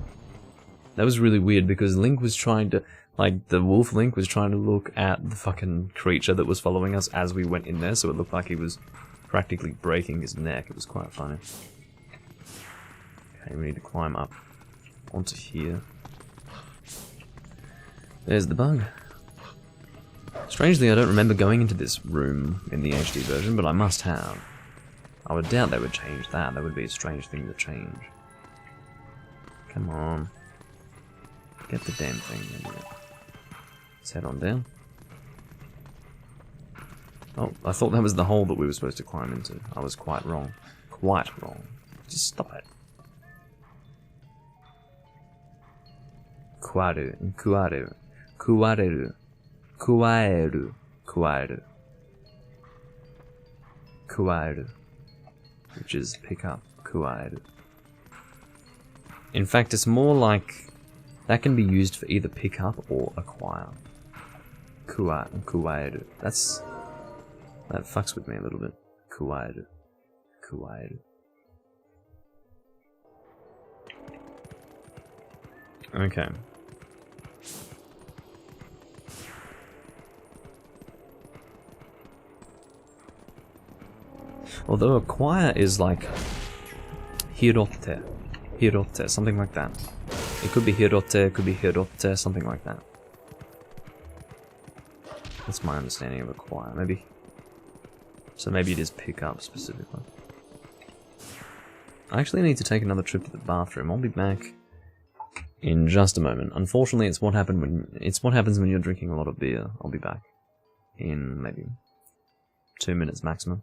That was really weird because Link was trying to, like, the wolf Link was trying to look at the fucking creature that was following us as we went in there, so it looked like he was practically breaking his neck. It was quite funny. Okay, we need to climb up onto here. There's the bug. Strangely, I don't remember going into this room in the HD version, but I must have. I would doubt they would change that. That would be a strange thing to change. Come on. Get the damn thing in here. Let's head on down. Oh, I thought that was the hole that we were supposed to climb into. I was quite wrong. Quite wrong. Just stop it. Kuaru, kuaru, kuareru, kuaeru, kuaru, kuaru, which is pick up, kuaru. In fact, it's more like that can be used for either pick up or acquire. Kuaru. That fucks with me a little bit. Kuaru, kuaru. Okay. Although acquire is like hirotte, something like that. It could be hirotte, it could be hirotte, something like that. That's my understanding of acquire. Maybe. So maybe it is pick up specifically. I actually need to take another trip to the bathroom. I'll be back in just a moment. Unfortunately, it's what happens when you're drinking a lot of beer. I'll be back in maybe 2 minutes maximum.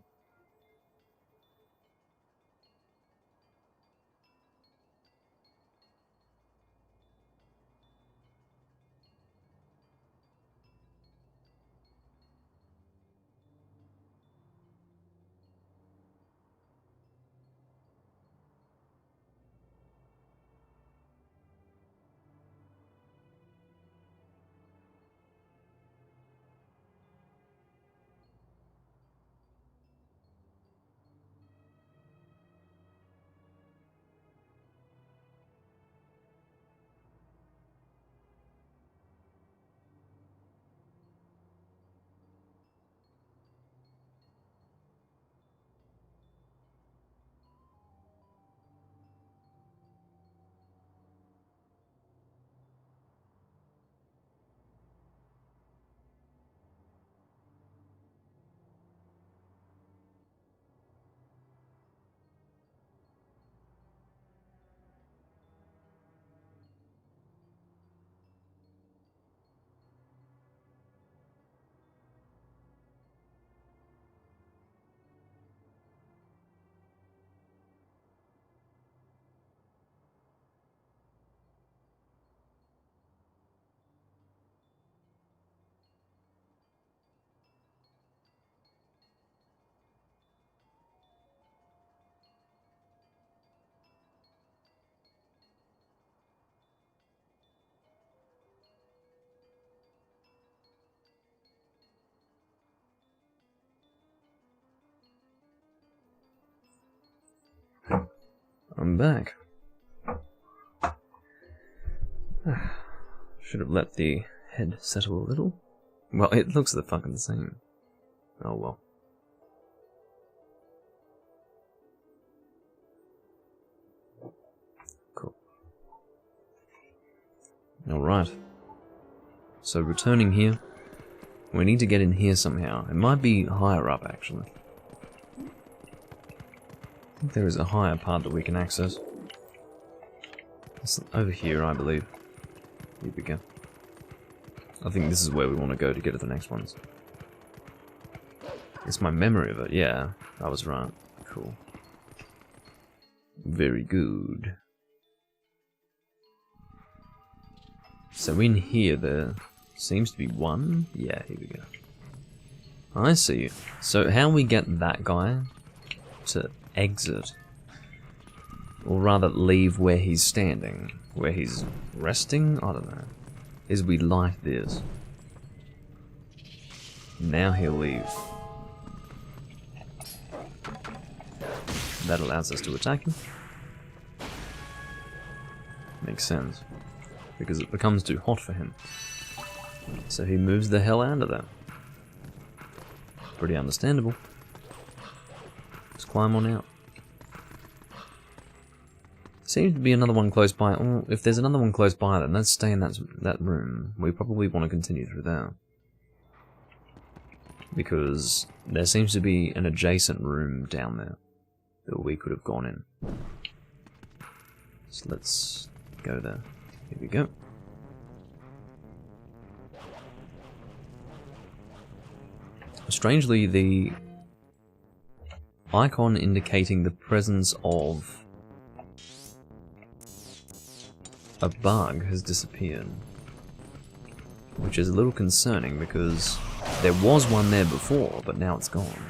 I'm back. Should have let the head settle a little. Well, it looks the fucking same. Oh well. Cool. Alright. So returning here, we need to get in here somehow. It might be higher up, actually. I think there is a higher part that we can access. It's over here, I believe. Here we go. I think this is where we want to go to get to the next ones. It's my memory of it. Yeah, I was right. Cool. Very good. So in here there seems to be one. Yeah, here we go. I see you. So how we get that guy to exit, or rather leave where he's standing, where he's resting, I don't know, is we light this. Now he'll leave. That allows us to attack him. Makes sense, because it becomes too hot for him. So he moves the hell out of there. Pretty understandable. Let's climb on out. Seems to be another one close by. Oh, if there's another one close by, then let's stay in that room. We probably want to continue through there, because there seems to be an adjacent room down there that we could have gone in. So let's go there. Here we go. Strangely, the icon indicating the presence of a bug has disappeared, which is a little concerning because there was one there before, but now it's gone.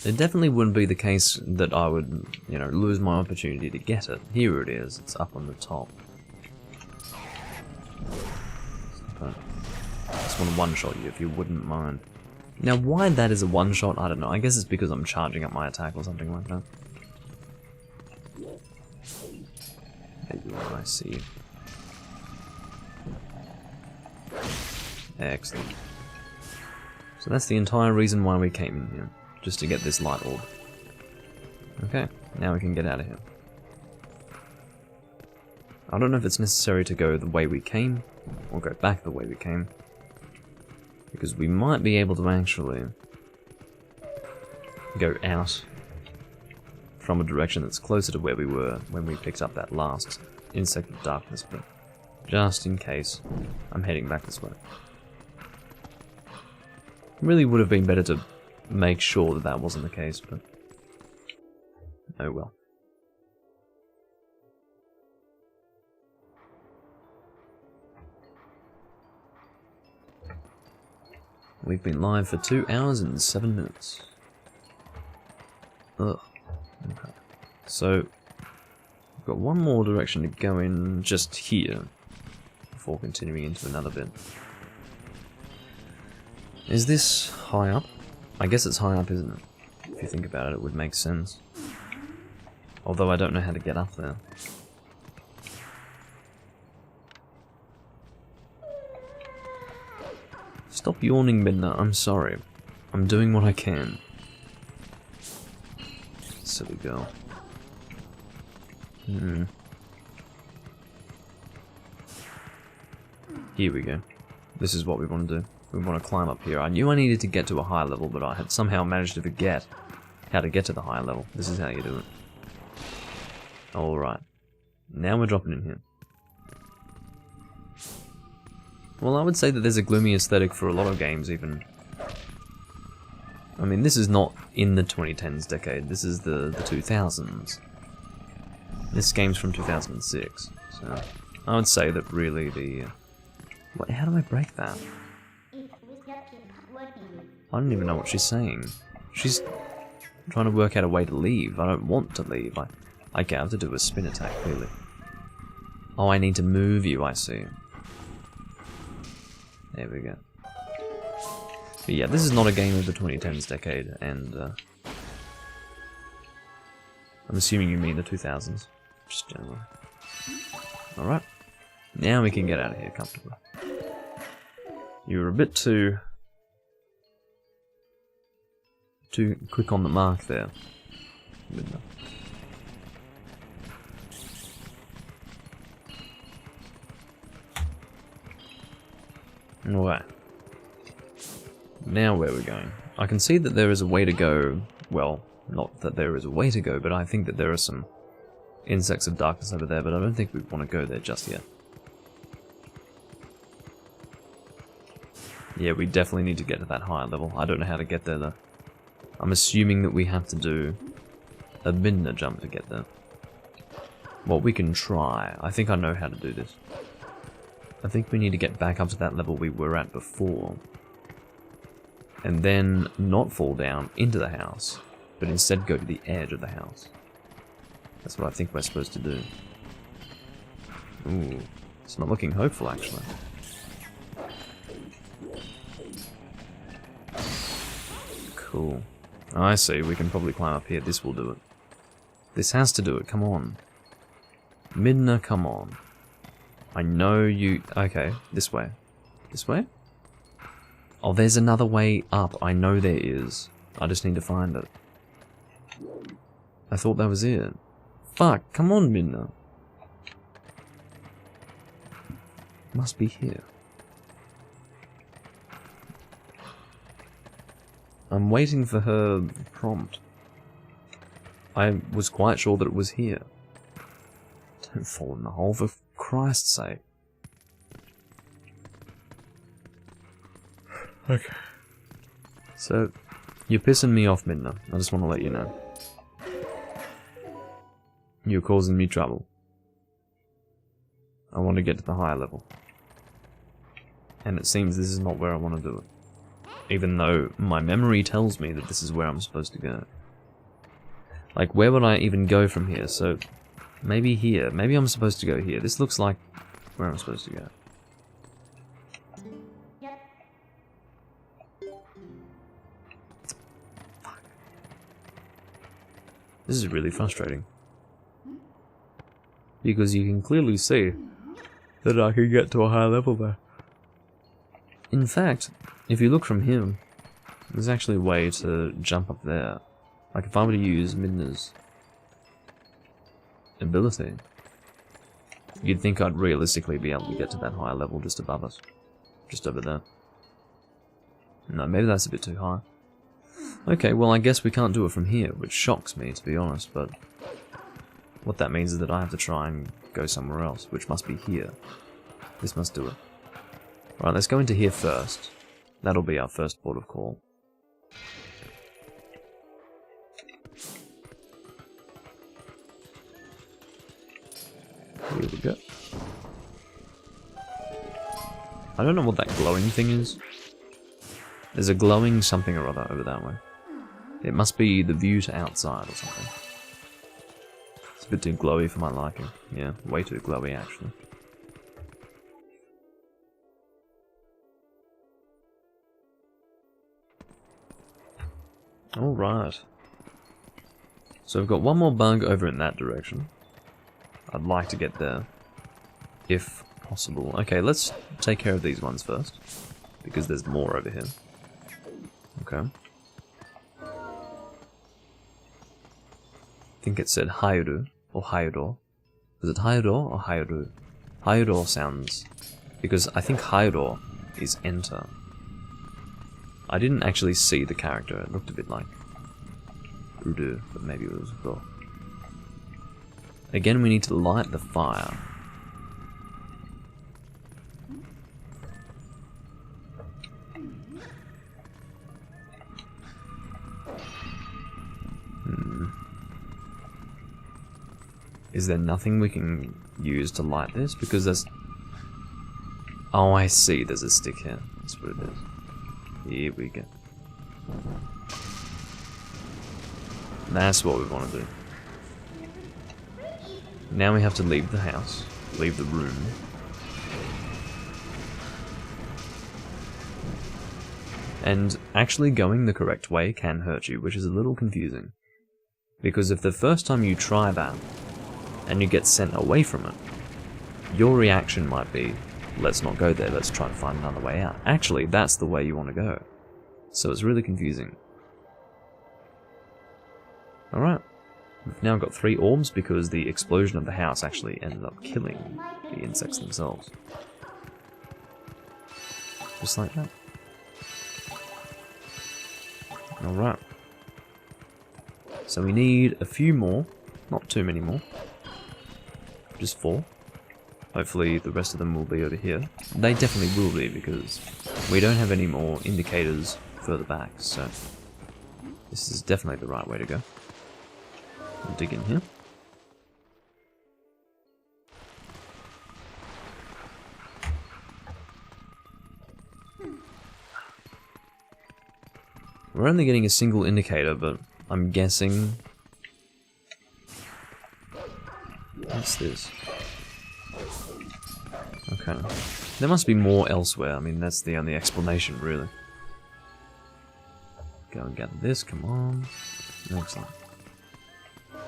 It definitely wouldn't be the case that I would, you know, lose my opportunity to get it. Here it is, it's up on the top. But I just want to one-shot you if you wouldn't mind. Now why that is a one-shot, I don't know. I guess it's because I'm charging up my attack or something like that. There you are, I see you. Excellent. So that's the entire reason why we came in here. Just to get this light orb. Okay, now we can get out of here. I don't know if it's necessary to go the way we came, or go back the way we came. Because we might be able to actually go out from a direction that's closer to where we were when we picked up that last insect of darkness, but just in case, I'm heading back this way. Really would have been better to make sure that that wasn't the case, but oh well. We've been live for 2 hours and 7 minutes. Ugh. Okay. So, we've got one more direction to go in just here before continuing into another bit. Is this high up? I guess it's high up, isn't it? If you think about it, it would make sense. Although I don't know how to get up there. Stop yawning, Midna. I'm sorry. I'm doing what I can. Silly girl. Here we go. This is what we want to do. We want to climb up here. I knew I needed to get to a high level, but I had somehow managed to forget how to get to the high level. This is how you do it. Alright. Now we're dropping in here. Well, I would say that there's a gloomy aesthetic for a lot of games, even. I mean, this is not in the 2010s decade. This is the 2000s. This game's from 2006, so I would say that really the... What, how do I break that? I don't even know what she's saying. She's trying to work out a way to leave. I don't want to leave. I have to do a spin attack, clearly. Oh, I need to move you, I see. There we go. But yeah, this is not a game of the 2010s decade, and I'm assuming you mean the 2000s, just generally. Alright, now we can get out of here comfortably. You were a bit too quick on the mark there. Alright. Now where we're going. I can see that there is a way to go. Well, not that there is a way to go, but I think that there are some insects of darkness over there, but I don't think we want to go there just yet. Yeah, we definitely need to get to that higher level. I don't know how to get there though. I'm assuming that we have to do a midna jump to get there. Well, we can try. I think I know how to do this. I think we need to get back up to that level we were at before. And then not fall down into the house, but instead go to the edge of the house. That's what I think we're supposed to do. Ooh, it's not looking hopeful actually. Cool. I see, we can probably climb up here. This will do it. This has to do it, come on. Midna, come on. I know you... Okay, this way. This way? Oh, there's another way up. I know there is. I just need to find it. I thought that was it. Fuck, come on, Midna. Must be here. I'm waiting for her prompt. I was quite sure that it was here. Don't fall in the hole, for Christ's sake. Okay. So, you're pissing me off, Midna. I just want to let you know. You're causing me trouble. I want to get to the higher level. And it seems this is not where I want to do it. Even though my memory tells me that this is where I'm supposed to go. Like, where would I even go from here? So, maybe here. Maybe I'm supposed to go here. This looks like where I'm supposed to go. Fuck. This is really frustrating. Because you can clearly see that I can get to a higher level there. In fact, if you look from here, there's actually a way to jump up there. Like if I were to use Midna's ability, you'd think I'd realistically be able to get to that higher level just above us. Just over there. No, maybe that's a bit too high. Okay, well I guess we can't do it from here, which shocks me to be honest, but what that means is that I have to try and go somewhere else, which must be here. This must do it. Right, let's go into here first. That'll be our first port of call. Here we go. I don't know what that glowing thing is. There's a glowing something or other over that way. It must be the view to outside or something. It's a bit too glowy for my liking. Yeah, way too glowy actually. Alright. So we've got one more bug over in that direction. I'd like to get there, if possible. Okay, let's take care of these ones first, because there's more over here. Okay. I think it said Hayuru, or Hayuro. Is it Hayuro or Hayuru? Hayuro sounds... because I think Hayuro is enter. I didn't actually see the character, it looked a bit like Udu, but maybe it was Go. Again, we need to light the fire. Is there nothing we can use to light this? Because there's... oh, I see, there's a stick here. That's what it is. Here we go. That's what we want to do. Now we have to leave the house, leave the room. And actually going the correct way can hurt you, which is a little confusing. Because if the first time you try that, and you get sent away from it, your reaction might be, let's not go there, let's try to find another way out. Actually, that's the way you want to go. So it's really confusing. Alright. We've now got 3 orbs because the explosion of the house actually ended up killing the insects themselves. Just like that. Alright. So we need a few more, not too many more. Just 4. Hopefully the rest of them will be over here. They definitely will be because we don't have any more indicators further back, so this is definitely the right way to go. We'll dig in here. We're only getting a single indicator, but I'm guessing... what's this? Okay. There must be more elsewhere. I mean, that's the only explanation, really. Go and gather this, come on. Excellent.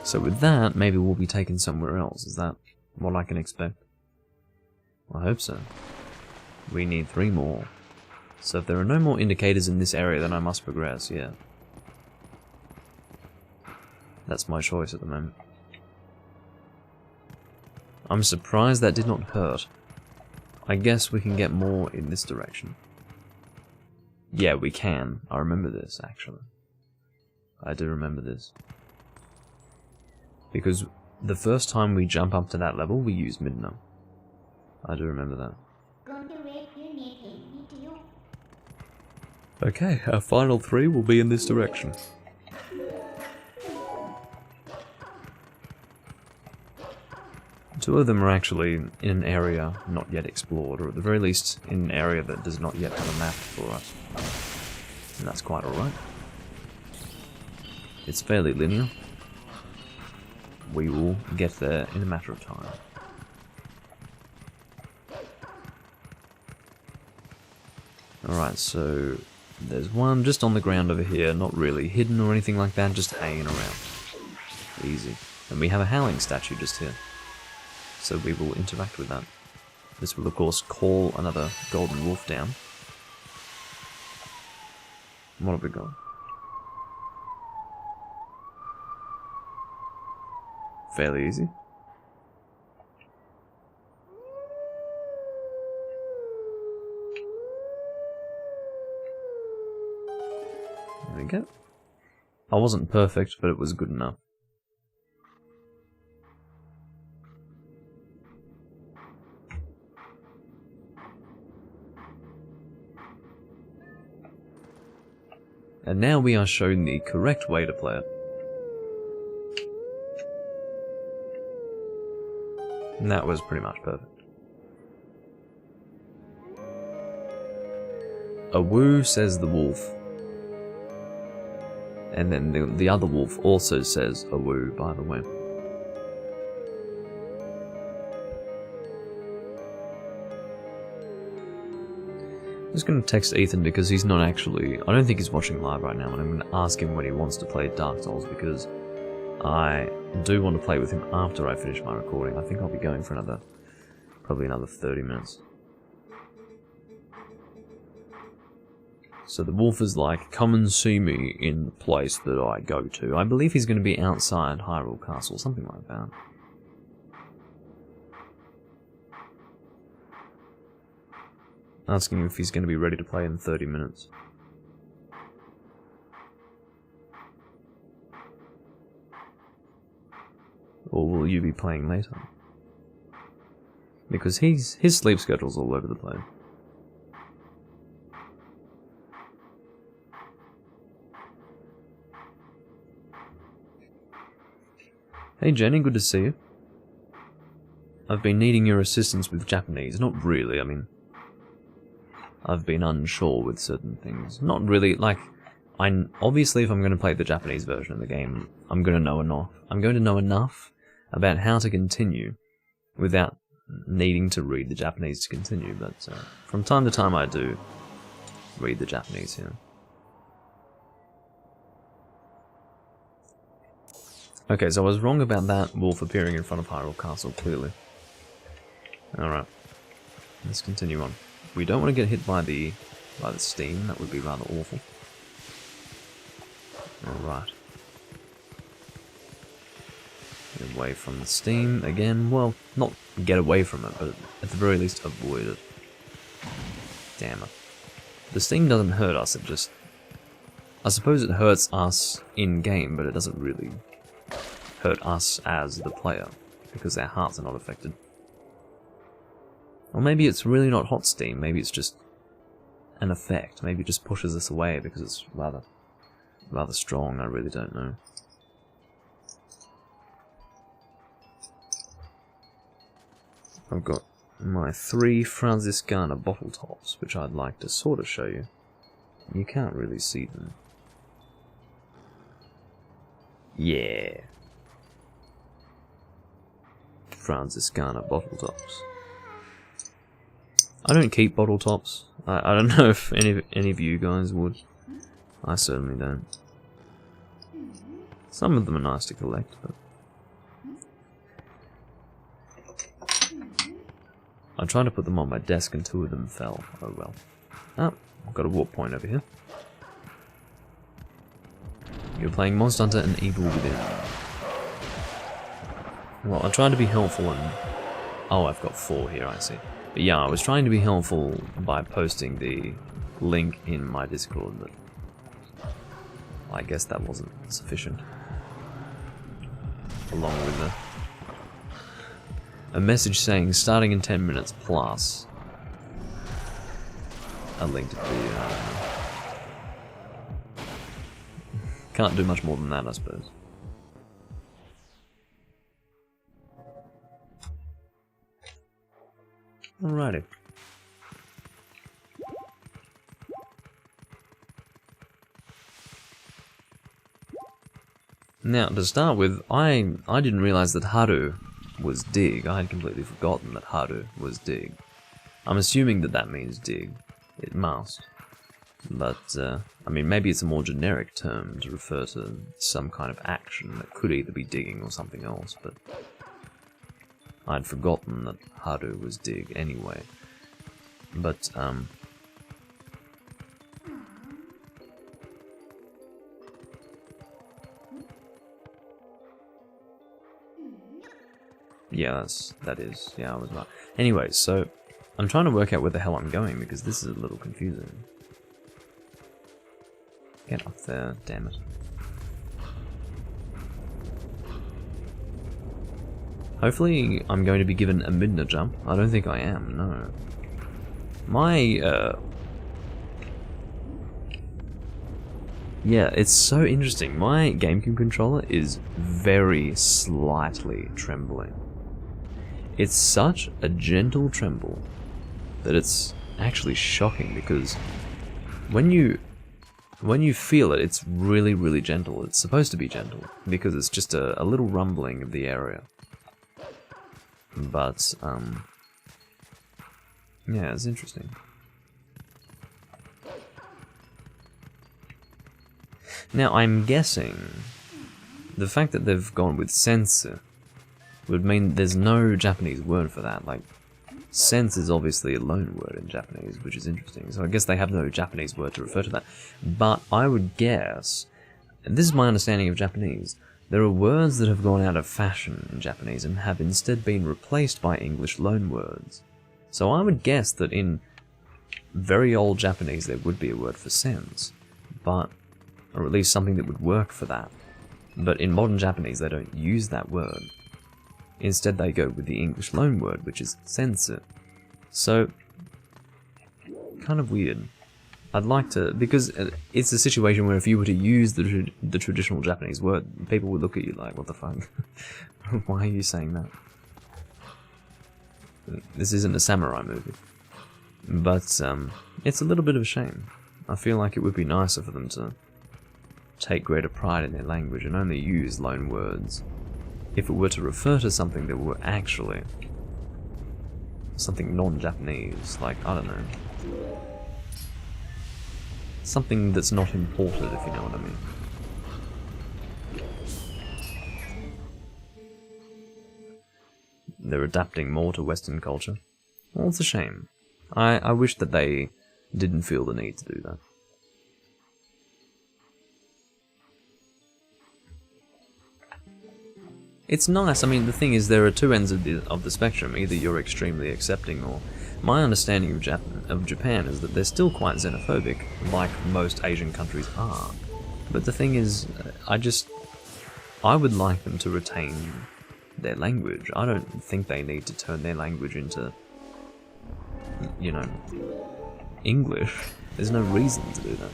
So with that, maybe we'll be taken somewhere else. Is that what I can expect? I hope so. We need 3 more. So if there are no more indicators in this area, then I must progress, yeah. That's my choice at the moment. I'm surprised that did not hurt. I guess we can get more in this direction. Yeah, we can. I remember this, actually. I do remember this. Because the first time we jump up to that level, we use Midna. I do remember that. Okay, our final 3 will be in this direction. Two of them are actually in an area not yet explored, or at the very least in an area that does not yet have a map for us. And that's quite alright. It's fairly linear. We will get there in a matter of time. Alright, so there's one just on the ground over here, not really hidden or anything like that, just hanging around. Easy. And we have a howling statue just here. So we will interact with that. This will of course call another golden wolf down. What have we got? Fairly easy. There we go. I wasn't perfect, but it was good enough. And now we are shown the correct way to play it. And that was pretty much perfect. A woo, says the wolf. And then the other wolf also says a woo, by the way. I'm just going to text Ethan because he's not actually... I don't think he's watching live right now, and I'm going to ask him when he wants to play Dark Souls because I do want to play with him after I finish my recording. I think I'll be going for probably another 30 minutes. So the wolf is like, come and see me in the place that I go to. I believe he's going to be outside Hyrule Castle, something like that. Asking him if he's going to be ready to play in 30 minutes. Or will you be playing later? Because his sleep schedule's all over the place. Hey Jenny, good to see you. I've been needing your assistance with Japanese. Not really, I mean... I've been unsure with certain things. Not really, like... obviously, if I'm going to play the Japanese version of the game, I'm going to know enough. I'm going to know enough about how to continue without needing to read the Japanese to continue, but from time to time I do read the Japanese here. Okay, so I was wrong about that wolf appearing in front of Hyrule Castle, clearly. Alright, let's continue on. We don't want to get hit by the steam, that would be rather awful. Alright. Get away from the steam again. Well, not get away from it, but at the very least avoid it. Damn it. The steam doesn't hurt us, it just... I suppose it hurts us in-game, but it doesn't really hurt us as the player, because our hearts are not affected. Or maybe it's really not hot steam, maybe it's just an effect. Maybe it just pushes us away because it's rather strong, I really don't know. I've got my 3 Franziskaner bottle tops, which I'd like to sort of show you. You can't really see them. Yeah. Franziskaner bottle tops. I don't keep bottle tops. I don't know if any of you guys would. I certainly don't. Some of them are nice to collect, but... I tried to put them on my desk and 2 of them fell. Oh well. Ah, I've got a warp point over here. You're playing Monster Hunter and Evil Within. Well, I tried to be helpful and... Oh, I've got 4 here, I see. But yeah, I was trying to be helpful by posting the link in my Discord, but... I guess that wasn't sufficient. Along with a message saying starting in 10 minutes plus a link to the video. I don't know. Can't do much more than that, I suppose. Alrighty. Now, to start with, I didn't realize that Haru was dig. I had completely forgotten that Haru was dig. I'm assuming that that means dig. It must. But, I mean, maybe it's a more generic term to refer to some kind of action that could either be digging or something else, but... I'd forgotten that Haru was dig anyway. But, yeah, that is. Yeah, I was right. Anyway, so I'm trying to work out where the hell I'm going because this is a little confusing. Get up there, damn it. Hopefully I'm going to be given a Midna jump. I don't think I am, no. Yeah, it's so interesting. My GameCube controller is very slightly trembling. It's such a gentle tremble that it's actually shocking, because when you feel it, it's really, really gentle. It's supposed to be gentle, because it's just a little rumbling of the area. But, yeah, it's interesting. Now, I'm guessing the fact that they've gone with sensu would mean there's no Japanese word for that. Like, sense is obviously a loan word in Japanese, which is interesting. So I guess they have no Japanese word to refer to that. But I would guess, and this is my understanding of Japanese, there are words that have gone out of fashion in Japanese and have instead been replaced by English loan words. So I would guess that in very old Japanese there would be a word for sense, but, or at least something that would work for that. But in modern Japanese they don't use that word. Instead they go with the English loan word, which is sensu. So, kind of weird. I'd like to, because it's a situation where if you were to use the traditional Japanese word, people would look at you like, what the fuck? Why are you saying that? This isn't a samurai movie. But, it's a little bit of a shame. I feel like it would be nicer for them to take greater pride in their language and only use loan words if it were to refer to something that were actually something non-Japanese, like, I don't know, something that's not imported, if you know what I mean. They're adapting more to Western culture. Well, it's a shame. I wish that they didn't feel the need to do that. It's nice. I mean, the thing is, there are two ends of the spectrum. Either you're extremely accepting, or my understanding of Japan is that they're still quite xenophobic, like most Asian countries are. But the thing is, I would like them to retain their language. I don't think they need to turn their language into, you know, English. There's no reason to do that.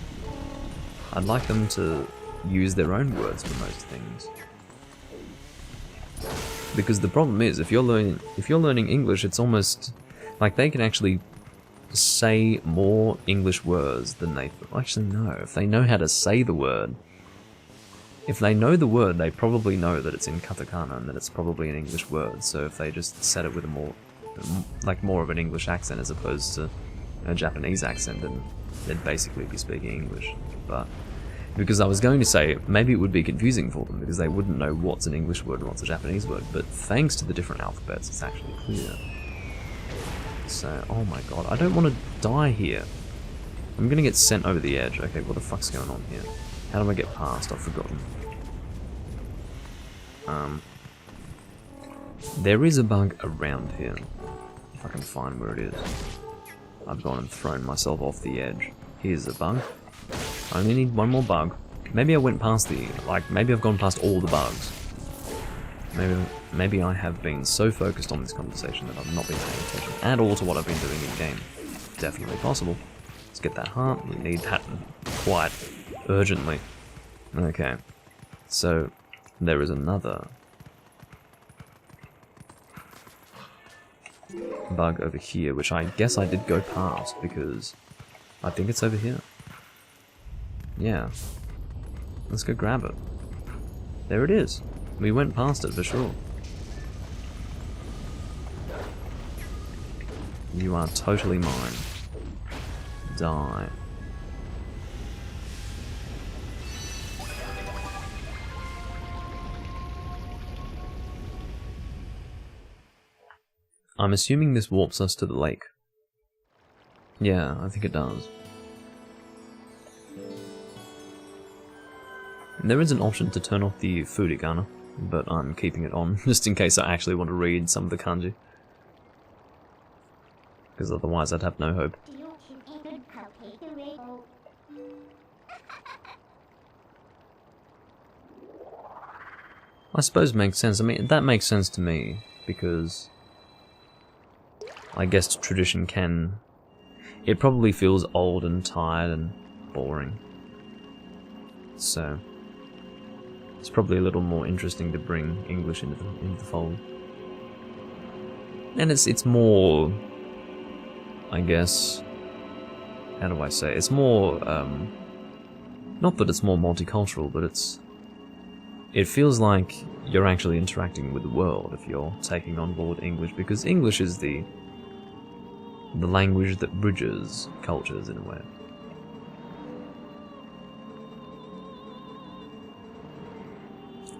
I'd like them to use their own words for most things. Because the problem is, if you're learning English, it's almost like they can actually say more English words than they actually know. If they know how to say the word, if they know the word, they probably know that it's in katakana and that it's probably an English word. So if they just said it with a more of an English accent as opposed to a Japanese accent, then they'd basically be speaking English. But because I was going to say, maybe it would be confusing for them because they wouldn't know what's an English word and what's a Japanese word, but thanks to the different alphabets, it's actually clear. So, oh my god, I don't want to die here. I'm gonna get sent over the edge. Okay, what the fuck's going on here? How do I get past? I've forgotten. There is a bug around here. If I can find where it is. I've gone and thrown myself off the edge. Here's a bug. I only need one more bug. Maybe I went past maybe I've gone past all the bugs. Maybe I have been so focused on this conversation that I've not been paying attention at all to what I've been doing in game. Definitely possible. Let's get that heart. We need that quite urgently. Okay. So, there is another bug over here, which I guess I did go past because I think it's over here. Yeah. Let's go grab it. There it is. We went past it for sure. You are totally mine. Die. I'm assuming this warps us to the lake. Yeah, I think it does. There is an option to turn off the furigana, but I'm keeping it on, just in case I actually want to read some of the kanji. Because otherwise I'd have no hope. I suppose it makes sense. I mean, that makes sense to me, because I guess tradition can... It probably feels old and tired and boring. So it's probably a little more interesting to bring English into the fold. And it's more, I guess, how do I say, it's more, not that it's more multicultural, but it feels like you're actually interacting with the world if you're taking on board English, because English is the language that bridges cultures in a way.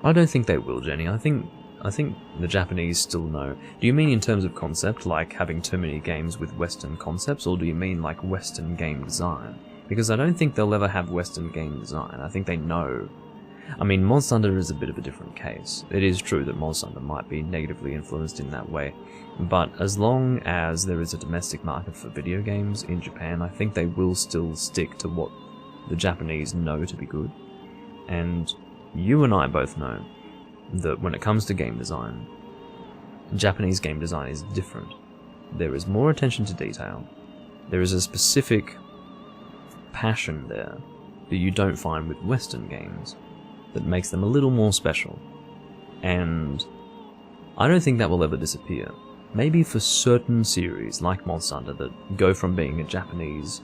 I don't think they will, Jenny. I think the Japanese still know. Do you mean in terms of concept, like having too many games with Western concepts, or do you mean like Western game design? Because I don't think they'll ever have Western game design. I think they know. I mean, Monster Hunter is a bit of a different case. It is true that Monster Hunter might be negatively influenced in that way, but as long as there is a domestic market for video games in Japan, I think they will still stick to what the Japanese know to be good. And you and I both know that when it comes to game design, Japanese game design is different. There is more attention to detail. There is a specific passion there that you don't find with Western games that makes them a little more special. And I don't think that will ever disappear. Maybe for certain series like Monster Hunter that go from being a Japanese,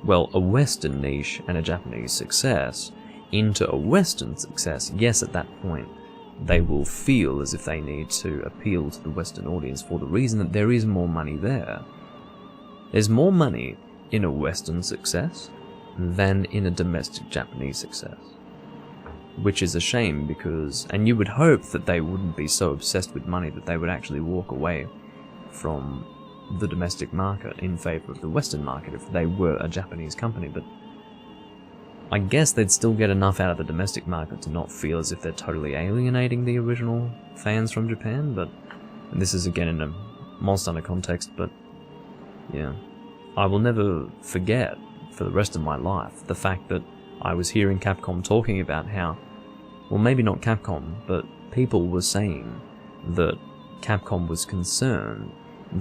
well, a Western niche and a Japanese success into a Western success, yes, at that point they will feel as if they need to appeal to the Western audience for the reason that there is more money there. There's more money in a Western success than in a domestic Japanese success. Which is a shame because, and you would hope that they wouldn't be so obsessed with money that they would actually walk away from the domestic market in favor of the Western market if they were a Japanese company, but I guess they'd still get enough out of the domestic market to not feel as if they're totally alienating the original fans from Japan, but this is again in a Monster Hunter context, but yeah. I will never forget, for the rest of my life, the fact that I was hearing Capcom talking about how, well, maybe not Capcom, but people were saying that Capcom was concerned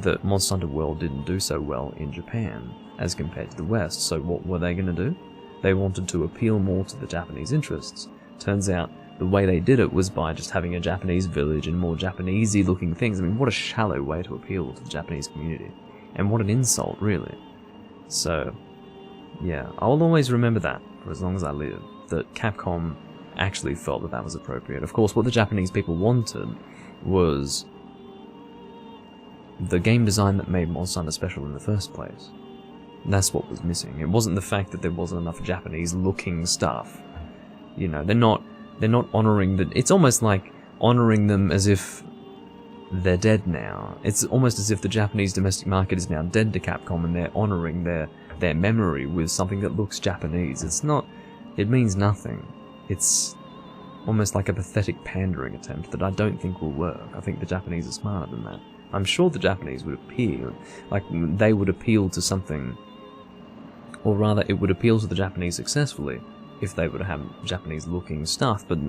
that Monster Hunter World didn't do so well in Japan as compared to the West, so what were they going to do? They wanted to appeal more to the Japanese interests. Turns out the way they did it was by just having a Japanese village and more Japanesey looking things. I mean, what a shallow way to appeal to the Japanese community. And what an insult, really. So, yeah, I'll always remember that for as long as I live, that Capcom actually felt that that was appropriate. Of course, what the Japanese people wanted was the game design that made Monster Hunter special in the first place. That's what was missing. It wasn't the fact that there wasn't enough Japanese-looking stuff. You know, they're not honouring the... It's almost like honouring them as if they're dead now. It's almost as if the Japanese domestic market is now dead to Capcom and they're honouring their memory with something that looks Japanese. It's not... It means nothing. It's almost like a pathetic pandering attempt that I don't think will work. I think the Japanese are smarter than that. I'm sure the Japanese would appeal... Like, they would appeal to something... Or rather, it would appeal to the Japanese successfully if they were to have Japanese-looking stuff, but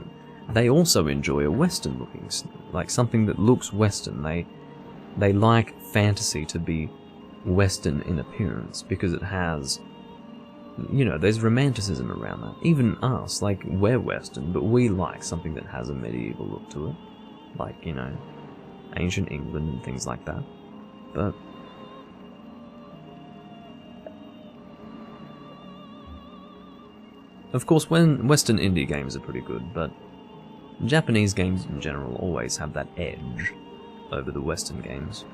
they also enjoy a Western-looking, like something that looks Western. They like fantasy to be Western in appearance because it has, you know, there's romanticism around that. Even us, like, we're Western, but we like something that has a medieval look to it, like, you know, ancient England and things like that. But of course, when Western indie games are pretty good, but Japanese games in general always have that edge over the Western games.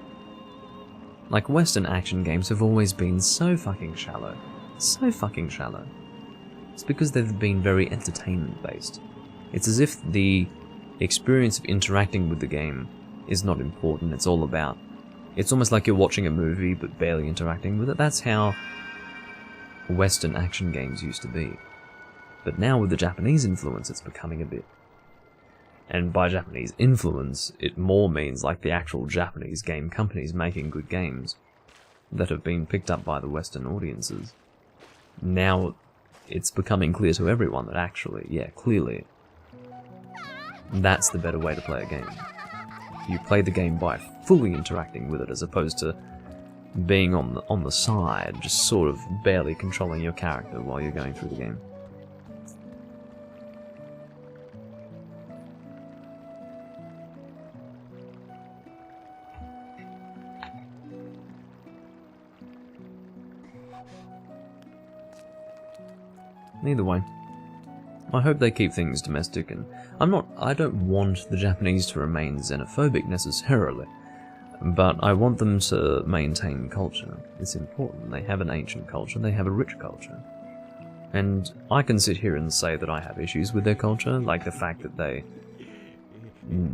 Like, Western action games have always been so fucking shallow. So fucking shallow. It's because they've been very entertainment-based. It's as if the experience of interacting with the game is not important, it's all about... It's almost like you're watching a movie but barely interacting with it. That's how Western action games used to be. But now with the Japanese influence, it's becoming a bit... And by Japanese influence, it more means like the actual Japanese game companies making good games that have been picked up by the Western audiences. Now, it's becoming clear to everyone that actually, yeah, clearly, that's the better way to play a game. You play the game by fully interacting with it as opposed to being on the side, just sort of barely controlling your character while you're going through the game. Either way, I hope they keep things domestic, and I don't want the Japanese to remain xenophobic necessarily, but I want them to maintain culture. It's important. They have an ancient culture, they have a rich culture. And I can sit here and say that I have issues with their culture, like the fact that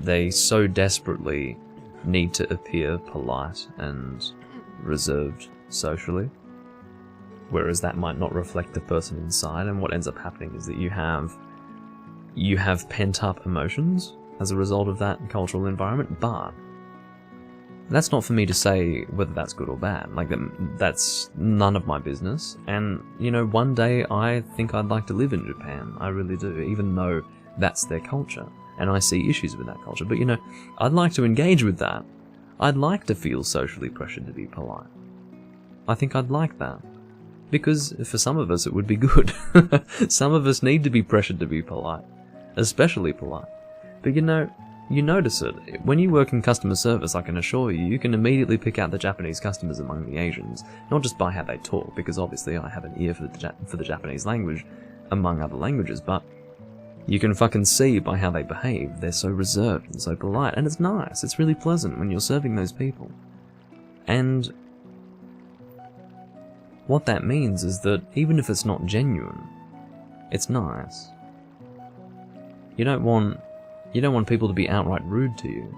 they so desperately need to appear polite and reserved socially, whereas that might not reflect the person inside, and what ends up happening is that you have pent-up emotions as a result of that cultural environment, but that's not for me to say whether that's good or bad. Like, that's none of my business, and, you know, one day I think I'd like to live in Japan, I really do, even though that's their culture, and I see issues with that culture, but, you know, I'd like to engage with that. I'd like to feel socially pressured to be polite. I think I'd like that. Because for some of us it would be good. Some of us need to be pressured to be polite. Especially polite. But you know, you notice it. When you work in customer service, I can assure you, you can immediately pick out the Japanese customers among the Asians. Not just by how they talk, because obviously I have an ear for the Japanese language, among other languages, but you can fucking see by how they behave. They're so reserved and so polite, and it's nice. It's really pleasant when you're serving those people. And what that means is that even if it's not genuine, it's nice. You don't want people to be outright rude to you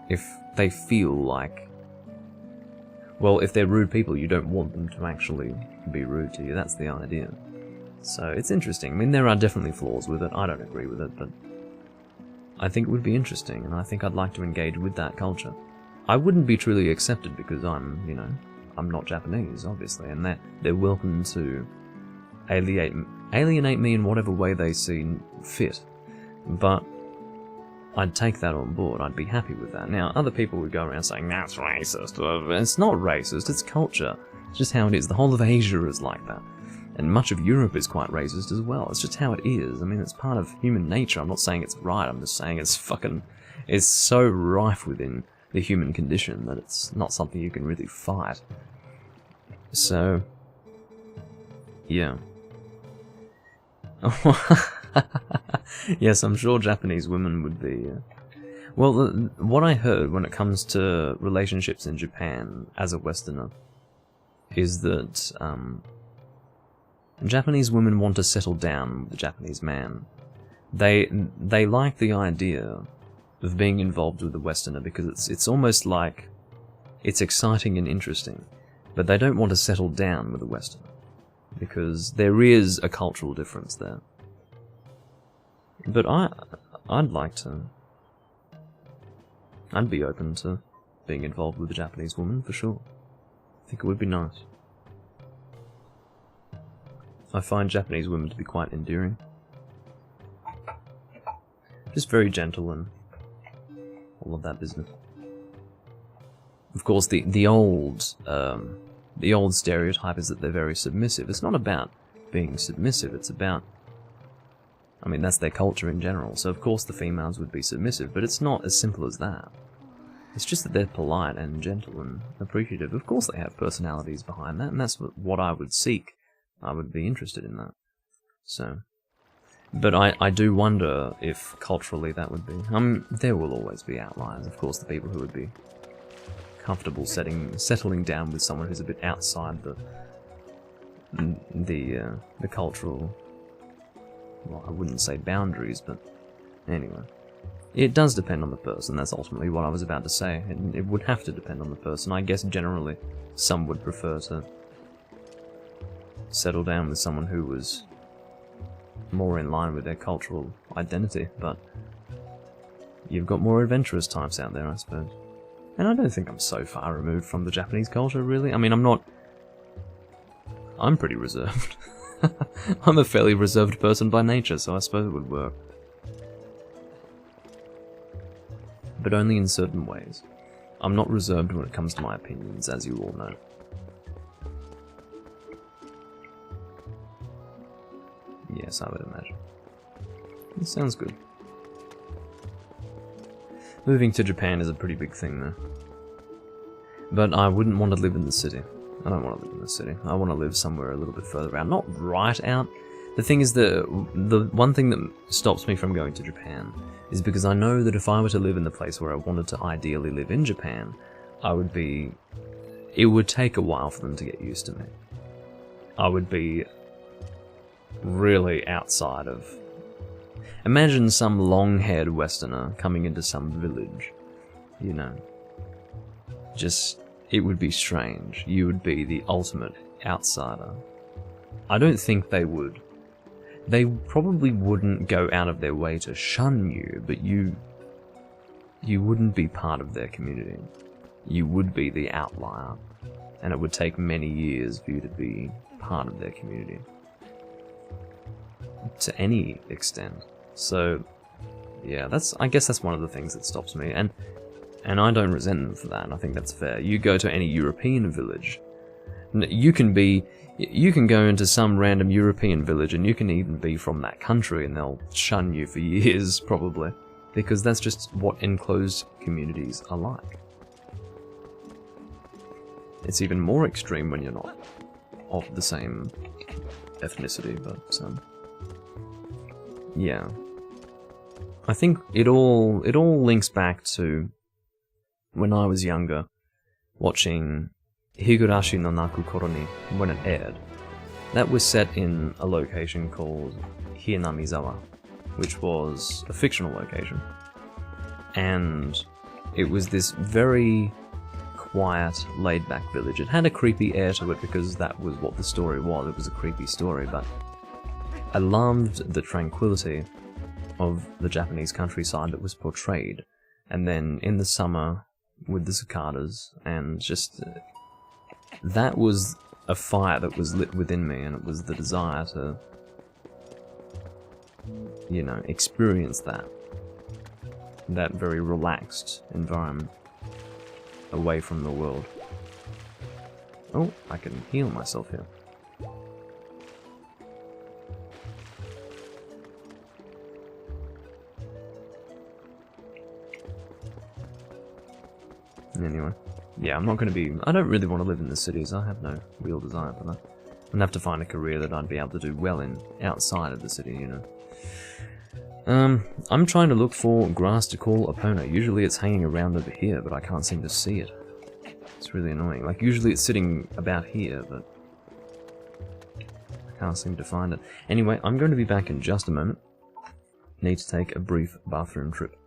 if they feel like, well, if they're rude people, you don't want them to actually be rude to you. That's the idea. So it's interesting. I mean, there are definitely flaws with it. I don't agree with it, but I think it would be interesting, and I think I'd like to engage with that culture. I wouldn't be truly accepted because I'm not Japanese, obviously, and they're welcome to alienate me in whatever way they see fit. But I'd take that on board. I'd be happy with that. Now, other people would go around saying, that's racist. It's not racist, it's culture. It's just how it is. The whole of Asia is like that. And much of Europe is quite racist as well. It's just how it is. I mean, it's part of human nature. I'm not saying it's right, I'm just saying it's so rife within the human condition that it's not something you can really fight. So, yeah. Yes, I'm sure Japanese women would be... Well, what I heard when it comes to relationships in Japan as a Westerner is that Japanese women want to settle down with the Japanese man. They like the idea of being involved with the Westerner because it's almost like it's exciting and interesting, but they don't want to settle down with the Westerner because there is a cultural difference there. But I'd be open to being involved with a Japanese woman for sure. I think it would be nice. I find Japanese women to be quite endearing. Just very gentle and all of that business. Of course, the old stereotype is that they're very submissive. It's not about being submissive, it's about... I mean, that's their culture in general, so of course the females would be submissive, but it's not as simple as that. It's just that they're polite and gentle and appreciative. Of course they have personalities behind that, and that's what I would seek. I would be interested in that. So, but I do wonder if culturally that would be... there will always be outliers, of course, the people who would be comfortable settling down with someone who's a bit outside the cultural... Well, I wouldn't say boundaries, but anyway. It does depend on the person, that's ultimately what I was about to say. It would have to depend on the person. I guess generally some would prefer to settle down with someone who was more in line with their cultural identity, but you've got more adventurous types out there, I suppose. And I don't think I'm so far removed from the Japanese culture, really. I mean, I'm pretty reserved. I'm a fairly reserved person by nature, so I suppose it would work. But only in certain ways. I'm not reserved when it comes to my opinions, as you all know. Yes, I would imagine. It sounds good. Moving to Japan is a pretty big thing, though. But I wouldn't want to live in the city. I don't want to live in the city. I want to live somewhere a little bit further out. Not right out. The thing is, the one thing that stops me from going to Japan is because I know that if I were to live in the place where I wanted to ideally live in Japan, it would take a while for them to get used to me. I would be really outside of... Imagine some long-haired Westerner coming into some village, you know. It would be strange. You would be the ultimate outsider. I don't think they would. They probably wouldn't go out of their way to shun you, but you wouldn't be part of their community. You would be the outlier, and it would take many years for you to be part of their community. To any extent. So, yeah, I guess that's one of the things that stops me, and I don't resent them for that. I think that's fair. You go to any European village, you can go into some random European village, and you can even be from that country, and they'll shun you for years, probably, because that's just what enclosed communities are like. It's even more extreme when you're not of the same ethnicity, but yeah. I think it all links back to when I was younger, watching Higurashi no Naku Koroni when it aired. That was set in a location called Hienamizawa, which was a fictional location. And it was this very quiet, laid-back village. It had a creepy air to it because that was what the story was. It was a creepy story, but I loved the tranquility of the Japanese countryside that was portrayed. And then in the summer, with the cicadas, and just... that was a fire that was lit within me, and it was the desire to, you know, experience that very relaxed environment away from the world. Oh, I can heal myself here. Anyway, yeah, I'm not going to be... I don't really want to live in the cities. I have no real desire for that. I'm going to have to find a career that I'd be able to do well in outside of the city, you know. I'm trying to look for grass to call Epona. Usually it's hanging around over here, but I can't seem to see it. It's really annoying. Like, usually it's sitting about here, but I can't seem to find it. Anyway, I'm going to be back in just a moment. Need to take a brief bathroom trip.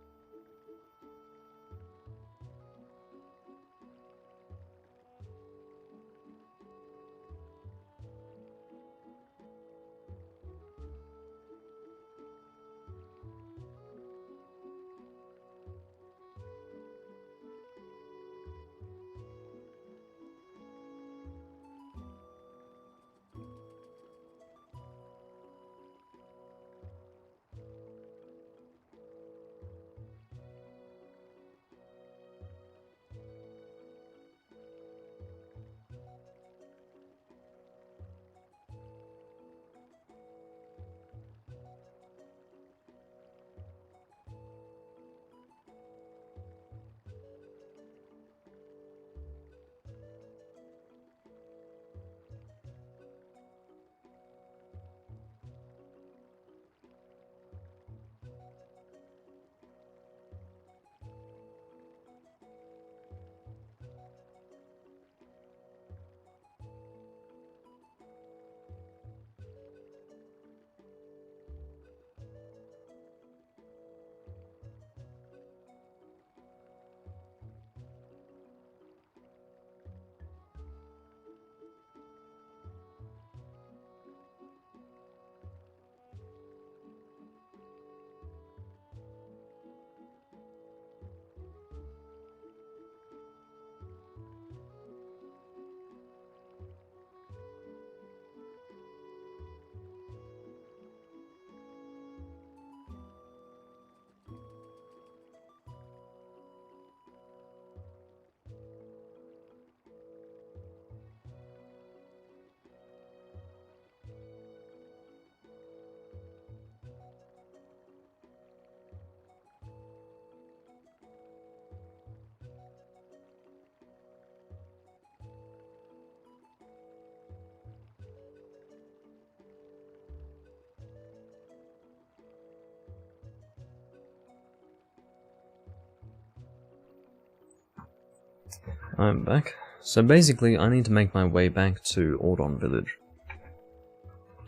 I'm back. So basically, I need to make my way back to Ordon Village.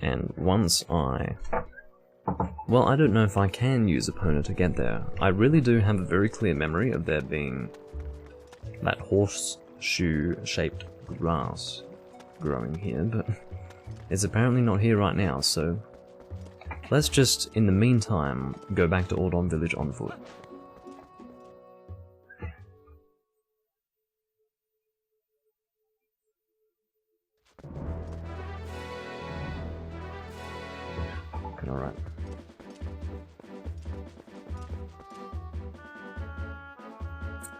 And once I... Well, I don't know if I can use Epona to get there. I really do have a very clear memory of there being that horseshoe-shaped grass growing here, but it's apparently not here right now, so let's just, in the meantime, go back to Ordon Village on foot. Alright.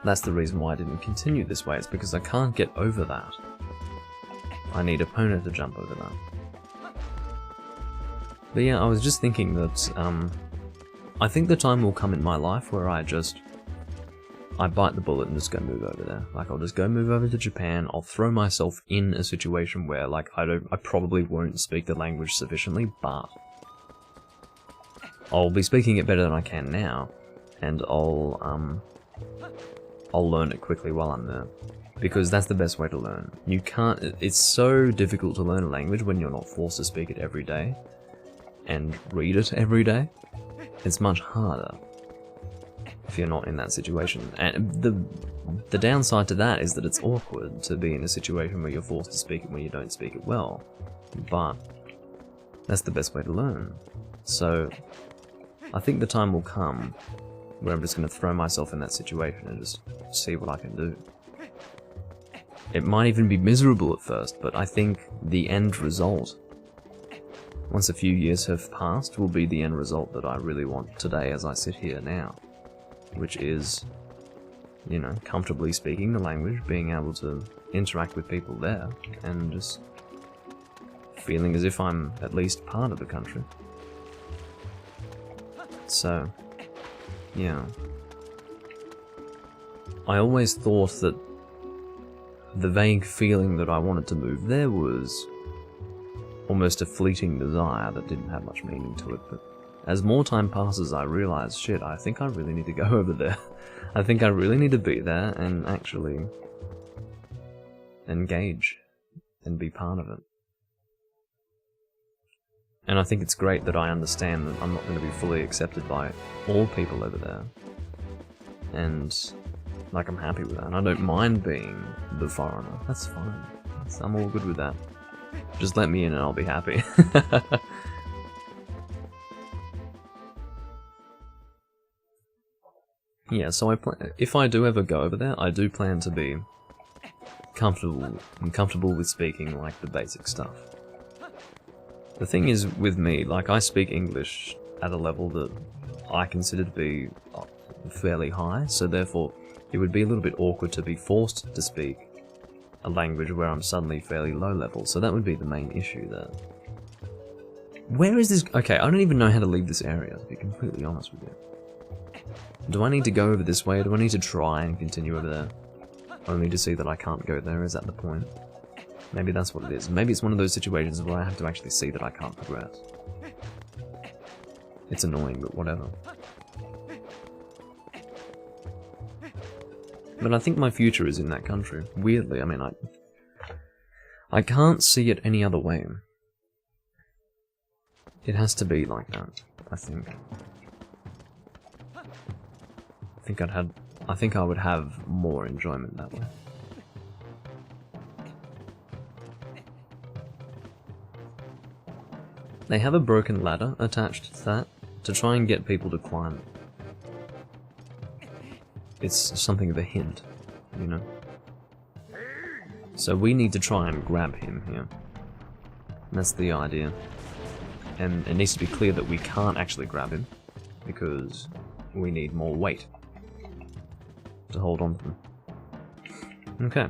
That's the reason why I didn't continue this way, it's because I can't get over that. I need Epona to jump over that. But yeah, I was just thinking that, I think the time will come in my life where I bite the bullet and just go move over there. Like, I'll just go move over to Japan, I'll throw myself in a situation where, like, I probably won't speak the language sufficiently, but I'll be speaking it better than I can now, and I'll learn it quickly while I'm there. Because that's the best way to learn. You can't... It's so difficult to learn a language when you're not forced to speak it every day, and read it every day. It's much harder if you're not in that situation. And the downside to that is that it's awkward to be in a situation where you're forced to speak it when you don't speak it well. But that's the best way to learn. So I think the time will come where I'm just going to throw myself in that situation and just see what I can do. It might even be miserable at first, but I think the end result, once a few years have passed, will be the end result that I really want today as I sit here now. Which is, you know, comfortably speaking the language, being able to interact with people there, and just feeling as if I'm at least part of the country. So, yeah. I always thought that the vague feeling that I wanted to move there was almost a fleeting desire that didn't have much meaning to it, but as more time passes I realise, shit, I think I really need to go over there. I think I really need to be there and actually engage and be part of it. And I think it's great that I understand that I'm not going to be fully accepted by all people over there. And, like, I'm happy with that. And I don't mind being the foreigner. That's fine. I'm all good with that. Just let me in and I'll be happy. Yeah, so if I do ever go over there, I do plan to be comfortable with speaking, like, the basic stuff. The thing is, with me, like, I speak English at a level that I consider to be fairly high, so therefore it would be a little bit awkward to be forced to speak a language where I'm suddenly fairly low level, so that would be the main issue there. Where is this? Okay, I don't even know how to leave this area, to be completely honest with you. Do I need to go over this way? Do I need to try and continue over there? Only to see that I can't go there? Is that the point? Maybe that's what it is. Maybe it's one of those situations where I have to actually see that I can't progress. It's annoying, but whatever. But I think my future is in that country. Weirdly, I mean, I can't see it any other way. It has to be like that, I think. I think I would have more enjoyment that way. They have a broken ladder attached to that to try and get people to climb. It's something of a hint, you know? So we need to try and grab him here. That's the idea. And it needs to be clear that we can't actually grab him, because we need more weight to hold on to them. Okay.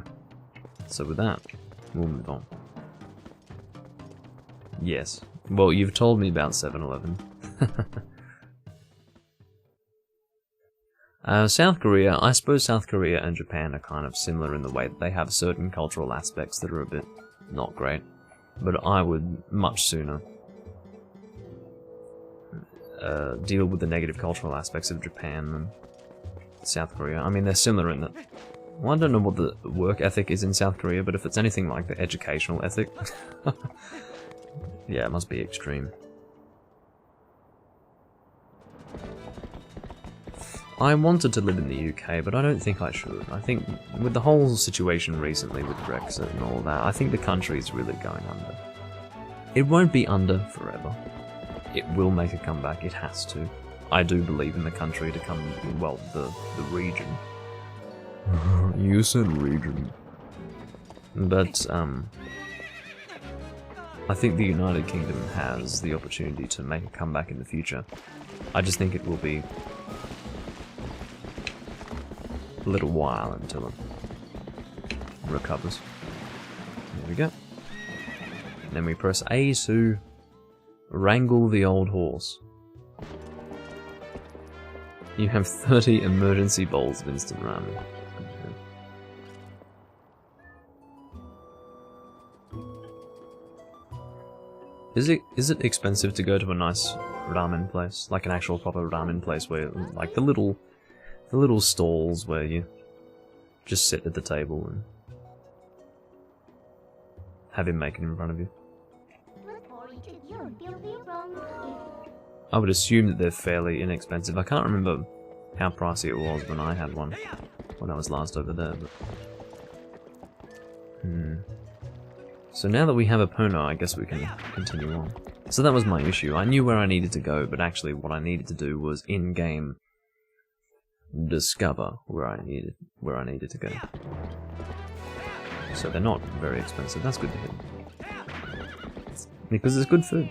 So with that, we'll move on. Yes. Well, you've told me about 7-Eleven. South Korea, I suppose South Korea and Japan are kind of similar in the way that they have certain cultural aspects that are a bit not great. But I would much sooner deal with the negative cultural aspects of Japan than South Korea. I mean, they're similar in that Well, I don't know what the work ethic is in South Korea, but if it's anything like the educational ethic, yeah, it must be extreme. I wanted to live in the UK, but I don't think I should. I think with the whole situation recently with Brexit and all that, I think the country is really going under. It won't be under forever. It will make a comeback, it has to. I do believe in the country to come, well, the region. You said region. But, I think the United Kingdom has the opportunity to make a comeback in the future. I just think it will be a little while until it recovers. There we go. And then we press A to wrangle the old horse. You have 30 emergency bowls of instant ramen. Is it expensive to go to a nice ramen place, like an actual proper ramen place where, like the little stalls where you just sit at the table and have him make it in front of you? I would assume that they're fairly inexpensive. I can't remember how pricey it was when I had one, when I was last over there, but... So now that we have a Pono, I guess we can continue on. So that was my issue. I knew where I needed to go, but actually what I needed to do was in-game discover where I needed to go. So they're not very expensive. That's good to hear. Because it's good food.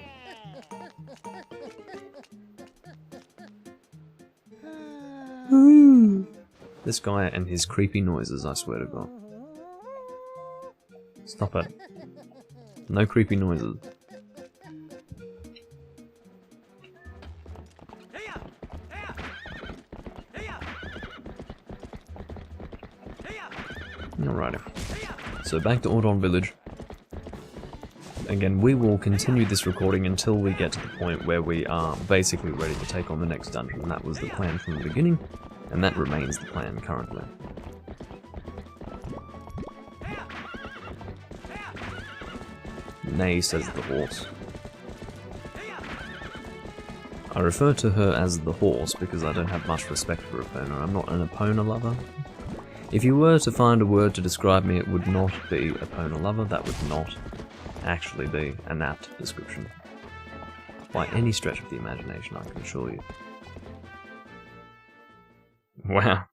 This guy and his creepy noises, I swear to God. Stop it. No creepy noises. Alrighty. So back to Ordon Village. Again, we will continue this recording until we get to the point where we are basically ready to take on the next dungeon. And that was the plan from the beginning, and that remains the plan currently. Nay, says the horse. I refer to her as the horse because I don't have much respect for Epona. I'm not an Epona lover. If you were to find a word to describe me, it would not be Epona lover. That would not actually be an apt description. By any stretch of the imagination, I can assure you. Wow.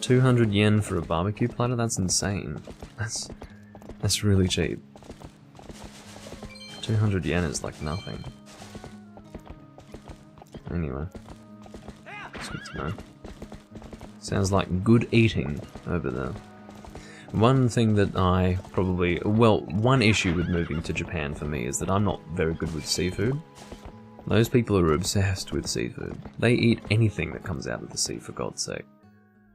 200 yen for a barbecue platter? That's insane. That's really cheap. 200 yen is like nothing. Anyway. That's good to know. Sounds like good eating over there. One thing that I probably... Well, one issue with moving to Japan for me is that I'm not very good with seafood. Those people are obsessed with seafood. They eat anything that comes out of the sea, for God's sake.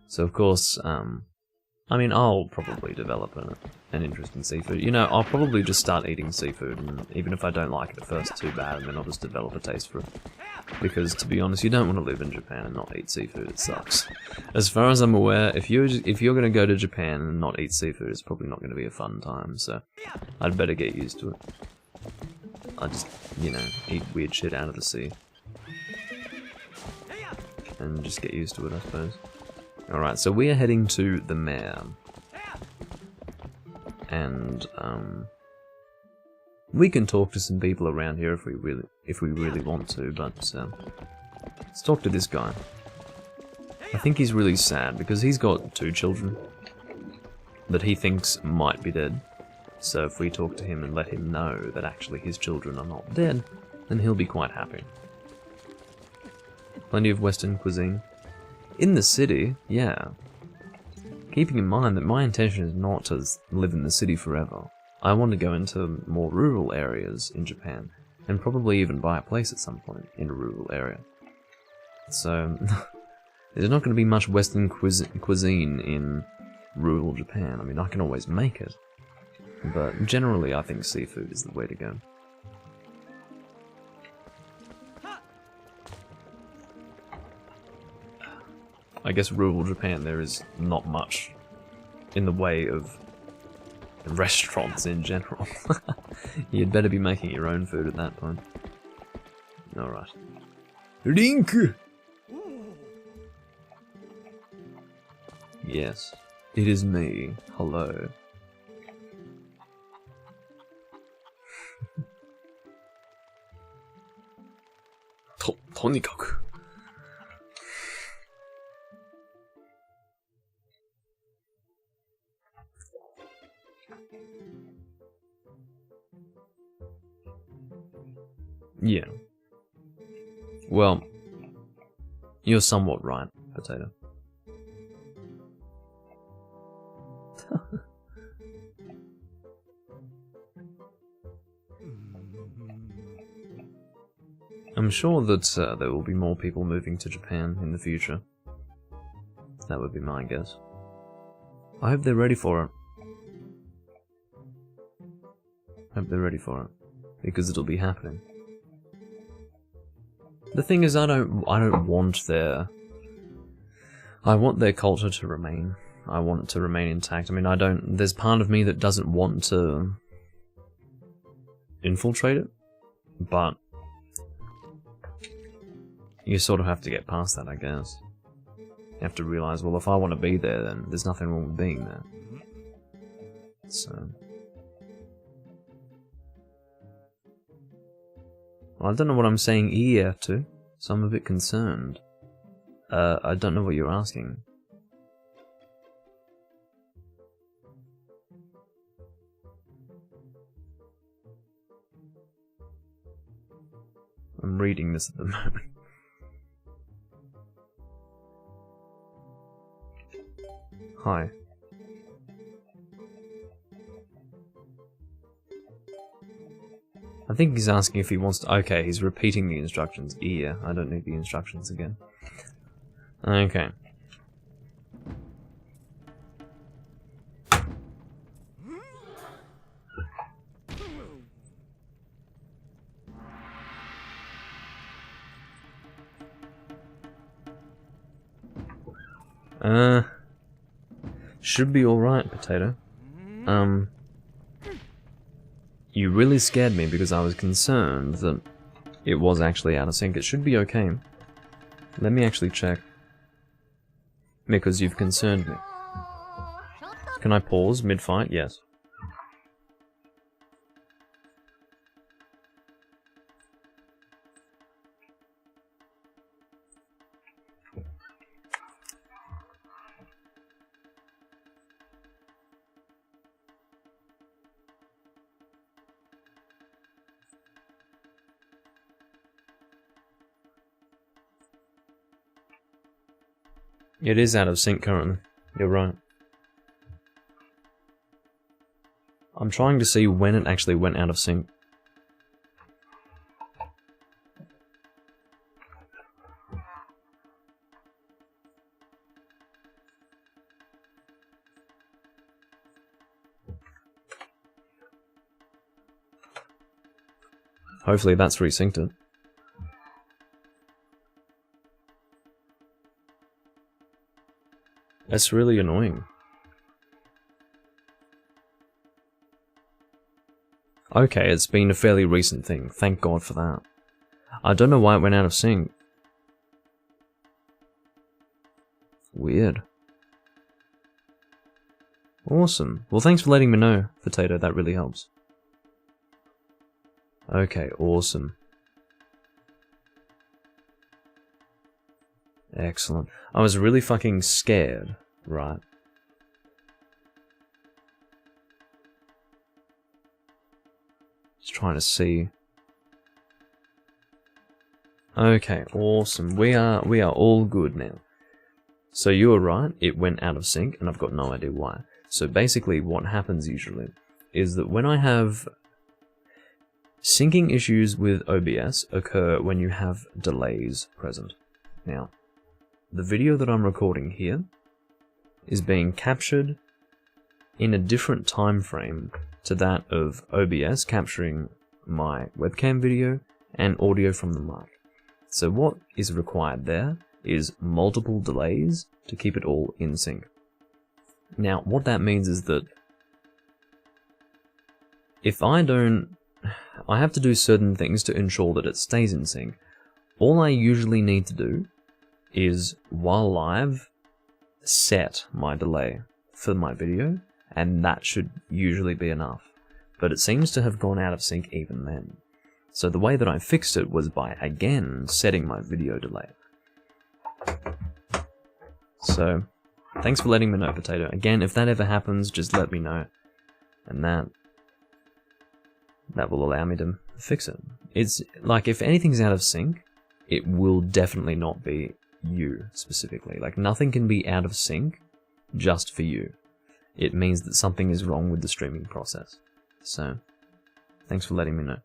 So of course, I mean, I'll probably develop an interest in seafood. You know, I'll probably just start eating seafood, and even if I don't like it at first too bad, and then I'll just develop a taste for it. Because, to be honest, you don't want to live in Japan and not eat seafood, it sucks. As far as I'm aware, if you're going to go to Japan and not eat seafood, it's probably not going to be a fun time, so I'd better get used to it. I just, you know, eat weird shit out of the sea. And just get used to it, I suppose. Alright, so we are heading to the mayor. And, we can talk to some people around here if we really want to, but, let's talk to this guy. I think he's really sad, because he's got 2 children that he thinks might be dead. So if we talk to him and let him know that actually his children are not dead, then he'll be quite happy. Plenty of Western cuisine. In the city, yeah. Keeping in mind that my intention is not to live in the city forever. I want to go into more rural areas in Japan, and probably even buy a place at some point in a rural area. So, there's not going to be much Western cuisine in rural Japan. I mean, I can always make it. But generally, I think seafood is the way to go. I guess rural Japan, there is not much in the way of restaurants in general. You'd better be making your own food at that point. Alright. Link! Yes, it is me. Hello. Tonikaku. Yeah. Well, you're somewhat right, Potato. I'm sure that there will be more people moving to Japan in the future. That would be my guess. I hope they're ready for it. Hope they're ready for it, because it'll be happening. The thing is, I don't want I want their culture to remain. I want it to remain intact. I mean, there's part of me that doesn't want to infiltrate it, but you sort of have to get past that, I guess. You have to realize, well, if I want to be there, then there's nothing wrong with being there. So... well, I don't know what I'm saying here to, so I'm a bit concerned. I don't know what you're asking. I'm reading this at the moment. Hi. I think he's asking if he wants to... okay, he's repeating the instructions. Yeah, I don't need the instructions again. Okay. Should be alright, Potato. You really scared me because I was concerned that it was actually out of sync. It should be okay. Let me actually check. Because you've concerned me. Can I pause mid-fight? Yes. It is out of sync currently. You're right. I'm trying to see when it actually went out of sync. Hopefully that's resynced it. That's really annoying. Okay, it's been a fairly recent thing. Thank God for that. I don't know why it went out of sync. Weird. Awesome. Well, thanks for letting me know, Potato. That really helps. Okay, awesome. Excellent. I was really fucking scared, right? Just trying to see. Okay, awesome. We are all good now. So you were right, it went out of sync, and I've got no idea why. So basically what happens usually is that when I have syncing issues with OBS occur when you have delays present. Now, the video that I'm recording here is being captured in a different time frame to that of OBS capturing my webcam video and audio from the mic. So what is required there is multiple delays to keep it all in sync. Now, what that means is that if I have to do certain things to ensure that it stays in sync. All I usually need to do is, while live, set my delay for my video, and that should usually be enough. But it seems to have gone out of sync even then. So the way that I fixed it was by, again, setting my video delay. So, thanks for letting me know, Potato. Again, if that ever happens, just let me know. And that will allow me to fix it. It's like, if anything's out of sync, it will definitely not be you, specifically. Like, nothing can be out of sync just for you. It means that something is wrong with the streaming process. So, thanks for letting me know.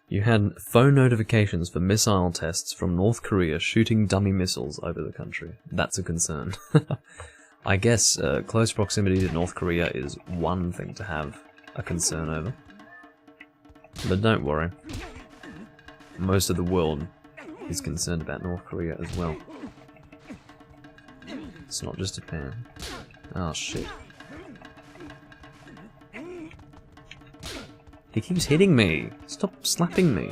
You had phone notifications for missile tests from North Korea shooting dummy missiles over the country. That's a concern. I guess close proximity to North Korea is one thing to have a concern over. But don't worry. Most of the world is concerned about North Korea as well. It's not just Japan. Oh shit. He keeps hitting me! Stop slapping me!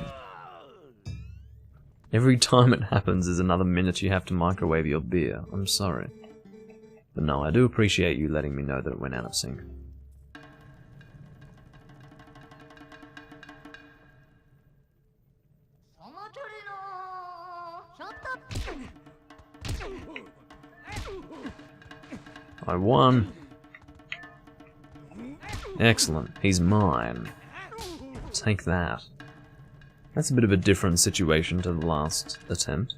Every time it happens is another minute you have to microwave your beer. I'm sorry. But no, I do appreciate you letting me know that it went out of sync. I won! Excellent, he's mine. Take that. That's a bit of a different situation to the last attempt.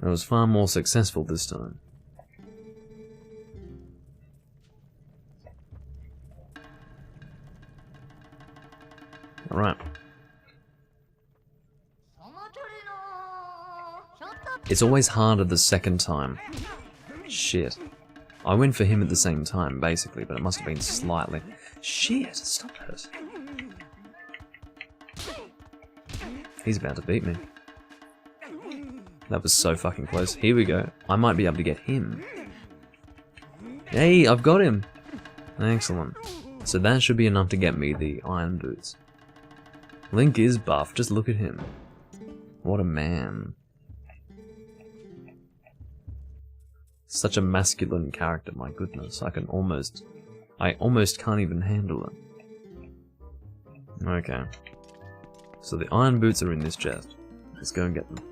I was far more successful this time. Alright. It's always harder the second time. Shit. I went for him at the same time, basically, but it must have been slightly... Shit, stop it. He's about to beat me. That was so fucking close. Here we go. I might be able to get him. Hey, I've got him! Excellent. So that should be enough to get me the iron boots. Link is buff, just look at him. What a man. Such a masculine character, my goodness. I almost can't even handle it. Okay. So the iron boots are in this chest. Let's go and get them.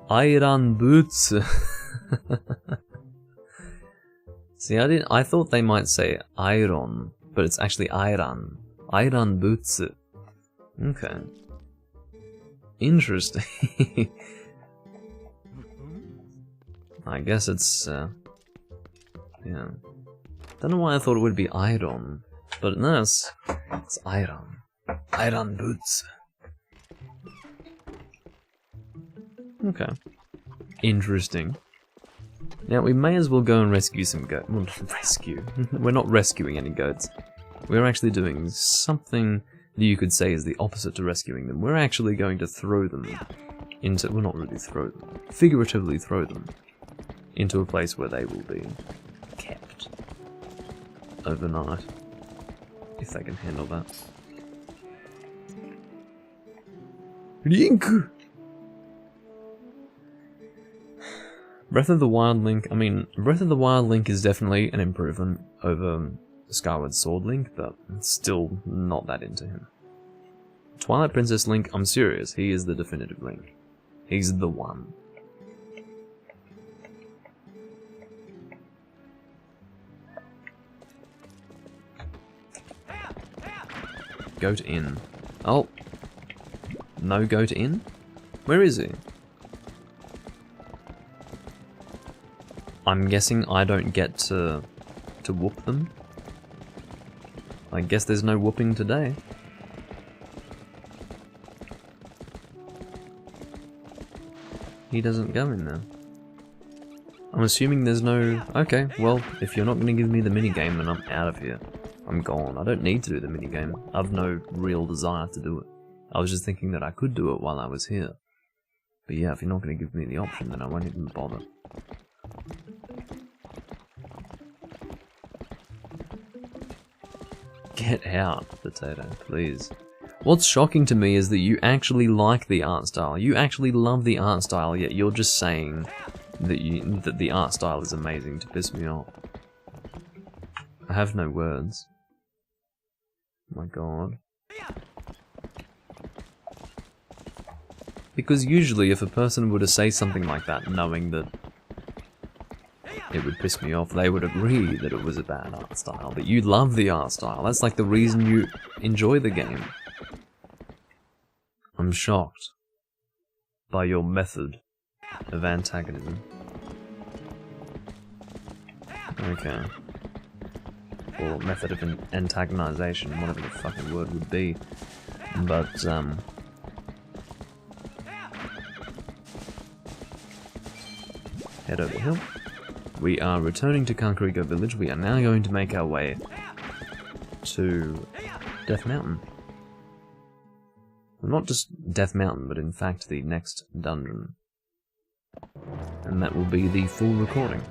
Iron boots. See, I thought they might say iron, but it's actually iron. Iron boots. Okay. Interesting. I guess it's, yeah. Don't know why I thought it would be iron, but no, it's iron. Iron boots. Okay. Interesting. Now, we may as well go and rescue some goats. Well, rescue. We're not rescuing any goats. We're actually doing something that you could say is the opposite to rescuing them. We're actually going to throw them into... Well, not really throw them. Figuratively throw them into a place where they will be kept overnight. If they can handle that. Link! Breath of the Wild Link, I mean, Breath of the Wild Link is definitely an improvement over Skyward Sword Link, but it's still not that into him. Twilight Princess Link, I'm serious, he is the definitive Link. He's the one. Goat in. Oh. No goat in? Where is he? I'm guessing I don't get to whoop them. I guess there's no whooping today. he doesn't go in there. I'm assuming there's no... Okay, well, if you're not going to give me the minigame, then I'm out of here. I'm gone. I don't need to do the minigame. I've no real desire to do it. I was just thinking that I could do it while I was here. But yeah, if you're not going to give me the option, then I won't even bother. Get out, Potato, please. What's shocking to me is that you actually like the art style. You actually love the art style, yet you're just saying that the art style is amazing to piss me off. I have no words. Oh my god. Because usually if a person were to say something like that, knowing that it would piss me off, they would agree that it was a bad art style. But you love the art style. That's like the reason you enjoy the game. I'm shocked by your method of antagonism. Okay. Or method of antagonization, whatever the fucking word would be. But, head over here. We are returning to Kakariko Village. We are now going to make our way to Death Mountain. Well, not just Death Mountain, but in fact the next dungeon. And that will be the full recording.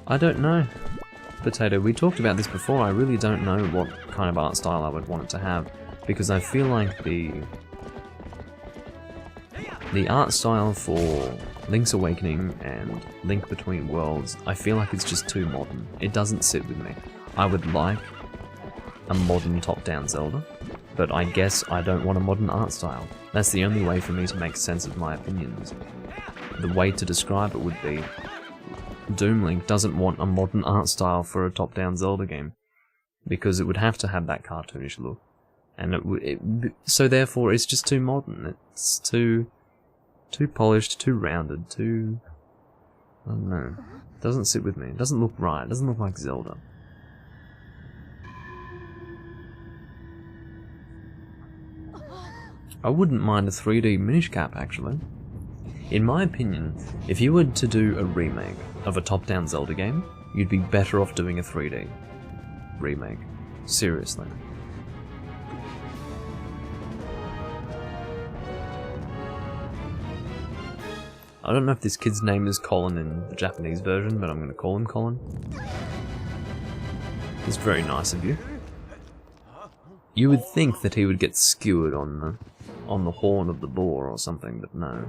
I don't know, Potato. We talked about this before. I really don't know what kind of art style I would want it to have, because I feel like the art style for Link's Awakening and Link Between Worlds, I feel like it's just too modern. It doesn't sit with me. I would like a modern top-down Zelda, but I guess I don't want a modern art style. That's the only way for me to make sense of my opinions. The way to describe it would be Doom Link doesn't want a modern art style for a top-down Zelda game, because it would have to have that cartoonish look, and so therefore it's just too modern. It's too polished, too rounded, too... I don't know. It doesn't sit with me. It doesn't look right. It doesn't look like Zelda. I wouldn't mind a 3D Minish Cap, actually. In my opinion, if you were to do a remake of a top-down Zelda game, you'd be better off doing a 3D remake. Seriously. I don't know if this kid's name is Colin in the Japanese version, but I'm going to call him Colin. It's very nice of you. You would think that he would get skewered on the horn of the boar or something, but no.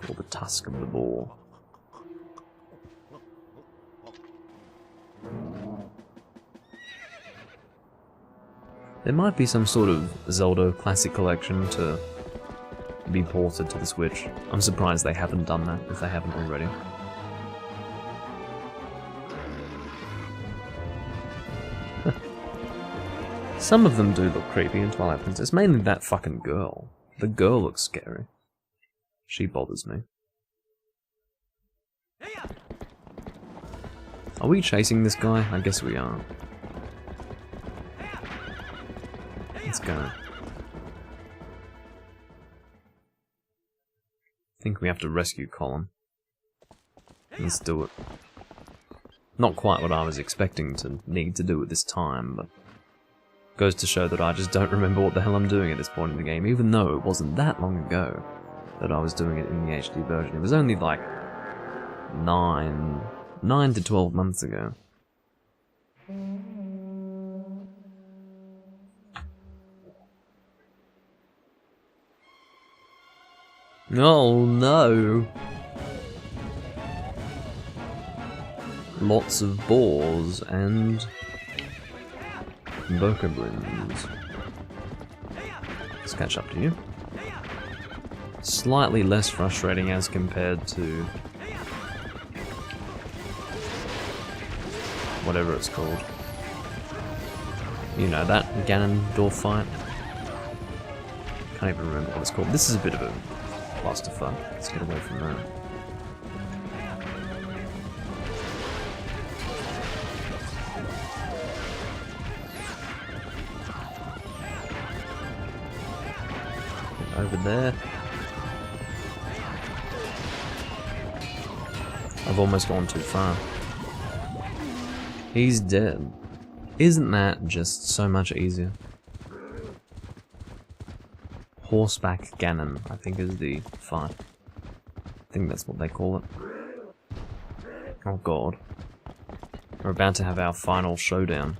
Or the tusk of the boar. There might be some sort of Zelda Classic Collection to be ported to the Switch. I'm surprised they haven't done that, if they haven't already. Some of them do look creepy in Twilight Princess, mainly that fucking girl. The girl looks scary. She bothers me. Are we chasing this guy? I guess we are. Let's go. I think we have to rescue Colin. Let's do it. Not quite what I was expecting to need to do at this time, but goes to show that I just don't remember what the hell I'm doing at this point in the game, even though it wasn't that long ago that I was doing it in the HD version. It was only like 9 to 12 months ago. Oh no! Lots of boars and bokoblins. Let's catch up to you. Slightly less frustrating as compared to whatever it's called. You know, that Ganondorf fight. Can't even remember what it's called. This is a bit of a clusterfuck. Let's get away from that. over there. I've almost gone too far. He's dead. Isn't that just so much easier? Horseback Ganon, I think is the fight. I think that's what they call it. Oh god. We're about to have our final showdown.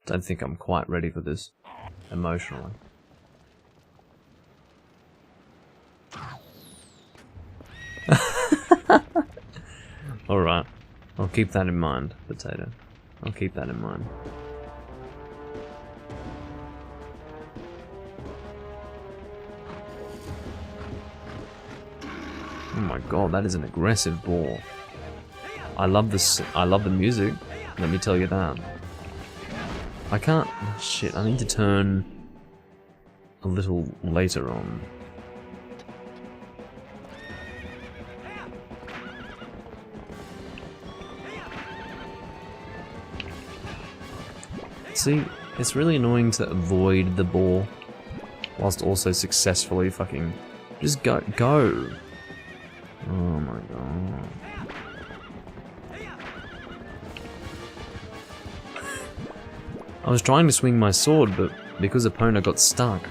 Don't think I'm quite ready for this, emotionally. Alright, I'll keep that in mind, Potato. I'll keep that in mind. Oh my god, that is an aggressive ball. I love this. I love the music. Let me tell you that. I can't. Oh shit! I need to turn a little later on. See, it's really annoying to avoid the ball whilst also successfully fucking just go. Oh my god. I was trying to swing my sword, but because Epona got stuck,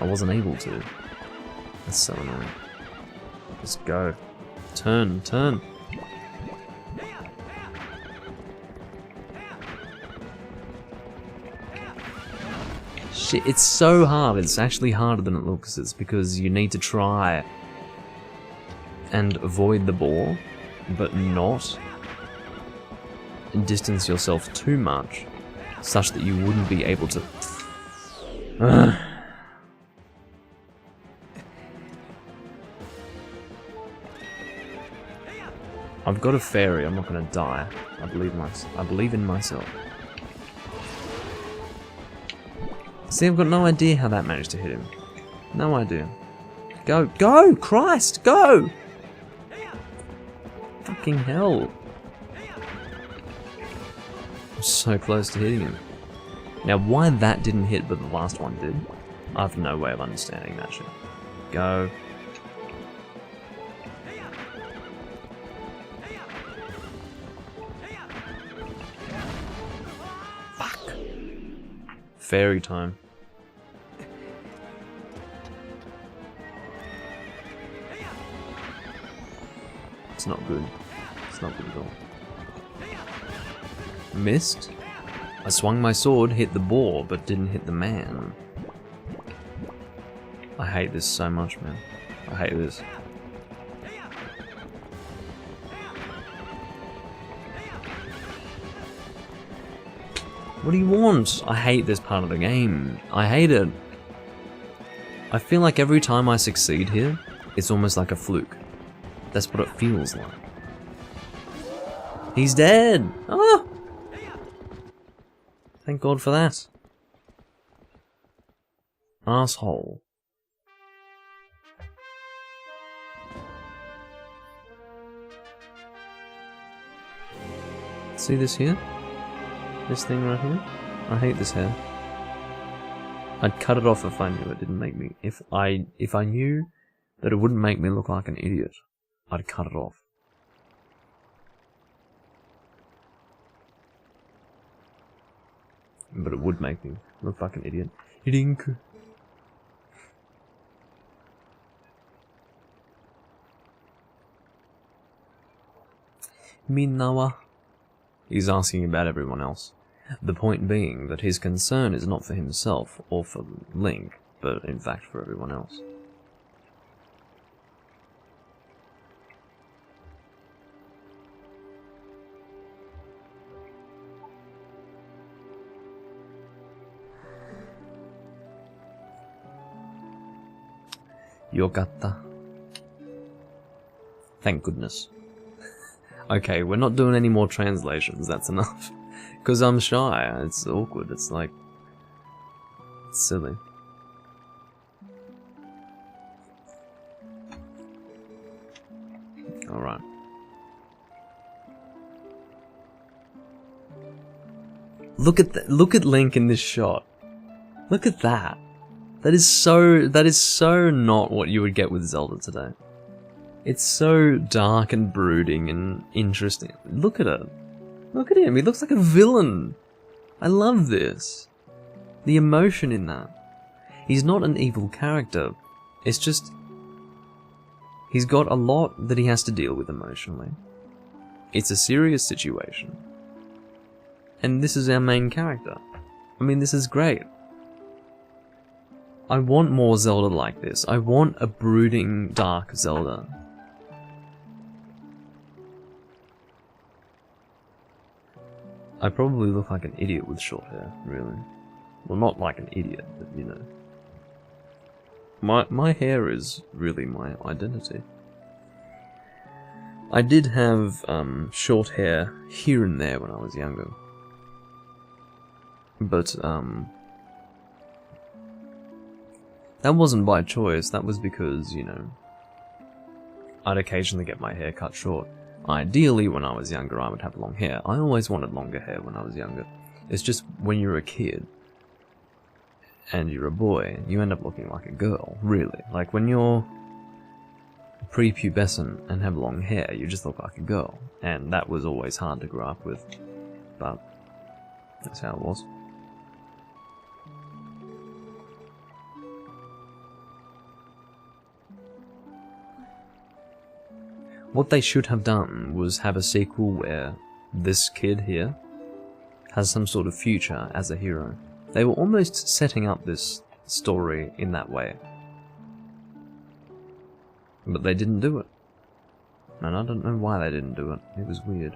I wasn't able to. That's so annoying. Just go. Turn, turn. Shit, it's so hard. It's actually harder than it looks. It's because you need to try and avoid the ball, but not distance yourself too much, such that you wouldn't be able to... I've got a fairy, I'm not gonna die. I believe in myself. See, I've got no idea how that managed to hit him. No idea. Go, go! Christ, go! Fucking hell. I'm so close to hitting him. Now, why that didn't hit but the last one did, I have no way of understanding that shit. Go. Fuck. Fairy time. It's not good. It's not good at all. Missed? I swung my sword, hit the boar, but didn't hit the man. I hate this so much, man. I hate this. What do you want? I hate this part of the game. I hate it. I feel like every time I succeed here, it's almost like a fluke. That's what it feels like. He's dead! Oh! Thank God for that. Asshole. See this here? This thing right here? I hate this hair. I'd cut it off if I knew it didn't make me... If I knew that it wouldn't make me look like an idiot, I'd cut it off. But it would make me look like an idiot. Idink. Minawa. He's asking about everyone else. The point being that his concern is not for himself or for Link, but in fact for everyone else. Yogatta. Thank goodness. Okay, we're not doing any more translations, that's enough. Because I'm shy, it's awkward, it's like... It's silly. Alright. Look at Link in this shot. Look at that. That is so not what you would get with Zelda today. It's so dark and brooding and interesting. Look at it. Look at him, he looks like a villain. I love this. The emotion in that. He's not an evil character. It's just... he's got a lot that he has to deal with emotionally. It's a serious situation. And this is our main character. I mean, this is great. I want more Zelda like this. I want a brooding, dark Zelda. I probably look like an idiot with short hair, really. Well, not like an idiot, but you know. My hair is really my identity. I did have short hair here and there when I was younger. But that wasn't by choice, that was because, you know, I'd occasionally get my hair cut short. Ideally, when I was younger, I would have long hair. I always wanted longer hair when I was younger. It's just when you're a kid and you're a boy, you end up looking like a girl, really. Like when you're prepubescent and have long hair, you just look like a girl. And that was always hard to grow up with. But that's how it was. What they should have done was have a sequel where this kid here has some sort of future as a hero. They were almost setting up this story in that way. But they didn't do it. And I don't know why they didn't do it. It was weird.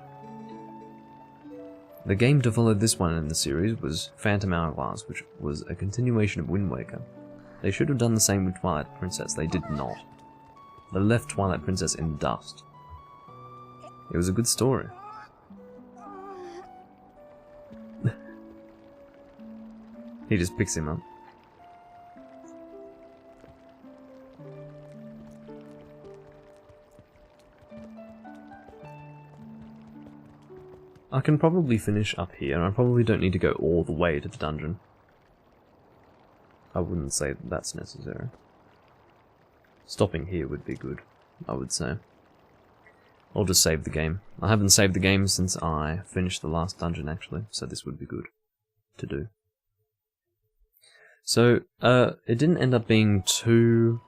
The game to follow this one in the series was Phantom Hourglass, which was a continuation of Wind Waker. They should have done the same with Twilight Princess. They did not. They left Twilight Princess in the dust. It was a good story. He just picks him up. I can probably finish up here. I probably don't need to go all the way to the dungeon. I wouldn't say that that's necessary. Stopping here would be good, I would say. I'll just save the game. I haven't saved the game since I finished the last dungeon, actually, so this would be good to do. So, it didn't end up being too...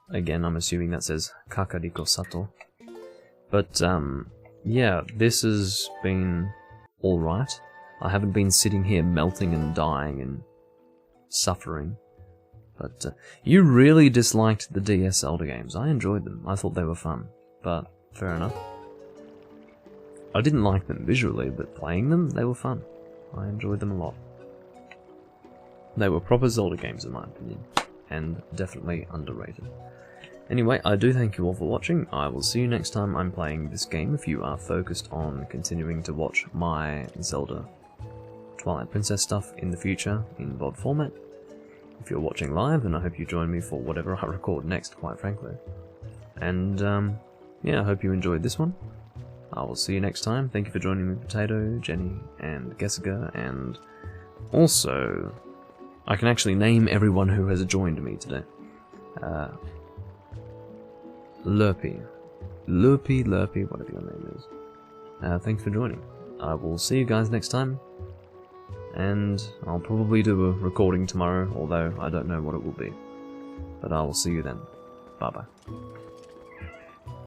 Again, I'm assuming that says Kakariko Sato. But, yeah, this has been alright. I haven't been sitting here melting and dying and suffering. But you really disliked the DS Zelda games. I enjoyed them. I thought they were fun. But, fair enough. I didn't like them visually, but playing them, they were fun. I enjoyed them a lot. They were proper Zelda games in my opinion. And definitely underrated. Anyway, I do thank you all for watching. I will see you next time I'm playing this game if you are focused on continuing to watch my Zelda Twilight Princess stuff in the future in VOD format. If you're watching live, then I hope you join me for whatever I record next, quite frankly. And, yeah, I hope you enjoyed this one. I will see you next time. Thank you for joining me, Potato, Jenny, and Gessica, and also, I can actually name everyone who has joined me today. Lurpy, whatever your name is. Thanks for joining. I will see you guys next time. And I'll probably do a recording tomorrow, although I don't know what it will be. But I will see you then. Bye bye.